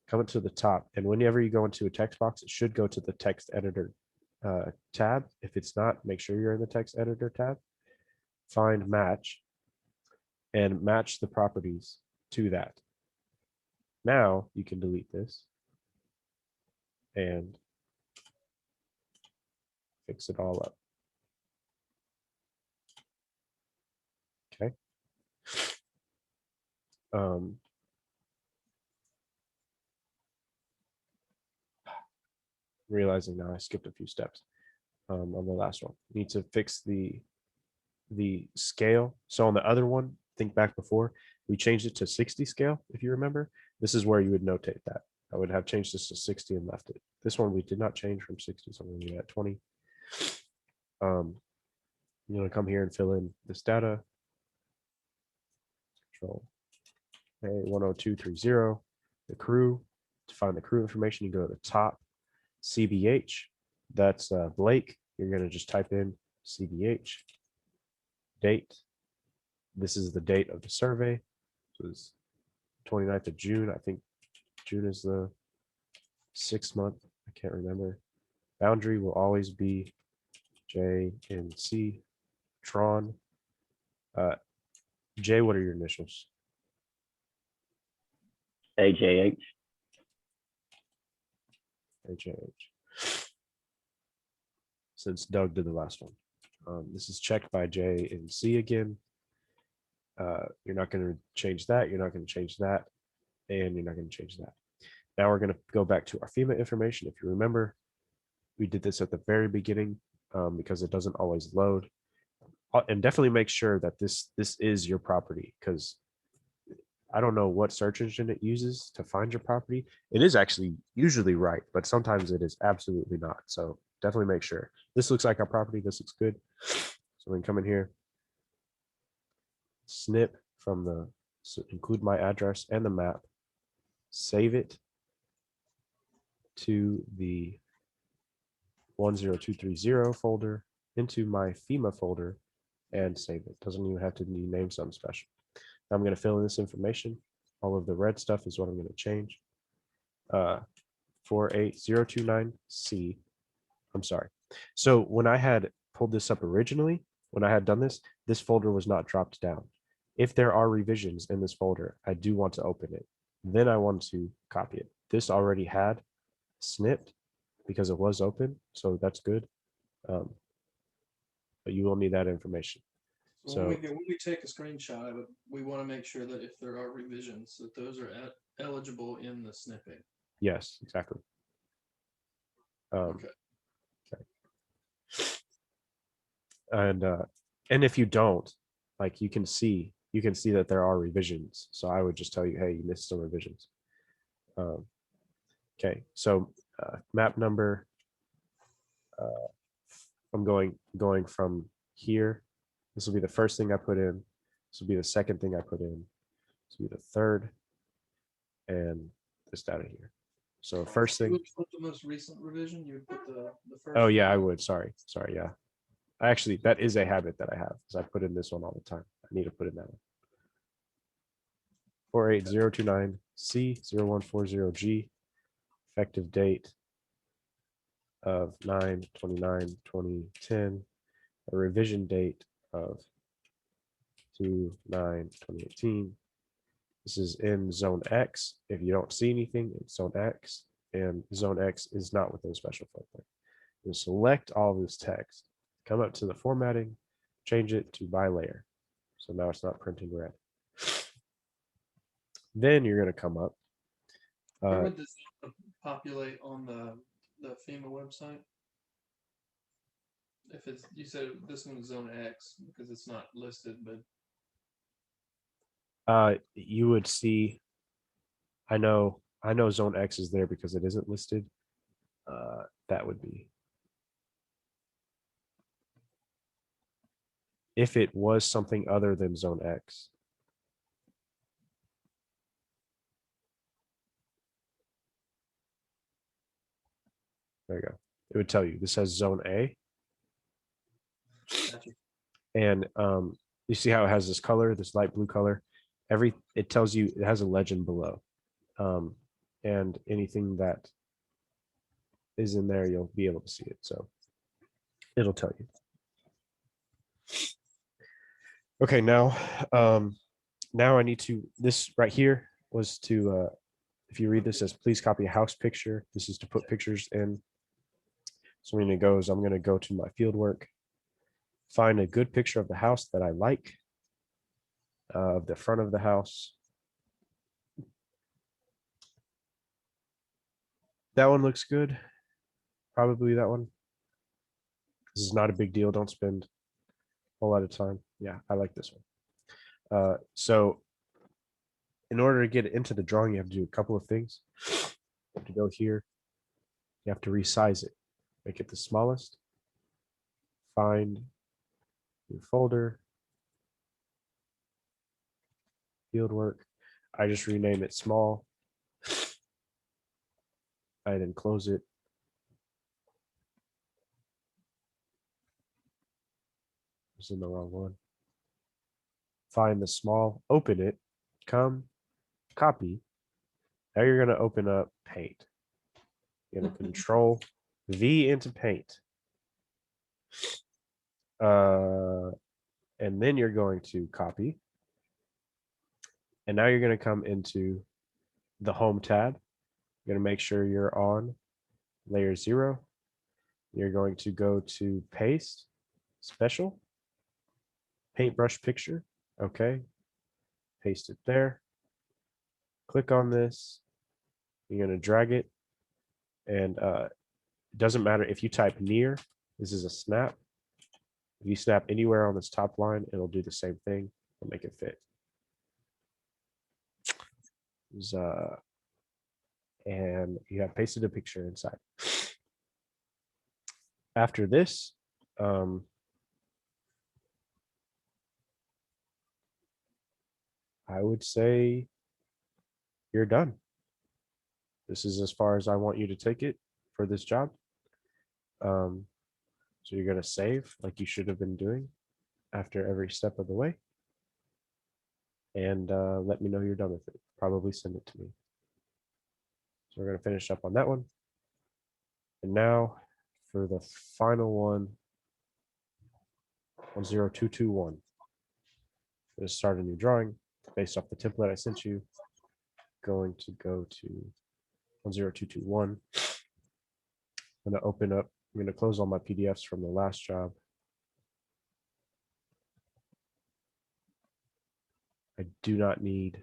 A: come to the top, and whenever you go into a text box, it should go to the text editor tab. If it's not, make sure you're in the text editor tab. Find match and match the properties to that. Now you can delete this and fix it all up. Okay. Realizing now I skipped a few steps on the last one. You need to fix the scale. So on the other one, think back before, we changed it to 60 scale, if you remember. This is where you would notate that. I would have changed this to 60 and left it. This one we did not change from 60, so I'm going to leave it at 20. You're going to come here and fill in this data. Control A10230, the crew. To find the crew information, you go to the top, CBH. That's Blake. You're going to just type in CBH. Date. This is the date of the survey. So it's 29th of June. I think June is the 6th month. I can't remember. Boundary will always be J and C. Tron. J, what are your initials?
C: AJH.
A: AJH. Since Doug did the last one. This is checked by J and C again. You're not going to change that. You're not going to change that. And you're not going to change that. Now we're going to go back to our FEMA information. If you remember, we did this at the very beginning because it doesn't always load. And definitely make sure that this is your property, because I don't know what search engine it uses to find your property. It is actually usually right, but sometimes it is absolutely not. So definitely make sure. This looks like our property. This looks good. So we can come in here, snip from the, so include my address and the map, save it to the 10230 folder, into my FEMA folder, and save it. Doesn't even have to be named something special. Now I'm going to fill in this information. All of the red stuff is what I'm going to change. 48029C. I'm sorry. So when I had pulled this up originally, when I had done this, this folder was not dropped down. If there are revisions in this folder, I do want to open it. Then I want to copy it. This already had snipped because it was open, so that's good. But you will need that information.
B: So when we take a screenshot of it, we want to make sure that if there are revisions, that those are eligible in the snipping.
A: Yes, exactly.
B: Okay.
A: And if you don't, like you can see that there are revisions. So I would just tell you, hey, you missed some revisions. Okay, so map number. I'm going from here. This will be the first thing I put in. This will be the second thing I put in. This will be the third, and this data here. So first thing.
B: You would put the most recent revision. You would put the first.
A: Oh yeah, I would. Sorry. Yeah. Actually, that is a habit that I have, because I put in this one all the time. I need to put in that one. 48029C0140G, effective date of 9/29/2010, a revision date of 2/9/2018. This is in Zone X. If you don't see anything, it's Zone X, and Zone X is not within special filter. You select all of this text, come up to the formatting, change it to by layer. So now it's not printing red. Then you're going to come up.
B: Where would this populate on the FEMA website? If it's, you said this one is Zone X because it's not listed, but
A: you would see. I know Zone X is there because it isn't listed. that would be. If it was something other than zone X. There you go. It would tell you this has zone A.
B: Gotcha.
A: And you see how it has this color, this light blue color. It tells you it has a legend below, and anything that is in there, you'll be able to see it. So it'll tell you. Okay, now I need to. This right here was to. If you read this as please copy a house picture. This is to put pictures in. So when it goes, I'm going to go to my field work, find a good picture of the house that I like, of the front of the house. That one looks good. Probably that one. This is not a big deal. Don't spend a whole lot of time. Yeah, I like this one. So in order to get into the drawing, you have to do a couple of things. You have to go here. You have to resize it. Make it the smallest. Find your folder. Field work. I just rename it small. I then close it. It's in the wrong one. Find the small, open it, come, copy. Now you're going to open up Paint. You're going to Control V into Paint. And then you're going to copy. And now you're going to come into the Home tab. You're going to make sure you're on layer 0. You're going to go to Paste, Special, Paintbrush Picture. Okay. Paste it there. Click on this. You're going to drag it. And it doesn't matter if you type near. This is a snap. If you snap anywhere on this top line, it'll do the same thing. It'll make it fit. And you have pasted a picture inside. After this, I would say you're done. This is as far as I want you to take it for this job. So you're going to save like you should have been doing after every step of the way. And let me know you're done with it. Probably send it to me. So we're going to finish up on that one. And now for the final one, 10221. I'm going to start a new drawing based off the template I sent you. Going to go to 10221. I'm going to open up, I'm going to close all my PDFs from the last job. I do not need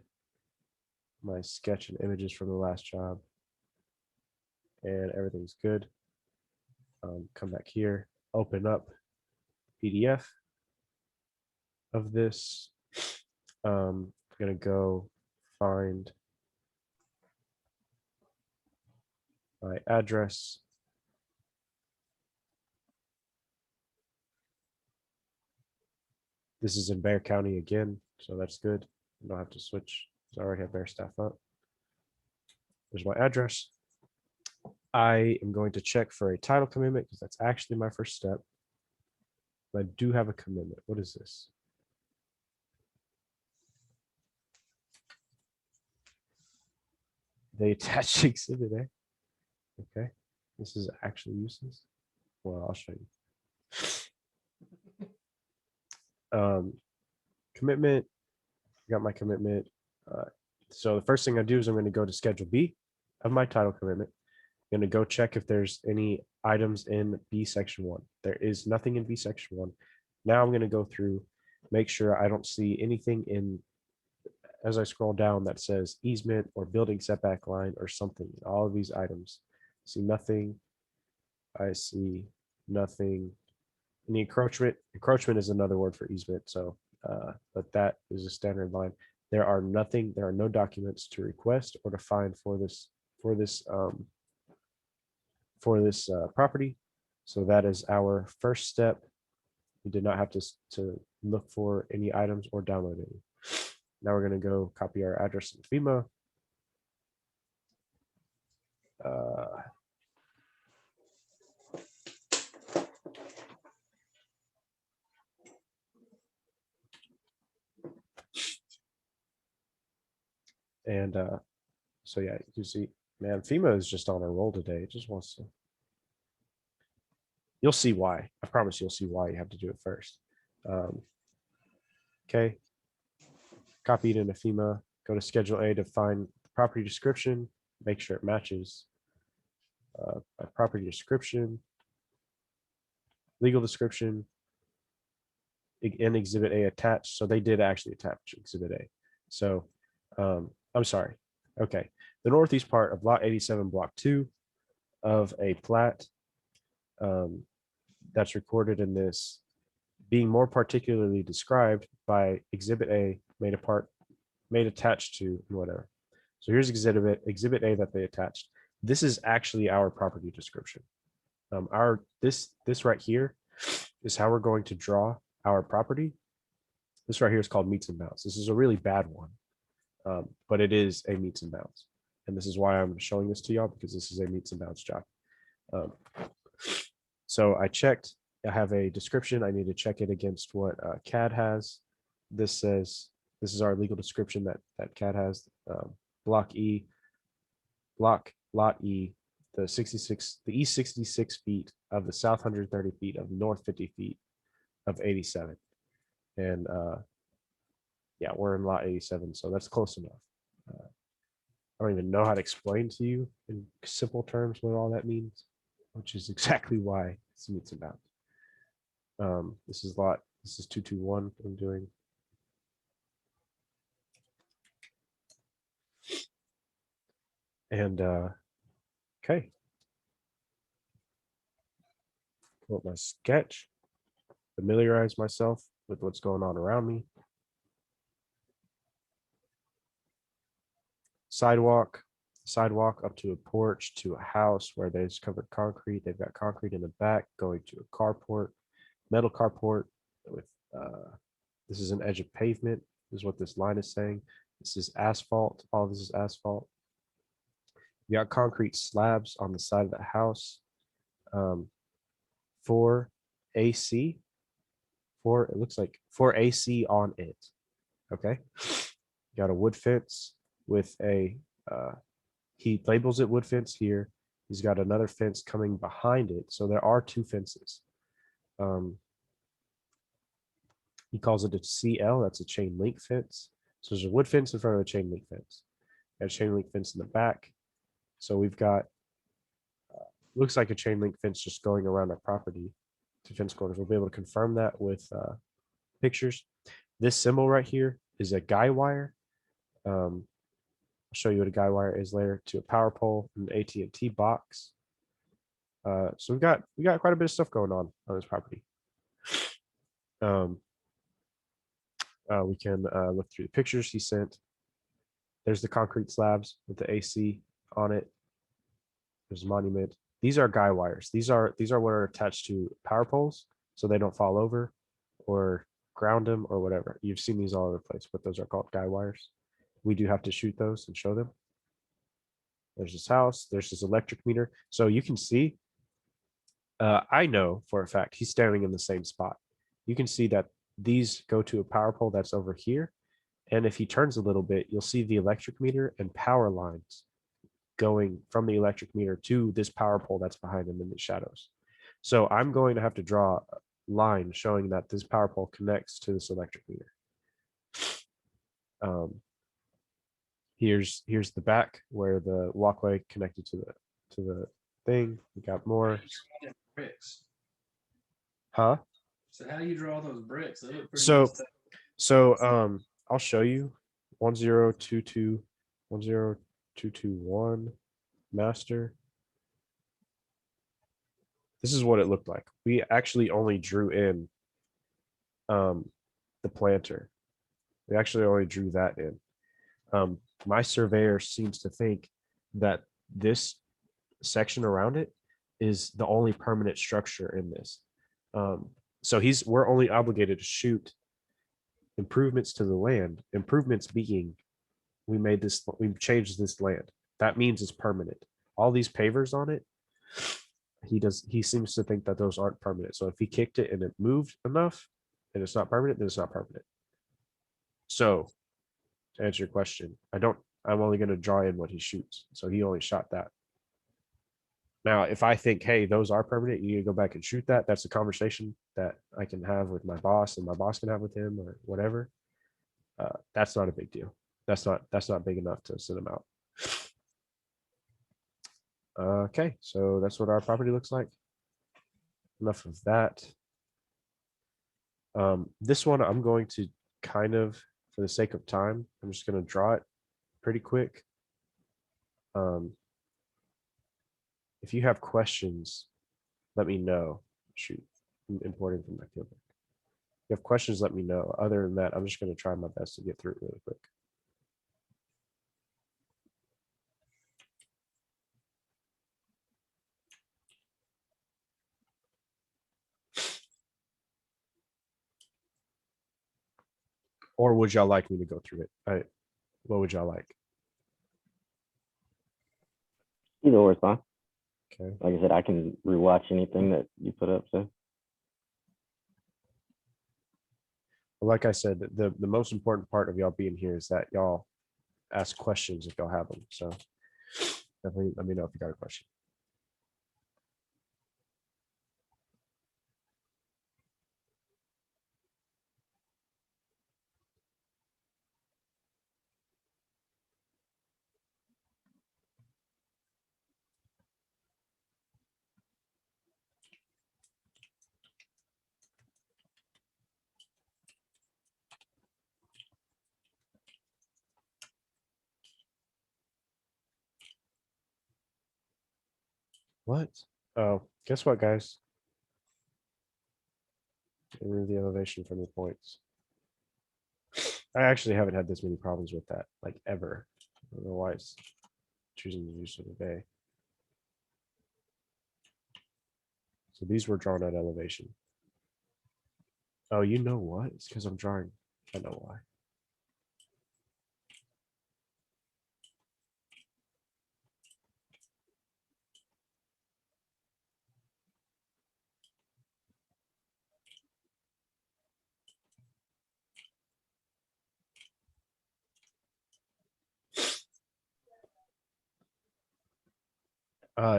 A: my sketch and images from the last job. And everything's good. Come back here, open up PDF of this. I'm going to go find my address. This is in Bear County again, so that's good. I don't have to switch because I already have Bear staff up. There's my address. I am going to check for a title commitment because that's actually my first step. But I do have a commitment. What is this? They attached exhibit A. Okay, this is actually useless. Well, I'll show you. Commitment. Got my commitment. So the first thing I do is I'm going to go to Schedule B of my title commitment. I'm going to go check if there's any items in B Section 1. There is nothing in B Section 1. Now I'm going to go through, make sure I don't see anything in, as I scroll down, that says easement or building setback line or something. All of these items. See nothing. I see nothing. Any encroachment. Encroachment is another word for easement. So, but that is a standard line. There are no documents to request or to find for this for this property. So that is our first step. We did not have to look for any items or download any. Now we're going to go copy our address in FEMA. And so yeah, you see, man, FEMA is just on a roll today. It just wants to. You'll see why. I promise you'll see why you have to do it first. Okay. Copy it into FEMA. Go to Schedule A to find the property description. Make sure it matches. Property description, legal description, and Exhibit A attached. So they did actually attach Exhibit A. So I'm sorry. Okay. The northeast part of Lot 87, Block 2 of a plat that's recorded in this being more particularly described by Exhibit A made attached to whatever. So here's Exhibit A that they attached. This is actually our property description. This right here is how we're going to draw our property. This right here is called meets and bounds. This is a really bad one, but it is a meets and bounds. And this is why I'm showing this to y'all, because this is a meets and bounds job. So I checked, I have a description. I need to check it against what CAD has. This says, this is our legal description that CAD has. Lot E, the 66, the east 66 feet of the south 130 feet of north 50 feet of 87. And yeah, we're in lot 87, so that's close enough. I don't even know how to explain to you in simple terms what all that means, which is exactly why it's meets and bounds. This is 221 I'm doing. And okay. Pull up my sketch, familiarize myself with what's going on around me. Sidewalk up to a porch to a house where there's covered concrete. They've got concrete in the back going to a carport, metal carport with this is an edge of pavement, is what this line is saying. This is asphalt. All this is asphalt. You got concrete slabs on the side of the house. For AC, it looks like for AC on it. Okay. You got a wood fence with a he labels it wood fence here. He's got another fence coming behind it. So there are two fences. He calls it a CL. That's a chain link fence. So there's a wood fence in front of a chain link fence. Got a chain link fence in the back. So we've got looks like a chain link fence just going around our property to fence corners. We'll be able to confirm that with pictures. This symbol right here is a guy wire. I'll show you what a guy wire is later, to a power pole and an AT&T box. So we got quite a bit of stuff going on this property. We can look through the pictures he sent. There's the concrete slabs with the AC on it. There's a monument. These are guy wires. These are what are attached to power poles so they don't fall over or ground them or whatever. You've seen these all over the place, but those are called guy wires. We do have to shoot those and show them. There's this house. There's this electric meter. So you can see, I know for a fact he's standing in the same spot. You can see that these go to a power pole that's over here. And if he turns a little bit, you'll see the electric meter and power lines going from the electric meter to this power pole that's behind him in the shadows. So I'm going to have to draw a line showing that this power pole connects to this electric meter. Here's the back where the walkway connected to the thing. We got more
B: bricks.
A: Huh?
B: So how do you draw those bricks? They look pretty
A: so I'll show you 1022 10221 master. This is what it looked like. We actually only drew in the planter. We actually only drew that in. My surveyor seems to think that this section around it is the only permanent structure in this. So we're only obligated to shoot improvements to the land. Improvements being we changed this land. That means it's permanent. All these pavers on it, he seems to think that those aren't permanent. So if he kicked it and it moved enough and it's not permanent, then it's not permanent. So to answer your question, I'm only going to draw in what he shoots. So he only shot that. Now, if I think, hey, those are permanent, you need to go back and shoot that. That's a conversation that I can have with my boss and my boss can have with him or whatever. That's not a big deal. That's not big enough to send him out. Okay, so that's what our property looks like. Enough of that. This one I'm going to kind of, for the sake of time, I'm just going to draw it pretty quick. If you have questions, let me know. Shoot, I'm importing from my field. If you have questions, let me know. Other than that, I'm just going to try my best to get through it really quick. Or would y'all like me to go through it? What would y'all like?
C: Either or is fine.
A: Okay.
C: Like I said, I can rewatch anything that you put up. So
A: Well, like I said, the most important part of y'all being here is that y'all ask questions if y'all have them. So definitely let me know if you got a question. What? Oh, guess what, guys? Remove the elevation from the points. I actually haven't had this many problems with that, like ever. I don't know why it's choosing to do so today. So these were drawn at elevation. Oh, you know what? It's because I'm drawing. I know why.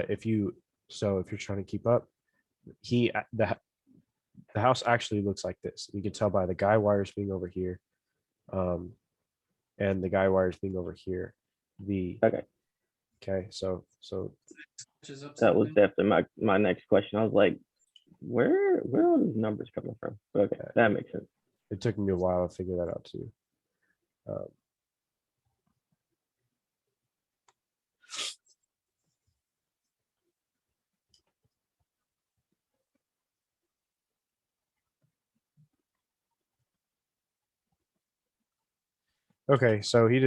A: If you're trying to keep up, the house actually looks like this. You can tell by the guy wires being over here, and the guy wires being over here. Okay, so
C: that was definitely my next question. I was like, where are these numbers coming from? Okay, that makes sense.
A: It took me a while to figure that out too. Okay, so he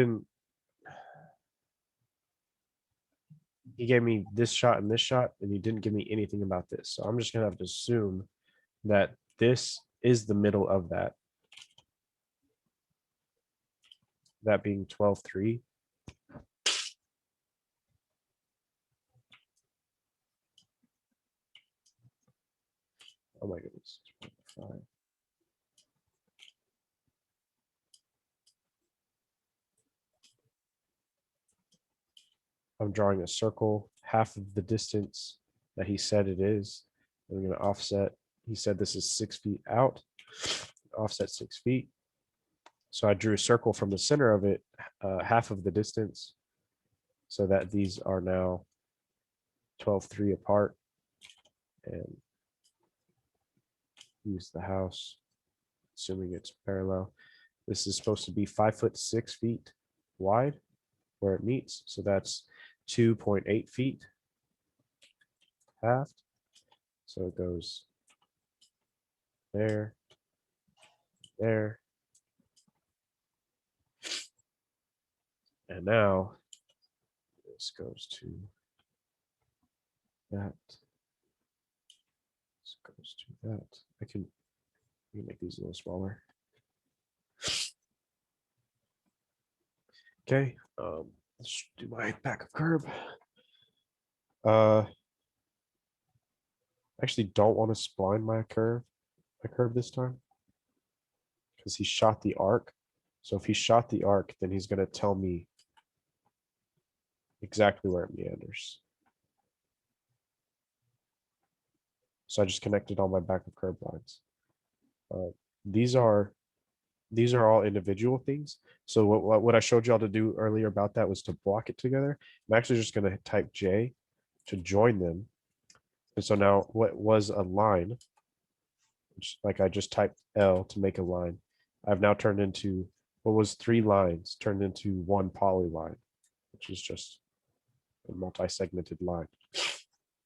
A: gave me this shot and this shot, and he didn't give me anything about this. So I'm just gonna have to assume that this is the middle of that. That being 12-3. Oh my goodness. 5. I'm drawing a circle, half of the distance that he said it is. I'm going to offset. He said this is 6 feet out, offset 6 feet. So I drew a circle from the center of it, half of the distance, so that these are now 12-3 apart, and use the house, assuming it's parallel. This is supposed to be 5 foot 6 feet wide where it meets. So that's 2.8 feet halved. So it goes there, there. And now this goes to that, goes to that. I can make these a little smaller. Okay, let's do my back of curb. Actually don't want to spline my curve this time because he shot the arc. So if he shot the arc, then he's going to tell me exactly where it meanders. So I just connected all my back of curb lines. These are all individual things. So what I showed y'all to do earlier about that was to block it together. I'm actually just going to type J to join them. And so now what was a line, which, like I just typed L to make a line, I've now turned into what was 3 lines turned into 1 polyline, which is just a multi-segmented line.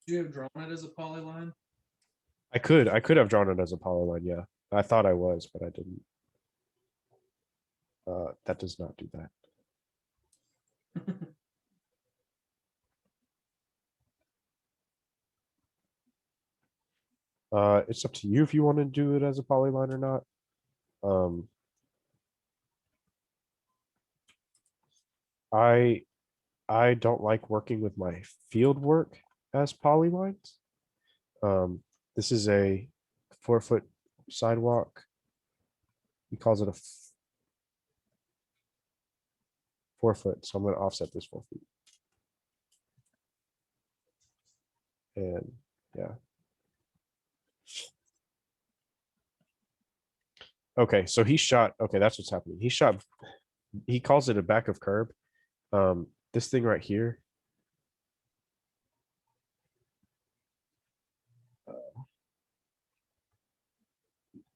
B: You have drawn it as a polyline?
A: I could have drawn it as a polyline, yeah. I thought I was, but I didn't. That does not do that. It's up to you if you want to do it as a polyline or not. I don't like working with my field work as polylines. This is a 4-foot sidewalk. He calls it a 4 foot, so I'm going to offset this 4 feet. And yeah. Okay, so he shot. Okay, that's what's happening. He calls it a back of curb. This thing right here.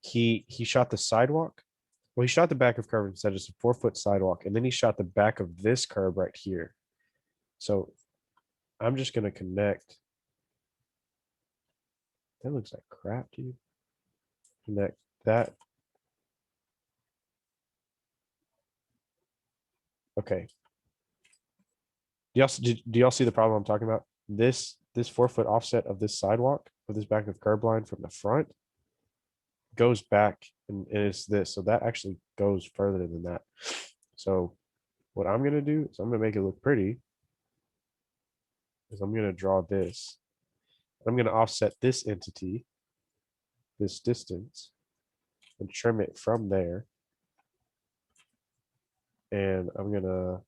A: He shot the sidewalk. Well, he shot the back of curb and said it's a 4-foot sidewalk, and then he shot the back of this curb right here. So I'm just gonna connect. That looks like crap, dude. Connect that. Okay. Do y'all see the problem I'm talking about? This 4-foot offset of this sidewalk, of this back of curb line from the front, goes back and it's this. So that actually goes further than that. So what I'm gonna do is I'm gonna make it look pretty. Is I'm gonna draw this. I'm gonna offset this entity, this distance, and trim it from there. And I'm gonna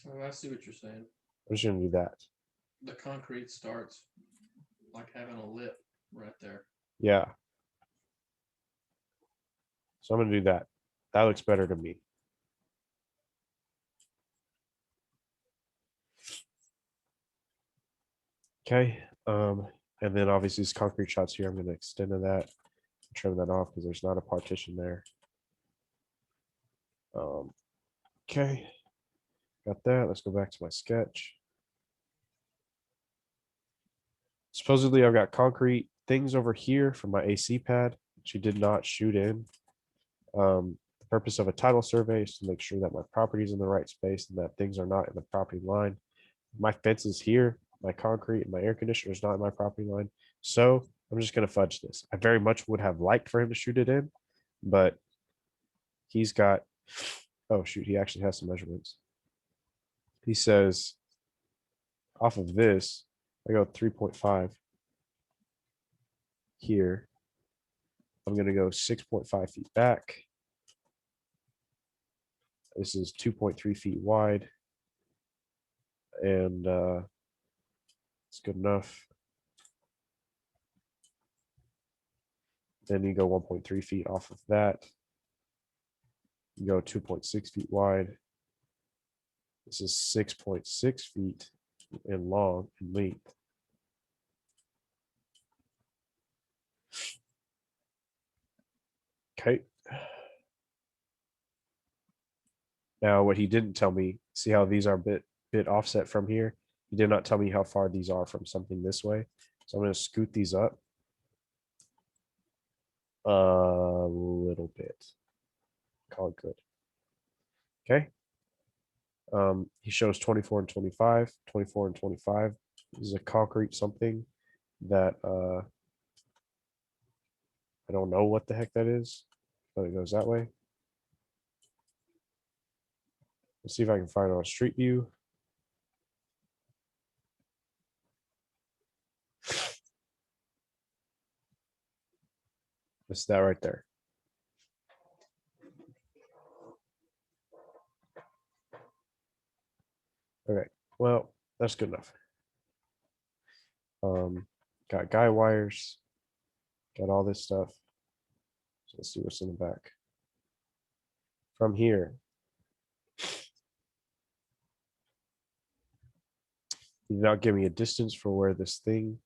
B: Oh, I see what you're saying.
A: I'm just gonna do that.
B: The concrete starts like having a lip right there.
A: Yeah. So I'm gonna do that. That looks better to me. Okay. And then obviously these concrete shots here, I'm gonna extend to that, trim that off because there's not a partition there. Okay. Got that. Let's go back to my sketch. Supposedly I've got concrete things over here from my AC pad. She did not shoot in. The purpose of a title survey is to make sure that my property is in the right space and that things are not in the property line. My fence is here, my concrete and my air conditioner is not in my property line. So I'm just going to fudge this. I very much would have liked for him to shoot it in, but he's got, oh shoot, he actually has some measurements. He says off of this, I go 3.5 here. I'm going to go 6.5 feet back. This is 2.3 feet wide. And it's good enough. Then you go 1.3 feet off of that. You go 2.6 feet wide. This is 6.6 feet in long and length. Okay. Now what he didn't tell me, see how these are bit offset from here? He did not tell me how far these are from something this way. So I'm going to scoot these up a little bit. call it good. Okay. He shows 24 and 25. 24 and 25 is a concrete something that I don't know what the heck that is, but it goes that way. Let's see if I can find it on Street View. It's that right there. Okay, well, that's good enough. Got guy wires, got all this stuff. So let's see what's in the back. From here, he did not give me a distance for where this thing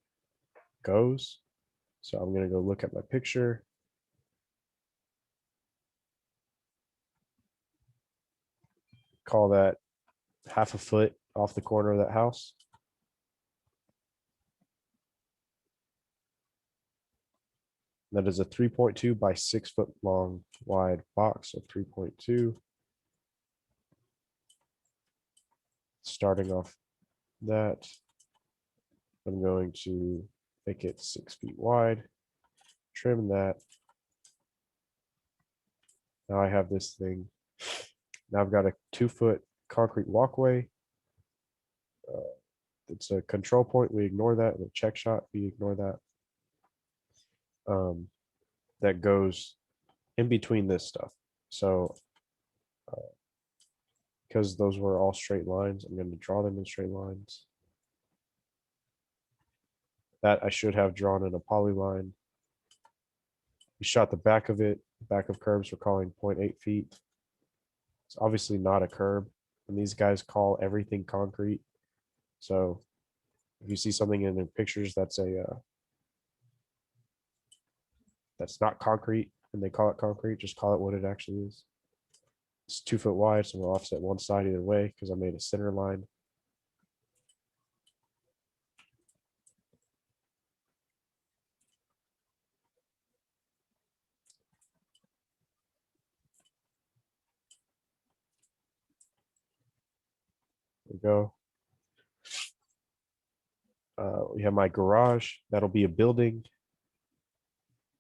A: goes. So I'm gonna go look at my picture. Call that half a foot off the corner of that house. That is a 3.2 by 6 foot long wide box of 3.2. Starting off that, I'm going to make it 6 feet wide, trim that. Now I have this thing. Now I've got a 2 foot concrete walkway. It's a control point. We ignore that. The check shot, we ignore that. That goes in between this stuff. So because those were all straight lines, I'm going to draw them in straight lines. That I should have drawn in a polyline. We shot the back of it. Back of curbs we're calling 0.8 feet. It's obviously not a curb, and these guys call everything concrete. So if you see something in their pictures that's that's not concrete and they call it concrete, just call it what it actually is. It's 2 foot wide, so we'll offset one side either way because I made a center line. There we go. We have my garage. That'll be a building.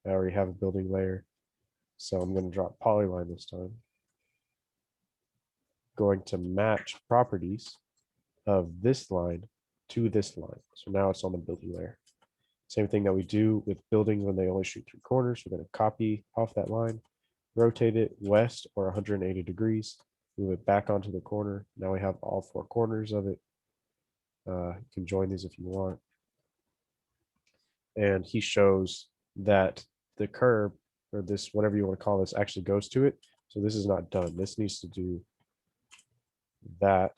A: I already have a building layer. So I'm going to drop polyline this time. Going to match properties of this line to this line. So now it's on the building layer. Same thing that we do with buildings when they only shoot 3 corners. We're going to copy off that line, rotate it west or 180 degrees, move it back onto the corner. Now we have all 4 corners of it. You can join these if you want. And he shows that the curb, or this, whatever you want to call this, actually goes to it. So this is not done. This needs to do that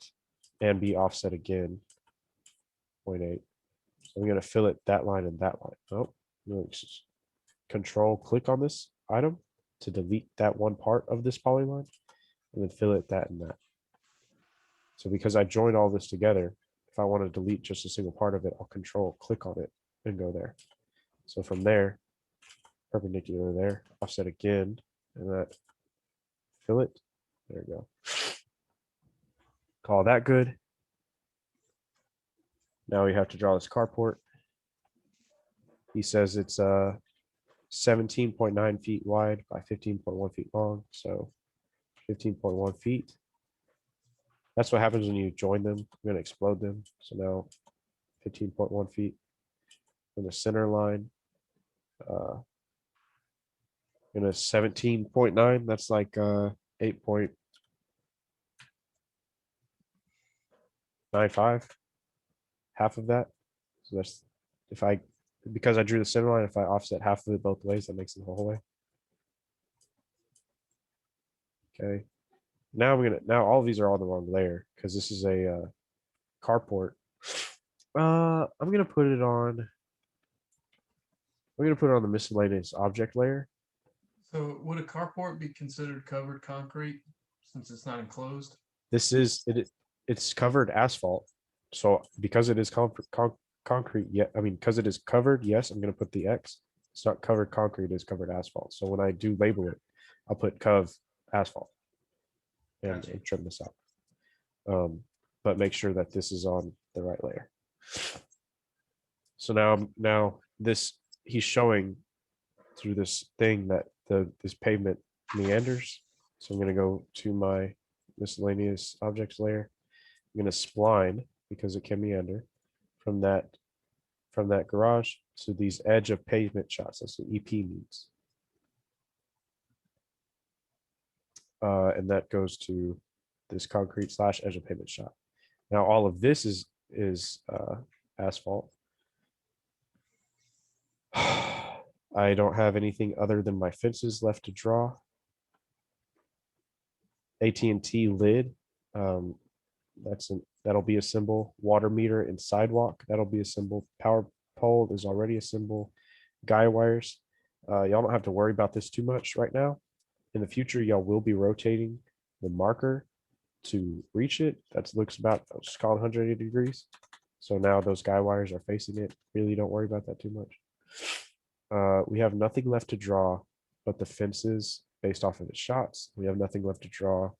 A: and be offset again, 0.8. So I'm going to fillet that line and that line. Oh, no, just control click on this item to delete that one part of this polyline, and then fillet that and that. So because I joined all this together, if I want to delete just a single part of it, I'll control click on it and go there. So from there, perpendicular there, offset again, and that fillet. There we go. Call that good. Now we have to draw this carport. He says it's 17.9 feet wide by 15.1 feet long. So 15.1 feet. That's what happens when you join them. I'm going to explode them. So now 15.1 feet from the center line. In a 17.9, that's like 8.95, half of that. So that's, if I, because I drew the center line, if I offset half of it both ways, that makes it the whole way. Okay. Now now all of these are on the wrong layer because this is a carport. I'm gonna put it on the miscellaneous object layer.
B: So would a carport be considered covered concrete since it's not enclosed?
A: This is it's covered asphalt. So because it is concrete, yeah, I mean, because it is covered, yes, I'm gonna put the X. It's not covered concrete, it's covered asphalt. So when I do label it, I'll put cov asphalt and,
B: Gotcha.
A: and trim this out. But make sure that this is on the right layer. So now this he's showing through this thing that this pavement meanders. So I'm going to go to my miscellaneous objects layer. I'm going to spline because it can meander from that garage to these edge of pavement shots. That's what EP means. And that goes to this concrete / edge of pavement shot. Now all of this is asphalt. I don't have anything other than my fences left to draw. AT&T lid, that'll be a symbol. Water meter and sidewalk, that'll be a symbol. Power pole is already a symbol. Guy wires, y'all don't have to worry about this too much right now. In the future, y'all will be rotating the marker to reach it. That looks about, it's called 180 degrees. So now those guy wires are facing it. Really don't worry about that too much. We have nothing left to draw but the fences based off of the shots. We have nothing left to draw.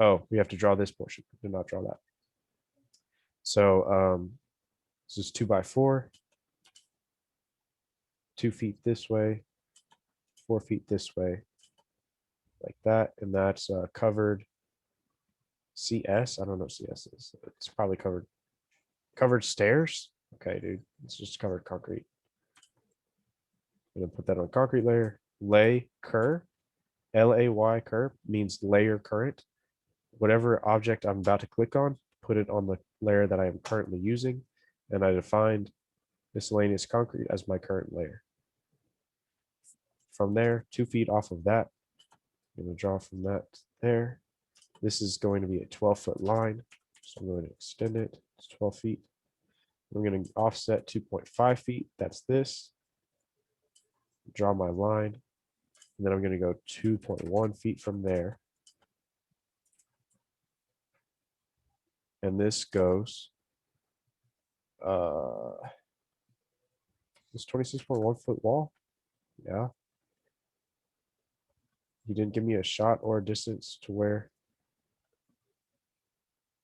A: Oh, we have to draw this portion. Did not draw that. So this is 2x4. 2 feet this way, 4 feet this way, like that. And that's covered CS. I don't know what CS is. It's probably covered stairs. Okay, dude. It's just covered concrete. I'm gonna put that on concrete layer. Lay cur, LAY cur means layer current. Whatever object I'm about to click on, put it on the layer that I am currently using, and I defined miscellaneous concrete as my current layer. From there, 2 feet off of that, I'm going to draw from that there. This is going to be a 12-foot line, so I'm going to extend it. It's 12 feet. I'm going to offset 2.5 feet. That's this. Draw my line, and then I'm going to go 2.1 feet from there. And this goes this 26.1 foot wall. Yeah. You didn't give me a shot or a distance to where.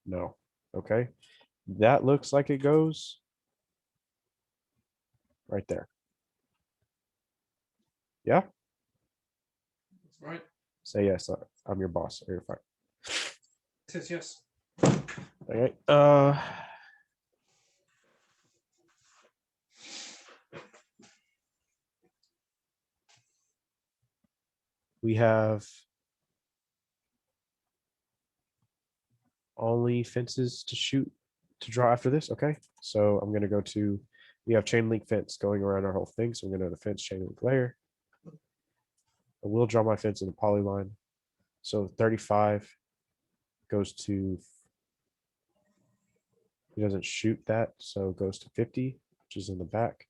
A: No. Okay. That looks like it goes right there. Yeah.
B: That's right.
A: Say yes. I'm your boss. Or you're fine.
B: Says yes.
A: Okay. We have only fences to draw after this. Okay. So I'm going to go to, we have chain link fence going around our whole thing. So I'm going to go to fence chain link layer. I will draw my fence in a polyline. So 35 goes to, he doesn't shoot that. So it goes to 50, which is in the back.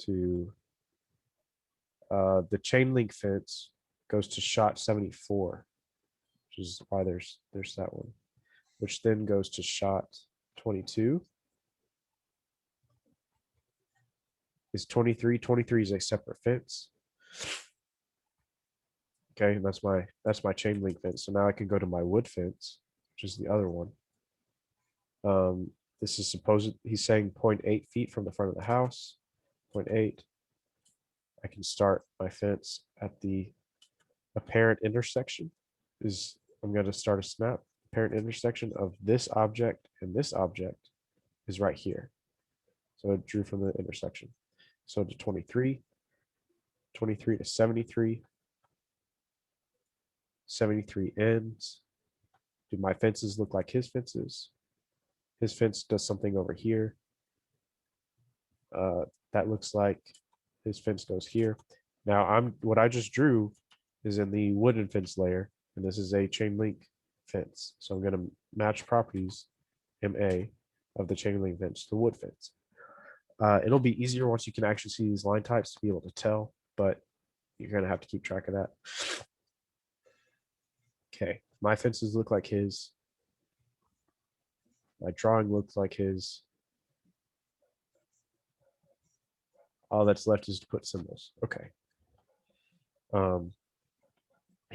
A: To the chain link fence goes to shot 74, which is why there's that one, which then goes to shot 22. Is 23. 23 is a separate fence. Okay, and that's my chain link fence. So now I can go to my wood fence, which is the other one. This is supposed, he's saying 0.8 feet from the front of the house. 0.8. I can start my fence at the apparent intersection. I'm going to start a snap. Apparent intersection of this object and this object is right here. So it drew from the intersection. So to 23, 23 to 73, 73 ends. Do my fences look like his fences? His fence does something over here. That looks like his fence goes here. Now what I just drew is in the wooden fence layer, and this is a chain link fence. So I'm going to match properties MA of the chain link fence to wood fence. It'll be easier once you can actually see these line types to be able to tell, but you're going to have to keep track of that. Okay, my fences look like his. My drawing looks like his. All that's left is to put symbols. Okay.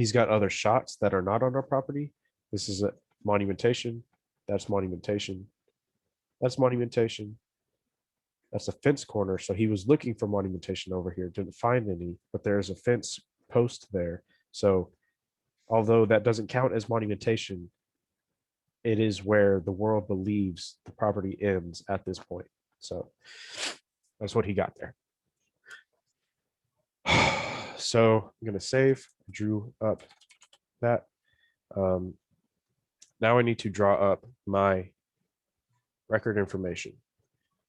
A: He's got other shots that are not on our property. This is a monumentation. That's monumentation. That's monumentation. That's a fence corner. So he was looking for monumentation over here, didn't find any, but there's a fence post there. So although that doesn't count as monumentation, it is where the world believes the property ends at this point. So that's what he got there. So I'm going to save, drew up that. Now I need to draw up my record information.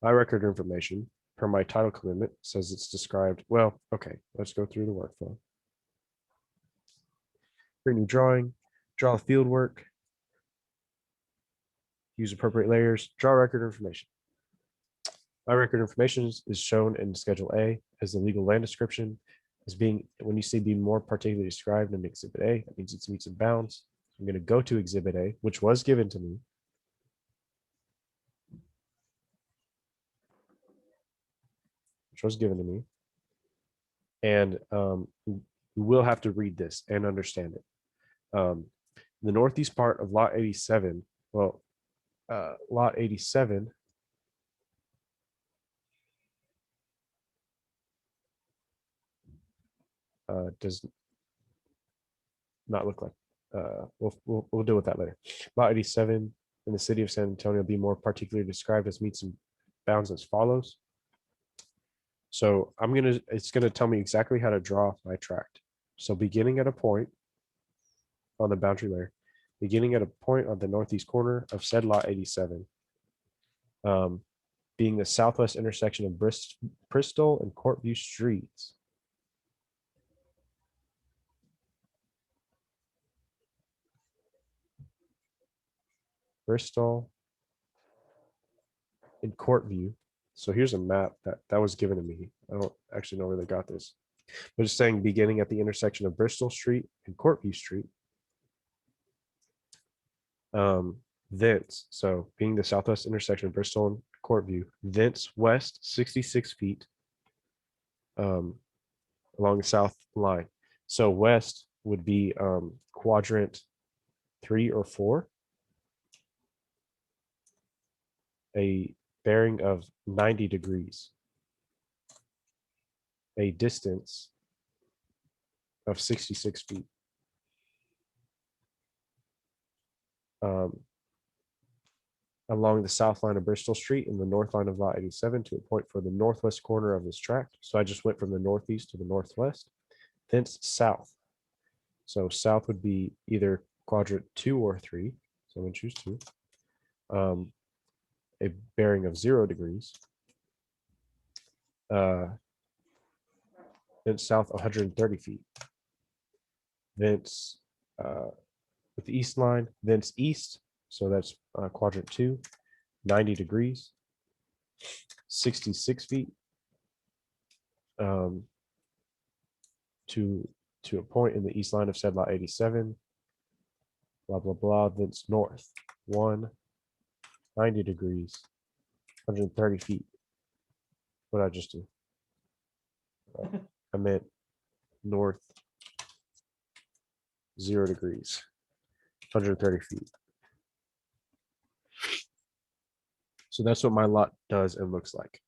A: My record information, per my title commitment, says it's described. Well, okay, let's go through the workflow. Create new drawing, draw field work, use appropriate layers, draw record information. My record information is shown in Schedule A as the legal land description, as being, when you see being more particularly described in Exhibit A, that means it's meets and bounds. I'm going to go to Exhibit A, which was given to me. And we will have to read this and understand it. The northeast part of Lot 87, well, Lot 87 does not look like, we'll deal with that later. Lot 87 in the city of San Antonio be more particularly described as meets and bounds as follows. So it's gonna tell me exactly how to draw my tract. So beginning at a point on the boundary layer, beginning at a point on the northeast corner of said Lot 87, being the southwest intersection of Bristol and Courtview Streets. Bristol and Courtview. So here's a map that was given to me. I don't actually know where they got this, but it's saying beginning at the intersection of Bristol Street and Courtview Street. Thence, so being the southwest intersection of Bristol and Courtview, thence west 66 feet along the south line. So west would be quadrant 3 or 4, a bearing of 90 degrees, a distance of 66 feet. Along the south line of Bristol Street and the north line of Lot 87 to a point for the northwest corner of this tract. So I just went from the northeast to the northwest, thence south. So south would be either quadrant 2 or 3. So I'm going to choose 2. A bearing of 0 degrees. Then south 130 feet. Thence with the east line, thence east. So that's quadrant 2, 90 degrees, 66 feet to a point in the east line of said Lot 87, blah, blah, blah, thence north, 90 degrees, 130 feet. What did I just do? I meant north, 0 degrees, 130 feet. So that's what my lot does and looks like.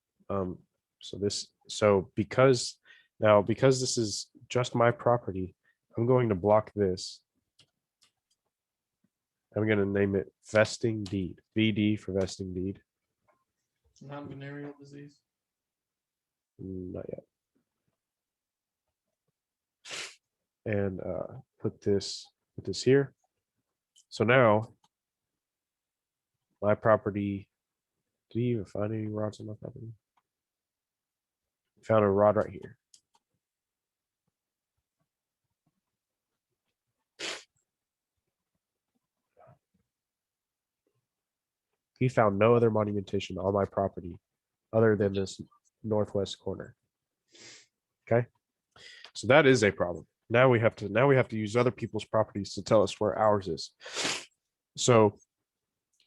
A: Because this is just my property, I'm going to block this. I'm going to name it vesting deed, VD for vesting deed.
B: Non-venereal disease.
A: Not yet. And put this here. So now my property. Did you even find any rods on my property? Found a rod right here. He found no other monumentation on my property other than this northwest corner. Okay, so that is a problem. Now we have to use other people's properties to tell us where ours is. So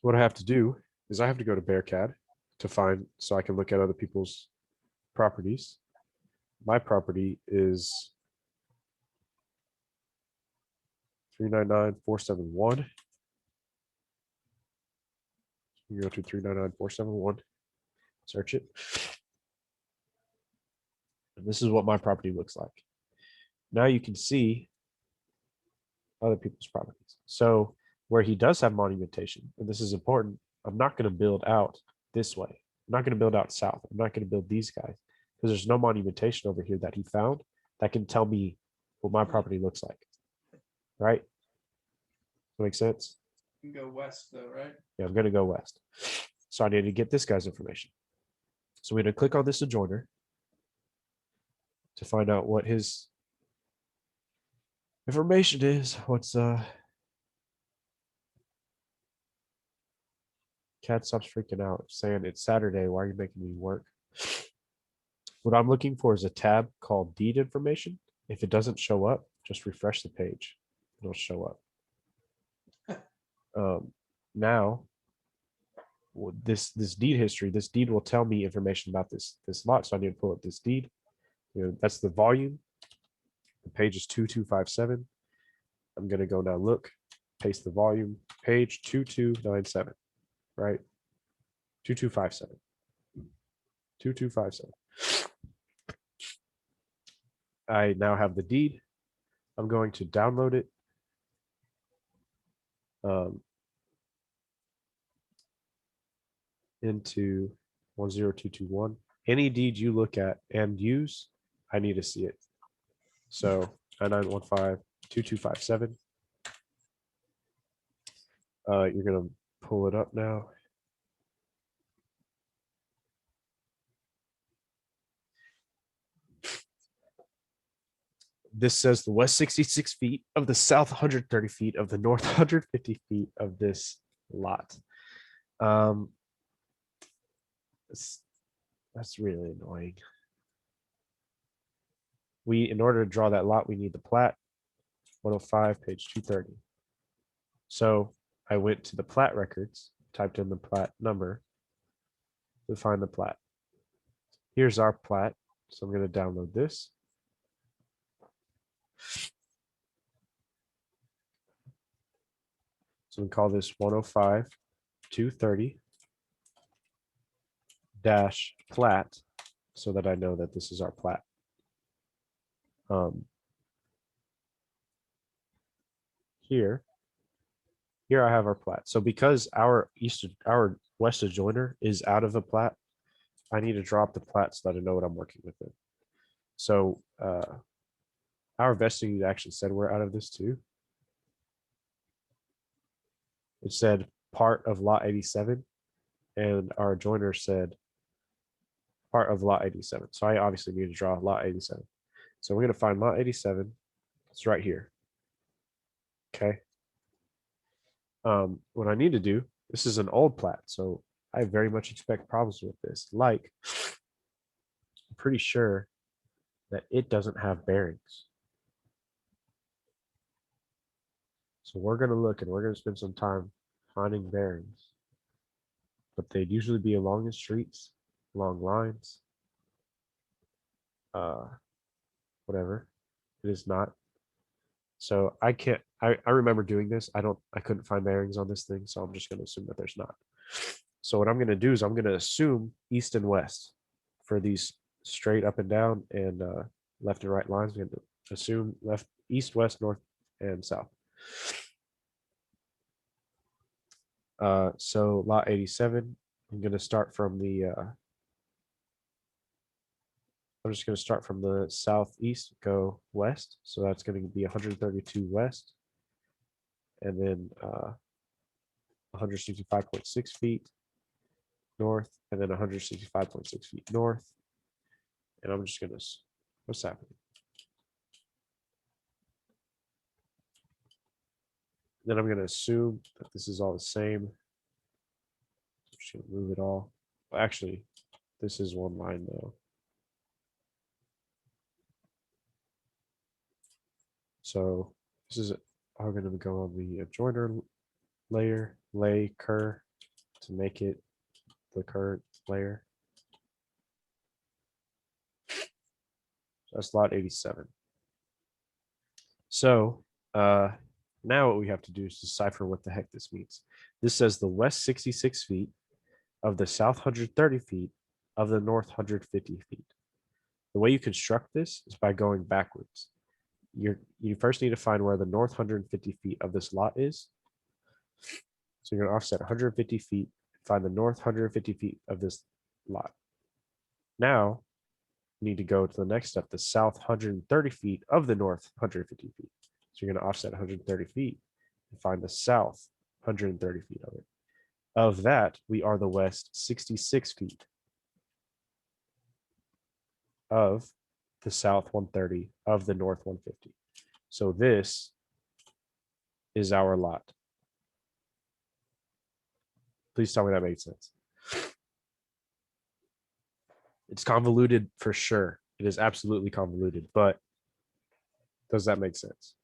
A: what I have to do is I have to go to Bearcat to find, so I can look at other people's properties. My property is 399,471. You go to 399,471, search it. And this is what my property looks like. Now you can see other people's properties. So where he does have monumentation, and this is important, I'm not going to build out this way. I'm not going to build out south. I'm not going to build these guys because there's no monumentation over here that he found that can tell me what my property looks like. Right? That makes sense?
B: You can go west though, right?
A: Yeah, I'm going to go west. So I need to get this guy's information. So we're going to click on this adjoiner to find out what his information is. What's cat stops freaking out, saying it's Saturday. Why are you making me work? What I'm looking for is a tab called deed information. If it doesn't show up, just refresh the page. It'll show up. Now, this deed history, this deed will tell me information about this lot. So I need to pull up this deed. That's the volume. The page is 2257. I'm going to go now look, paste the volume, page 2297, right? 2257. 2257. I now have the deed. I'm going to download it. Into 10221. Any deed you look at and use, I need to see it. So 99152257. You're gonna pull it up now. This says the west 66 feet of the south 130 feet of the north 150 feet of this lot. That's really annoying. In order to draw that lot, we need the plat, 105, page 230. So I went to the plat records, typed in the plat number to find the plat. Here's our plat. So I'm going to download this. So we call this 105/230 dash plat so that I know that this is our plat. Here I have our plat. So because our west adjoiner is out of a plat, I need to drop the plat so that I know what I'm working with it. So our vesting actually said we're out of this too. It said part of lot 87, and our adjoiner said part of lot 87. So I obviously need to draw lot 87. So we're going to find lot 87. It's right here. Okay. What I need to do, this is an old plat, so I very much expect problems with this. Like, I'm pretty sure that it doesn't have bearings. So we're going to look and we're going to spend some time finding bearings. But they'd usually be along the streets, along lines, whatever. It is not. So I can't, I remember doing this. I couldn't find bearings on this thing, so I'm just going to assume that there's not. So what I'm going to do is I'm going to assume east and west for these straight up and down and left and right lines. I'm going to assume left, east, west, north, and south. So lot 87, I'm going to start from the I'm just going to start from the southeast, go west. So that's going to be 132 west, and then 165.6 feet north, and then 165.6 feet north. And I'm just going to, what's happening? Then I'm going to assume that this is all the same. I'm just going to move it all. Well, actually, this is one line though. So this is all going to go on the adjoiner layer, lay cur to make it the current layer. That's lot 87. So Now what we have to do is decipher what the heck this means. This says the west 66 feet of the south 130 feet of the north 150 feet. The way you construct this is by going backwards. You first need to find where the north 150 feet of this lot is. So you're going to offset 150 feet, find the north 150 feet of this lot. Now you need to go to the next step, the south 130 feet of the north 150 feet. So you're going to offset 130 feet and find the south 130 feet of it. Of that, we are the west 66 feet of the south 130 of the north 150. So this is our lot. Please tell me that made sense. It's convoluted for sure. It is absolutely convoluted, but does that make sense?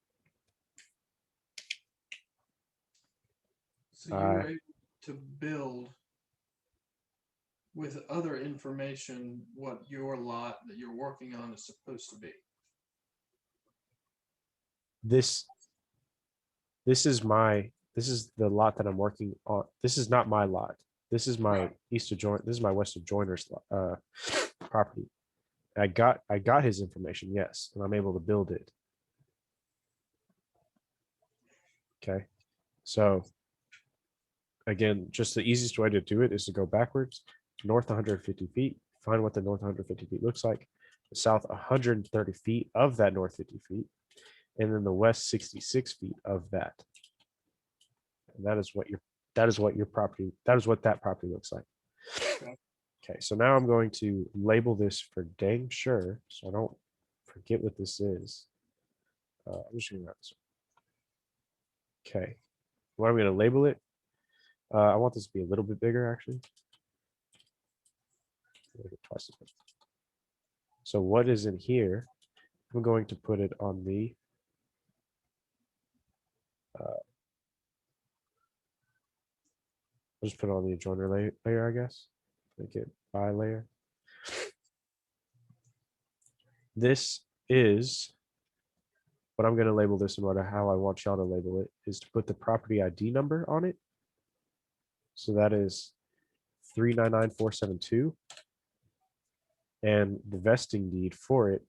B: So you were able to build with other information what your lot that you're working on is supposed to be.
A: This is the lot that I'm working on. This is not my lot. This is my east adjoint. This is my west adjoiner's property. I got his information, yes, and I'm able to build it. Okay, so again, just the easiest way to do it is to go backwards, north 150 feet, find what the north 150 feet looks like, the south 130 feet of that north 50 feet, and then the west 66 feet of that. And that is what that property looks like. Okay, so now I'm going to label this for dang sure, so I don't forget what this is. I'm just going to write this one. Okay, what I'm going to label it, I want this to be a little bit bigger actually. Twice as big. So what is in here? I'm going to put it on the I'll just put it on the adjoiner layer, I guess. Make it by layer. This is what I'm going to label this, and how I want y'all to label it is to put the property ID number on it. So that is 399472. And the vesting deed for it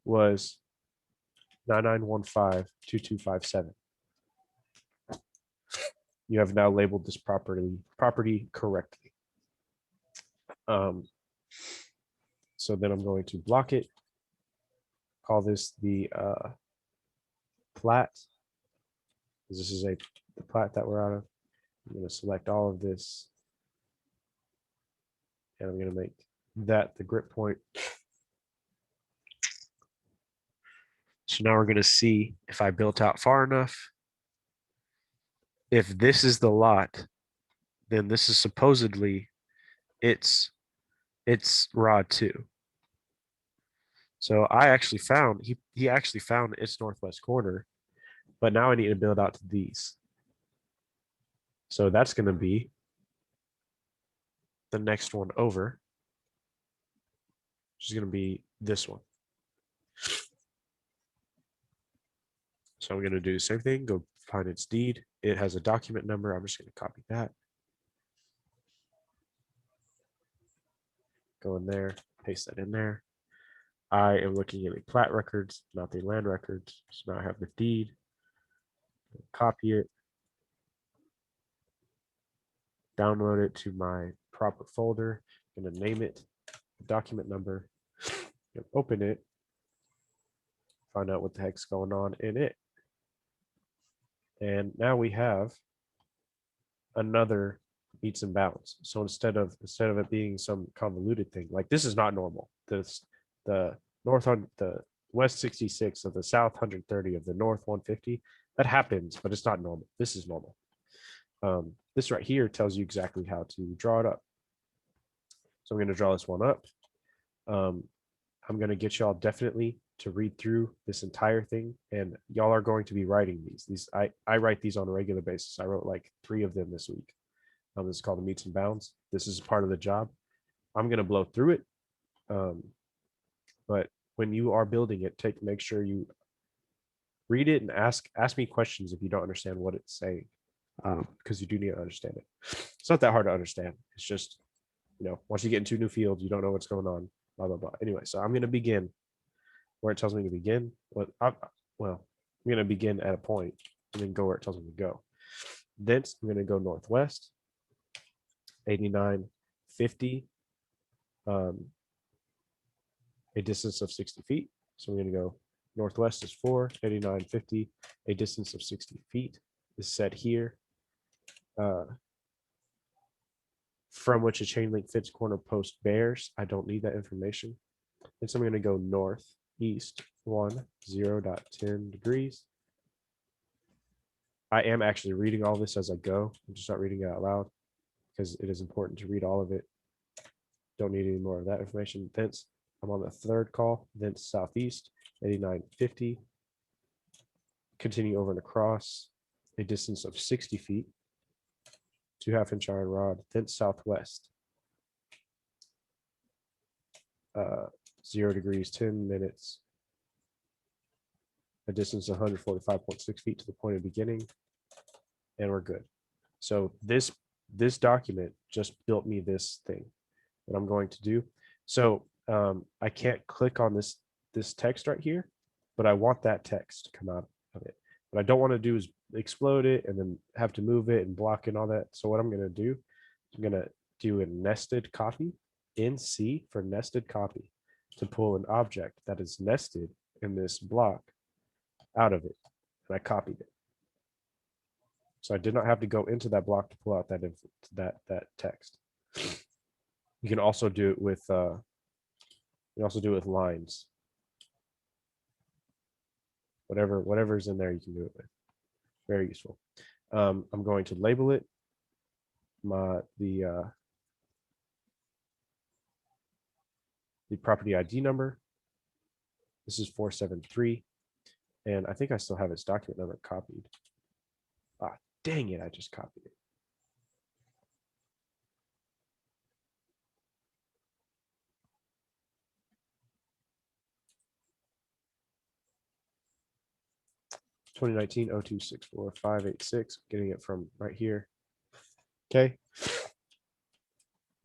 A: was 99152257. You have now labeled this property correctly. So then I'm going to block it, call this the plat, because this is the plat that we're out of. I'm going to select all of this, and I'm going to make that the grip point. So now we're going to see if I built out far enough. If this is the lot, then this is supposedly it's rod 2. So I actually found he actually found its northwest corner, but now I need to build out to these. So that's going to be the next one over, which is going to be this one. So I'm going to do the same thing, go find its deed. It has a document number. I'm just going to copy that. Go in there, paste that in there. I am looking at the plat records, not the land records. So now I have the deed. Copy it. Download it to my proper folder. I'm going to name it, document number. Open it. Find out what the heck's going on in it. And now we have another meets and bounds. So instead of it being some convoluted thing, like this is not normal. The west 66 of the south 130 of the north 150, that happens, but it's not normal. This is normal. This right here tells you exactly how to draw it up. So I'm going to draw this one up. I'm going to get y'all definitely to read through this entire thing, and y'all are going to be writing these. I write these on a regular basis. I wrote like 3 of them this week. This is called the meets and bounds. This is part of the job. I'm going to blow through it. But when you are building it, make sure you read it and ask me questions if you don't understand what it's saying, because you do need to understand it. It's not that hard to understand. It's just, once you get into a new field, you don't know what's going on, blah, blah, blah. Anyway, so I'm going to begin where it tells me to begin. I'm going to begin at a point and then go where it tells me to go. Thence, I'm going to go northwest, 89, 50, a distance of 60 feet. So I'm going to go northwest is 4, 89, 50, a distance of 60 feet is set here, from which a chain link fence corner post bears. I don't need that information. And so I'm going to go northeast 0.10 degrees. I am actually reading all this as I go. I'm just not reading it out loud because it is important to read all of it. Don't need any more of that information. Thence, I'm on the third call. Thence southeast, 89.50. Continue over and across a distance of 60 feet. 2 half-inch iron rod. Thence southwest, 0 degrees, 10 minutes. A distance of 145.6 feet to the point of beginning. And we're good. So this document just built me this thing that I'm going to do. So I can't click on this text right here, but I want that text to come out of it. What I don't want to do is explode it and then have to move it and block it and all that. So what I'm going to do, I'm going to do a nested copy, NC for nested copy, to pull an object that is nested in this block out of it. And I copied it. So I did not have to go into that block to pull out that text. You can also do it with lines. Whatever's in there, you can do it with. Very useful. I'm going to label it the property ID number. This is 473, and I think I still have its document number copied. Ah, dang it! I just copied it. (2019-02-64586). Getting it from right here. Okay. I'm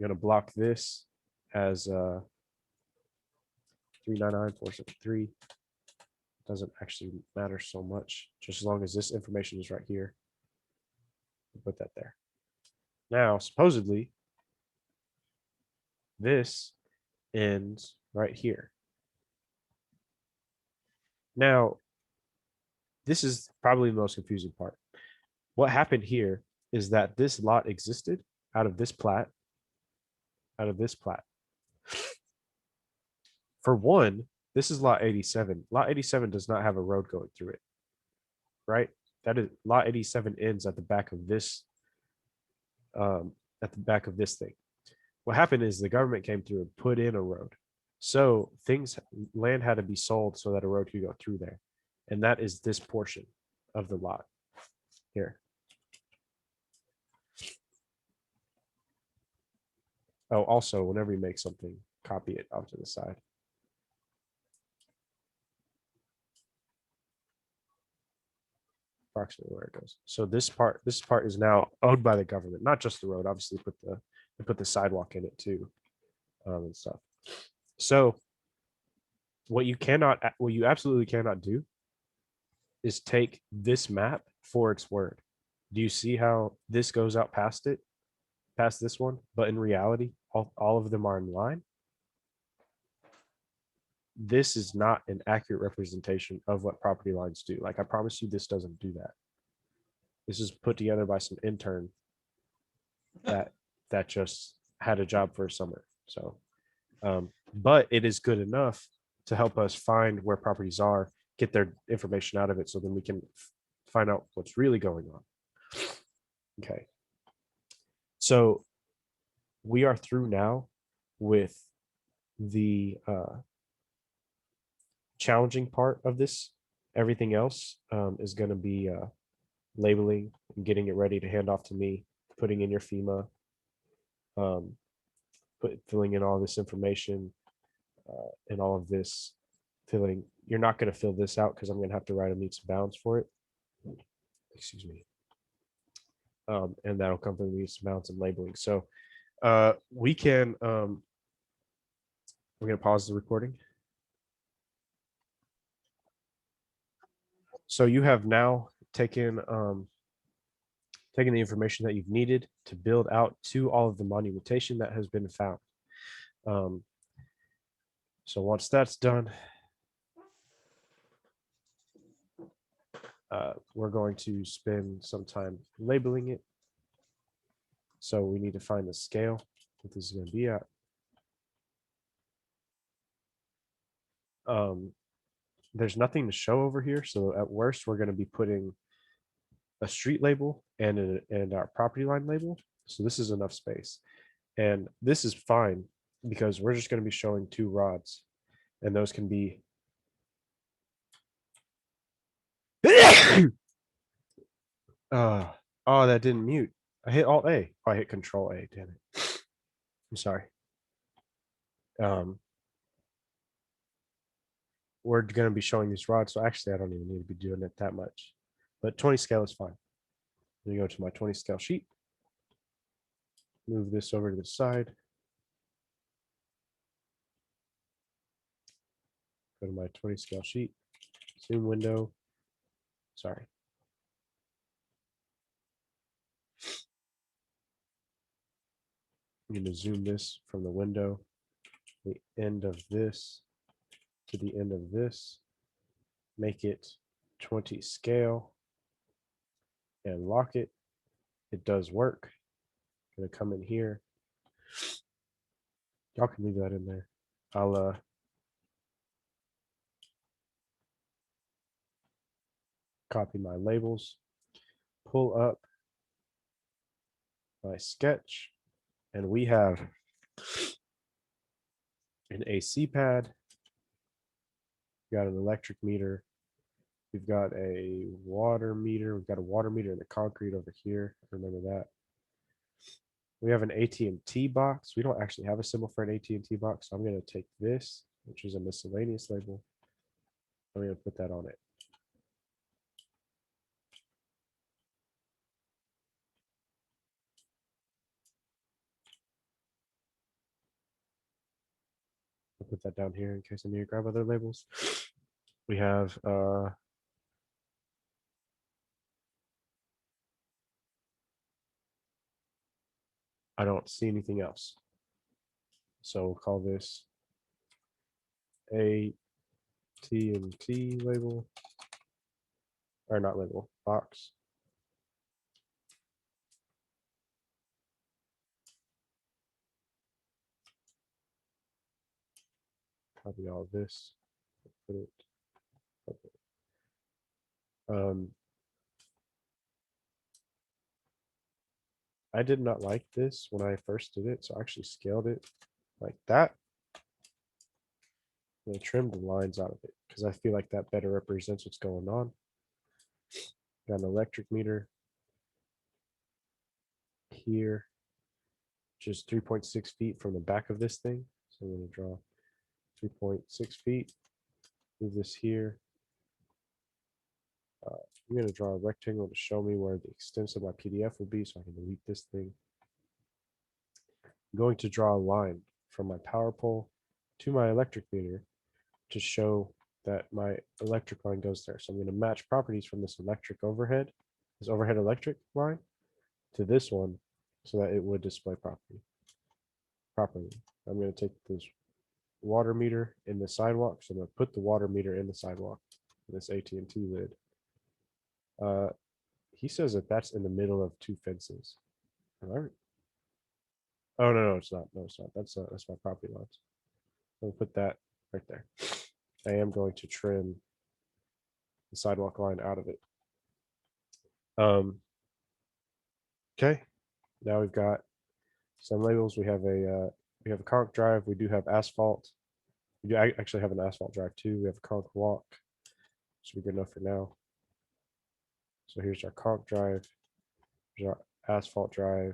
A: gonna block this as 399-473. Doesn't actually matter so much, just as long as this information is right here. Put that there. Now, supposedly, this ends right here. Now, this is probably the most confusing part. What happened here is that this lot existed out of this plat. For one, this is lot 87. Lot 87 does not have a road going through it, right? That is, lot 87 ends at the back of this, thing. What happened is the government came through and put in a road. So land had to be sold so that a road could go through there. And that is this portion of the lot here. Oh, also, whenever you make something, copy it off to the side. Approximately where it goes. So this part is now owned by the government, not just the road. Obviously, put the sidewalk in it too, and stuff. So what you absolutely cannot do is take this map for its word. Do you see how this goes out past this one? But in reality, all of them are in line. This is not an accurate representation of what property lines do. Like, I promise you, this doesn't do that. This is put together by some intern that just had a job for a summer. So, but it is good enough to help us find where properties are, get their information out of it, so then we can find out what's really going on. Okay. So we are through now with the challenging part of this. Everything else is going to be labeling and getting it ready to hand off to me, putting in your FEMA, filling in all this information and all of this filling. You're not going to fill this out because I'm going to have to write a meets and bounds for it. Excuse me. And that'll come from the meets and bounds and labeling. So we can, we're going to pause the recording. So you have now taken taken the information that you've needed to build out to all of the monumentation that has been found. So once that's done, we're going to spend some time labeling it. So we need to find the scale that this is going to be at. There's nothing to show over here. So at worst, we're going to be putting a street label and our property line label. So this is enough space. And this is fine because we're just going to be showing 2 rods. And those can be oh, that didn't mute. I hit Alt A. Oh, I hit Control A. Damn it. I'm sorry. We're going to be showing these rods. So actually, I don't even need to be doing it that much. But 20 scale is fine. Let me go to my 20 scale sheet. Move this over to the side. Go to my 20 scale sheet. Zoom window. Sorry. I'm going to zoom this from the window, the end of this to the end of this, make it 20 scale and lock it. It does work. I'm going to come in here. Y'all can leave that in there. I'll copy my labels, pull up my sketch, and we have an AC pad. We've got an electric meter. We've got a water meter. We've got a water meter in the concrete over here. Remember that. We have an AT&T box. We don't actually have a symbol for an AT&T box. So I'm going to take this, which is a miscellaneous label. I'm going to put that on it. I'll put that down here in case I need to grab other labels. We have I don't see anything else. So we'll call this AT&T label, or not label, box. Copy all of this. Put it. I did not like this when I first did it, so I actually scaled it like that. And I trimmed the lines out of it because I feel like that better represents what's going on. Got an electric meter here, just 3.6 feet from the back of this thing. So I'm going to draw 3.6 feet, move this here. I'm going to draw a rectangle to show me where the extents of my PDF will be so I can delete this thing. I'm going to draw a line from my power pole to my electric meter to show that my electric line goes there. So I'm going to match properties from this overhead electric line to this one so that it would display properly. I'm going to take this water meter in the sidewalk. So I'm going to put the water meter in the sidewalk, this AT&T lid. He says that that's in the middle of 2 fences. Oh no, it's not. No, it's not. That's my property lines. I'll put that right there. I am going to trim the sidewalk line out of it. Okay. Now we've got some labels. We have a conch drive. We do have asphalt. We do actually have an asphalt drive too. We have a conch walk. Should be good enough for now. So here's our conch drive. Here's our asphalt drive.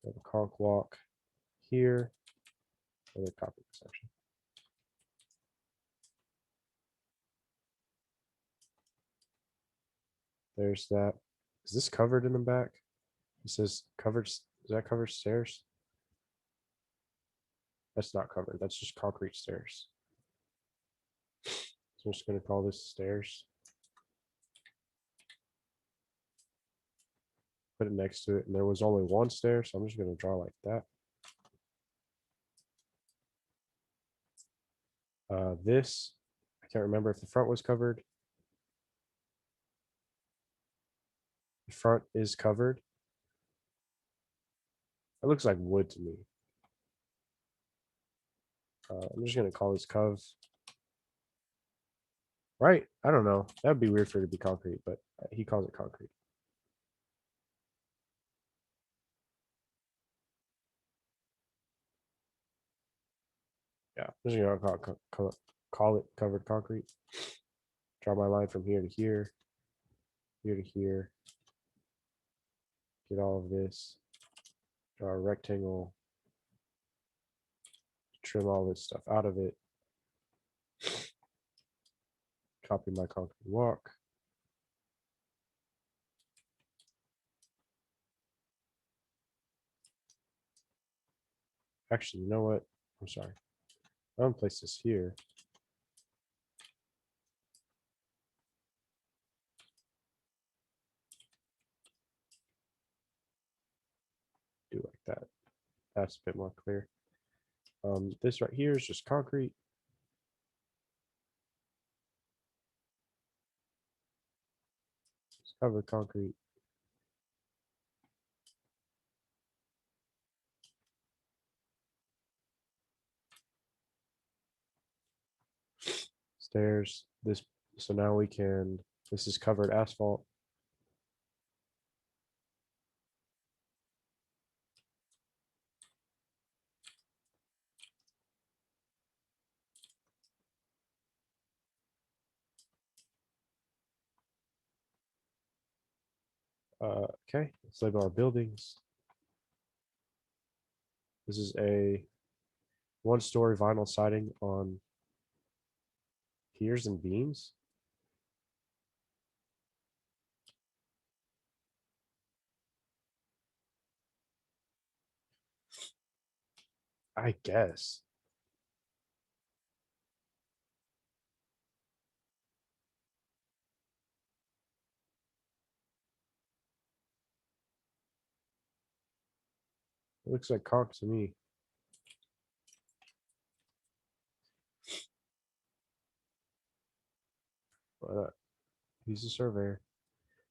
A: We have a conch walk here. And then copy this section. There's that. Is this covered in the back? It says covered. Does that cover stairs? That's not covered. That's just concrete stairs. So I'm just going to call this stairs. Put it next to it. And there was only one stair, so I'm just going to draw like that. This, I can't remember if the front was covered. The front is covered. It looks like wood to me. I'm just going to call this cov. Right? I don't know. That would be weird for it to be concrete, but he calls it concrete. Yeah, I'm just going to call it covered concrete. Draw my line from here to here, here to here. Get all of this. Draw a rectangle. Trim all this stuff out of it. Copy my concrete walk. Actually, you know what? I'm sorry. I'm gonna place this here. Do like that. That's a bit more clear. This right here is just concrete. It's covered concrete. Stairs. This. So now we can. This is covered asphalt. Okay, let's label our buildings. This is a one-story vinyl siding on piers and beams. I guess. It looks like conch to me. But he's a surveyor.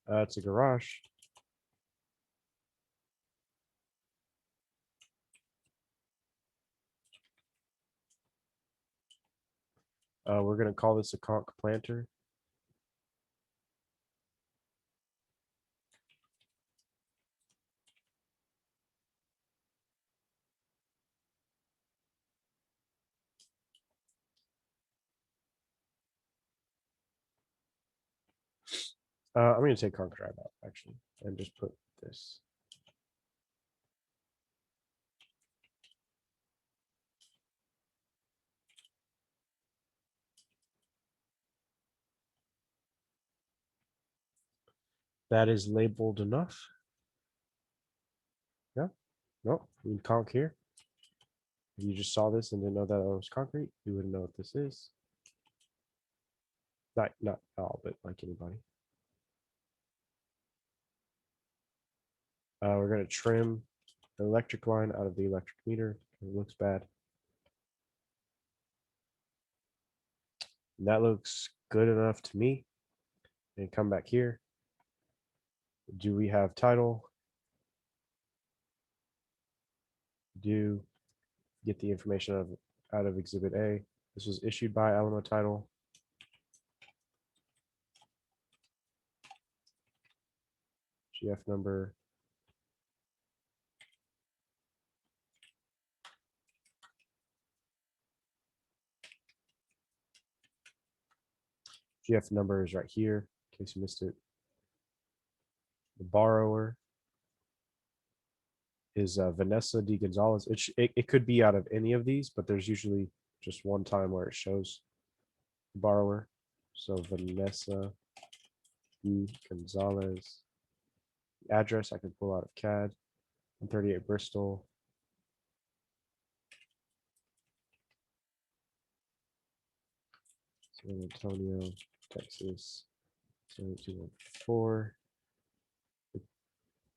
A: It's a garage. We're gonna call this a conch planter. I'm gonna take conch drive out actually, and just put this. That is labeled enough. Yeah. No, we can conch here. If you just saw this and didn't know that it was concrete, you wouldn't know what this is. Not all, but like anybody. We're gonna trim the electric line out of the electric meter. It looks bad. And that looks good enough to me. And come back here. Do we have title? Do get the information out of Exhibit A. This was issued by Alamo Title. GF number. GF number is right here, in case you missed it. The borrower is Vanessa D. Gonzalez. It could be out of any of these, but there's usually just one time where it shows the borrower. So Vanessa E. Gonzalez. The address I can pull out of CAD. 138 Bristol. San Antonio, Texas. 78214.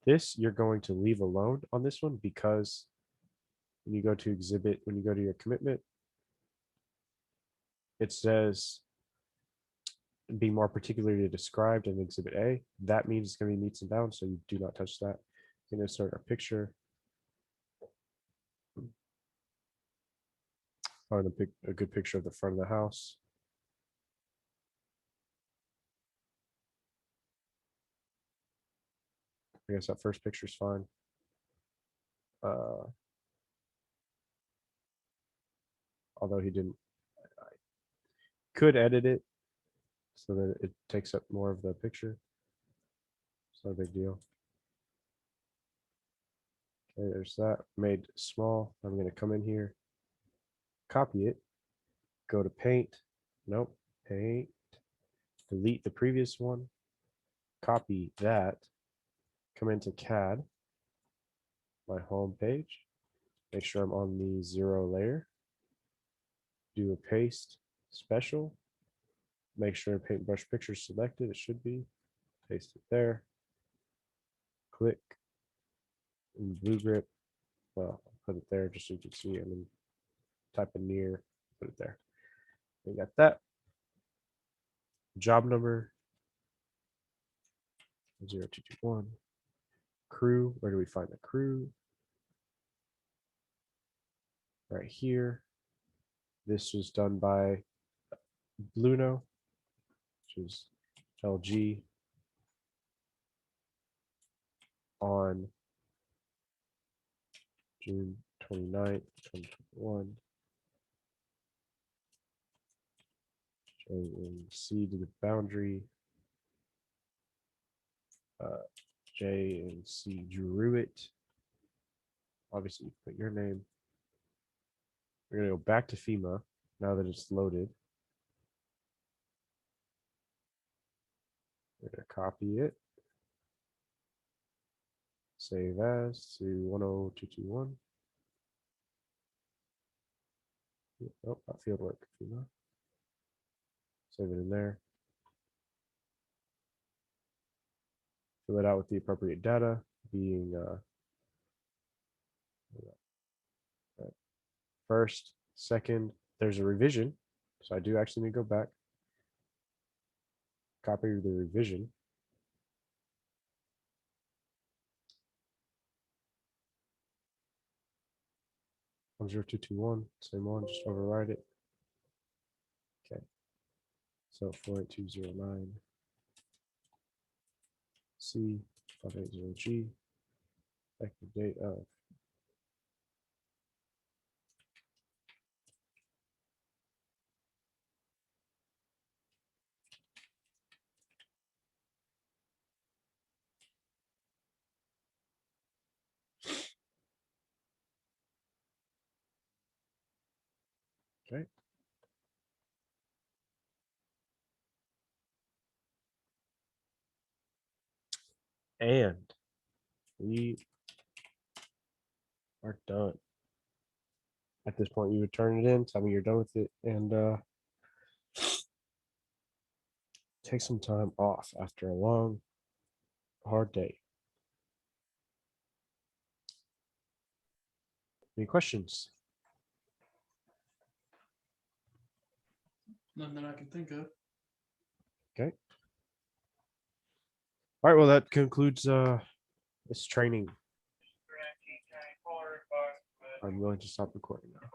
A: This you're going to leave alone on this one because when you go to exhibit, when you go to your commitment, it says be more particularly described in exhibit A. That means it's going to be meets and bounds, so you do not touch that. You can insert a picture. Find a good picture of the front of the house. I guess that first picture is fine. Although he didn't, I could edit it so that it takes up more of the picture. It's not a big deal. Okay, there's that made small. I'm going to come in here, copy it, go to paint. Nope, paint, delete the previous one, copy that, come into CAD, my home page, make sure I'm on the 0 layer, do a paste special, make sure paintbrush picture is selected, it should be, paste it there, click, and blue grip, well, I'll put it there just so you can see it, and then type in near, put it there. We got that. Job number 0221. Crew, where do we find the crew? Right here. This was done by Bluno, which is LG, on June 29th, 2021. J and C to the boundary. J and C drew it. Obviously, you put your name. We're going to go back to FEMA now that it's loaded. We're going to copy it. Save as to 10221. Nope, not field work. FEMA. Save it in there. Fill it out with the appropriate data, being first, second, there's a revision. So I do actually need to go back. Copy the revision. One 0221, same one, just override it. Okay. So 48209 C 580G. Effective date of okay. And we are done. At this point, you would turn it in, tell me you're done with it, and take some time off after a long, hard day. Any questions?
B: Nothing that I can think of.
A: Okay. All right, well, that concludes this training. I'm going to stop recording now.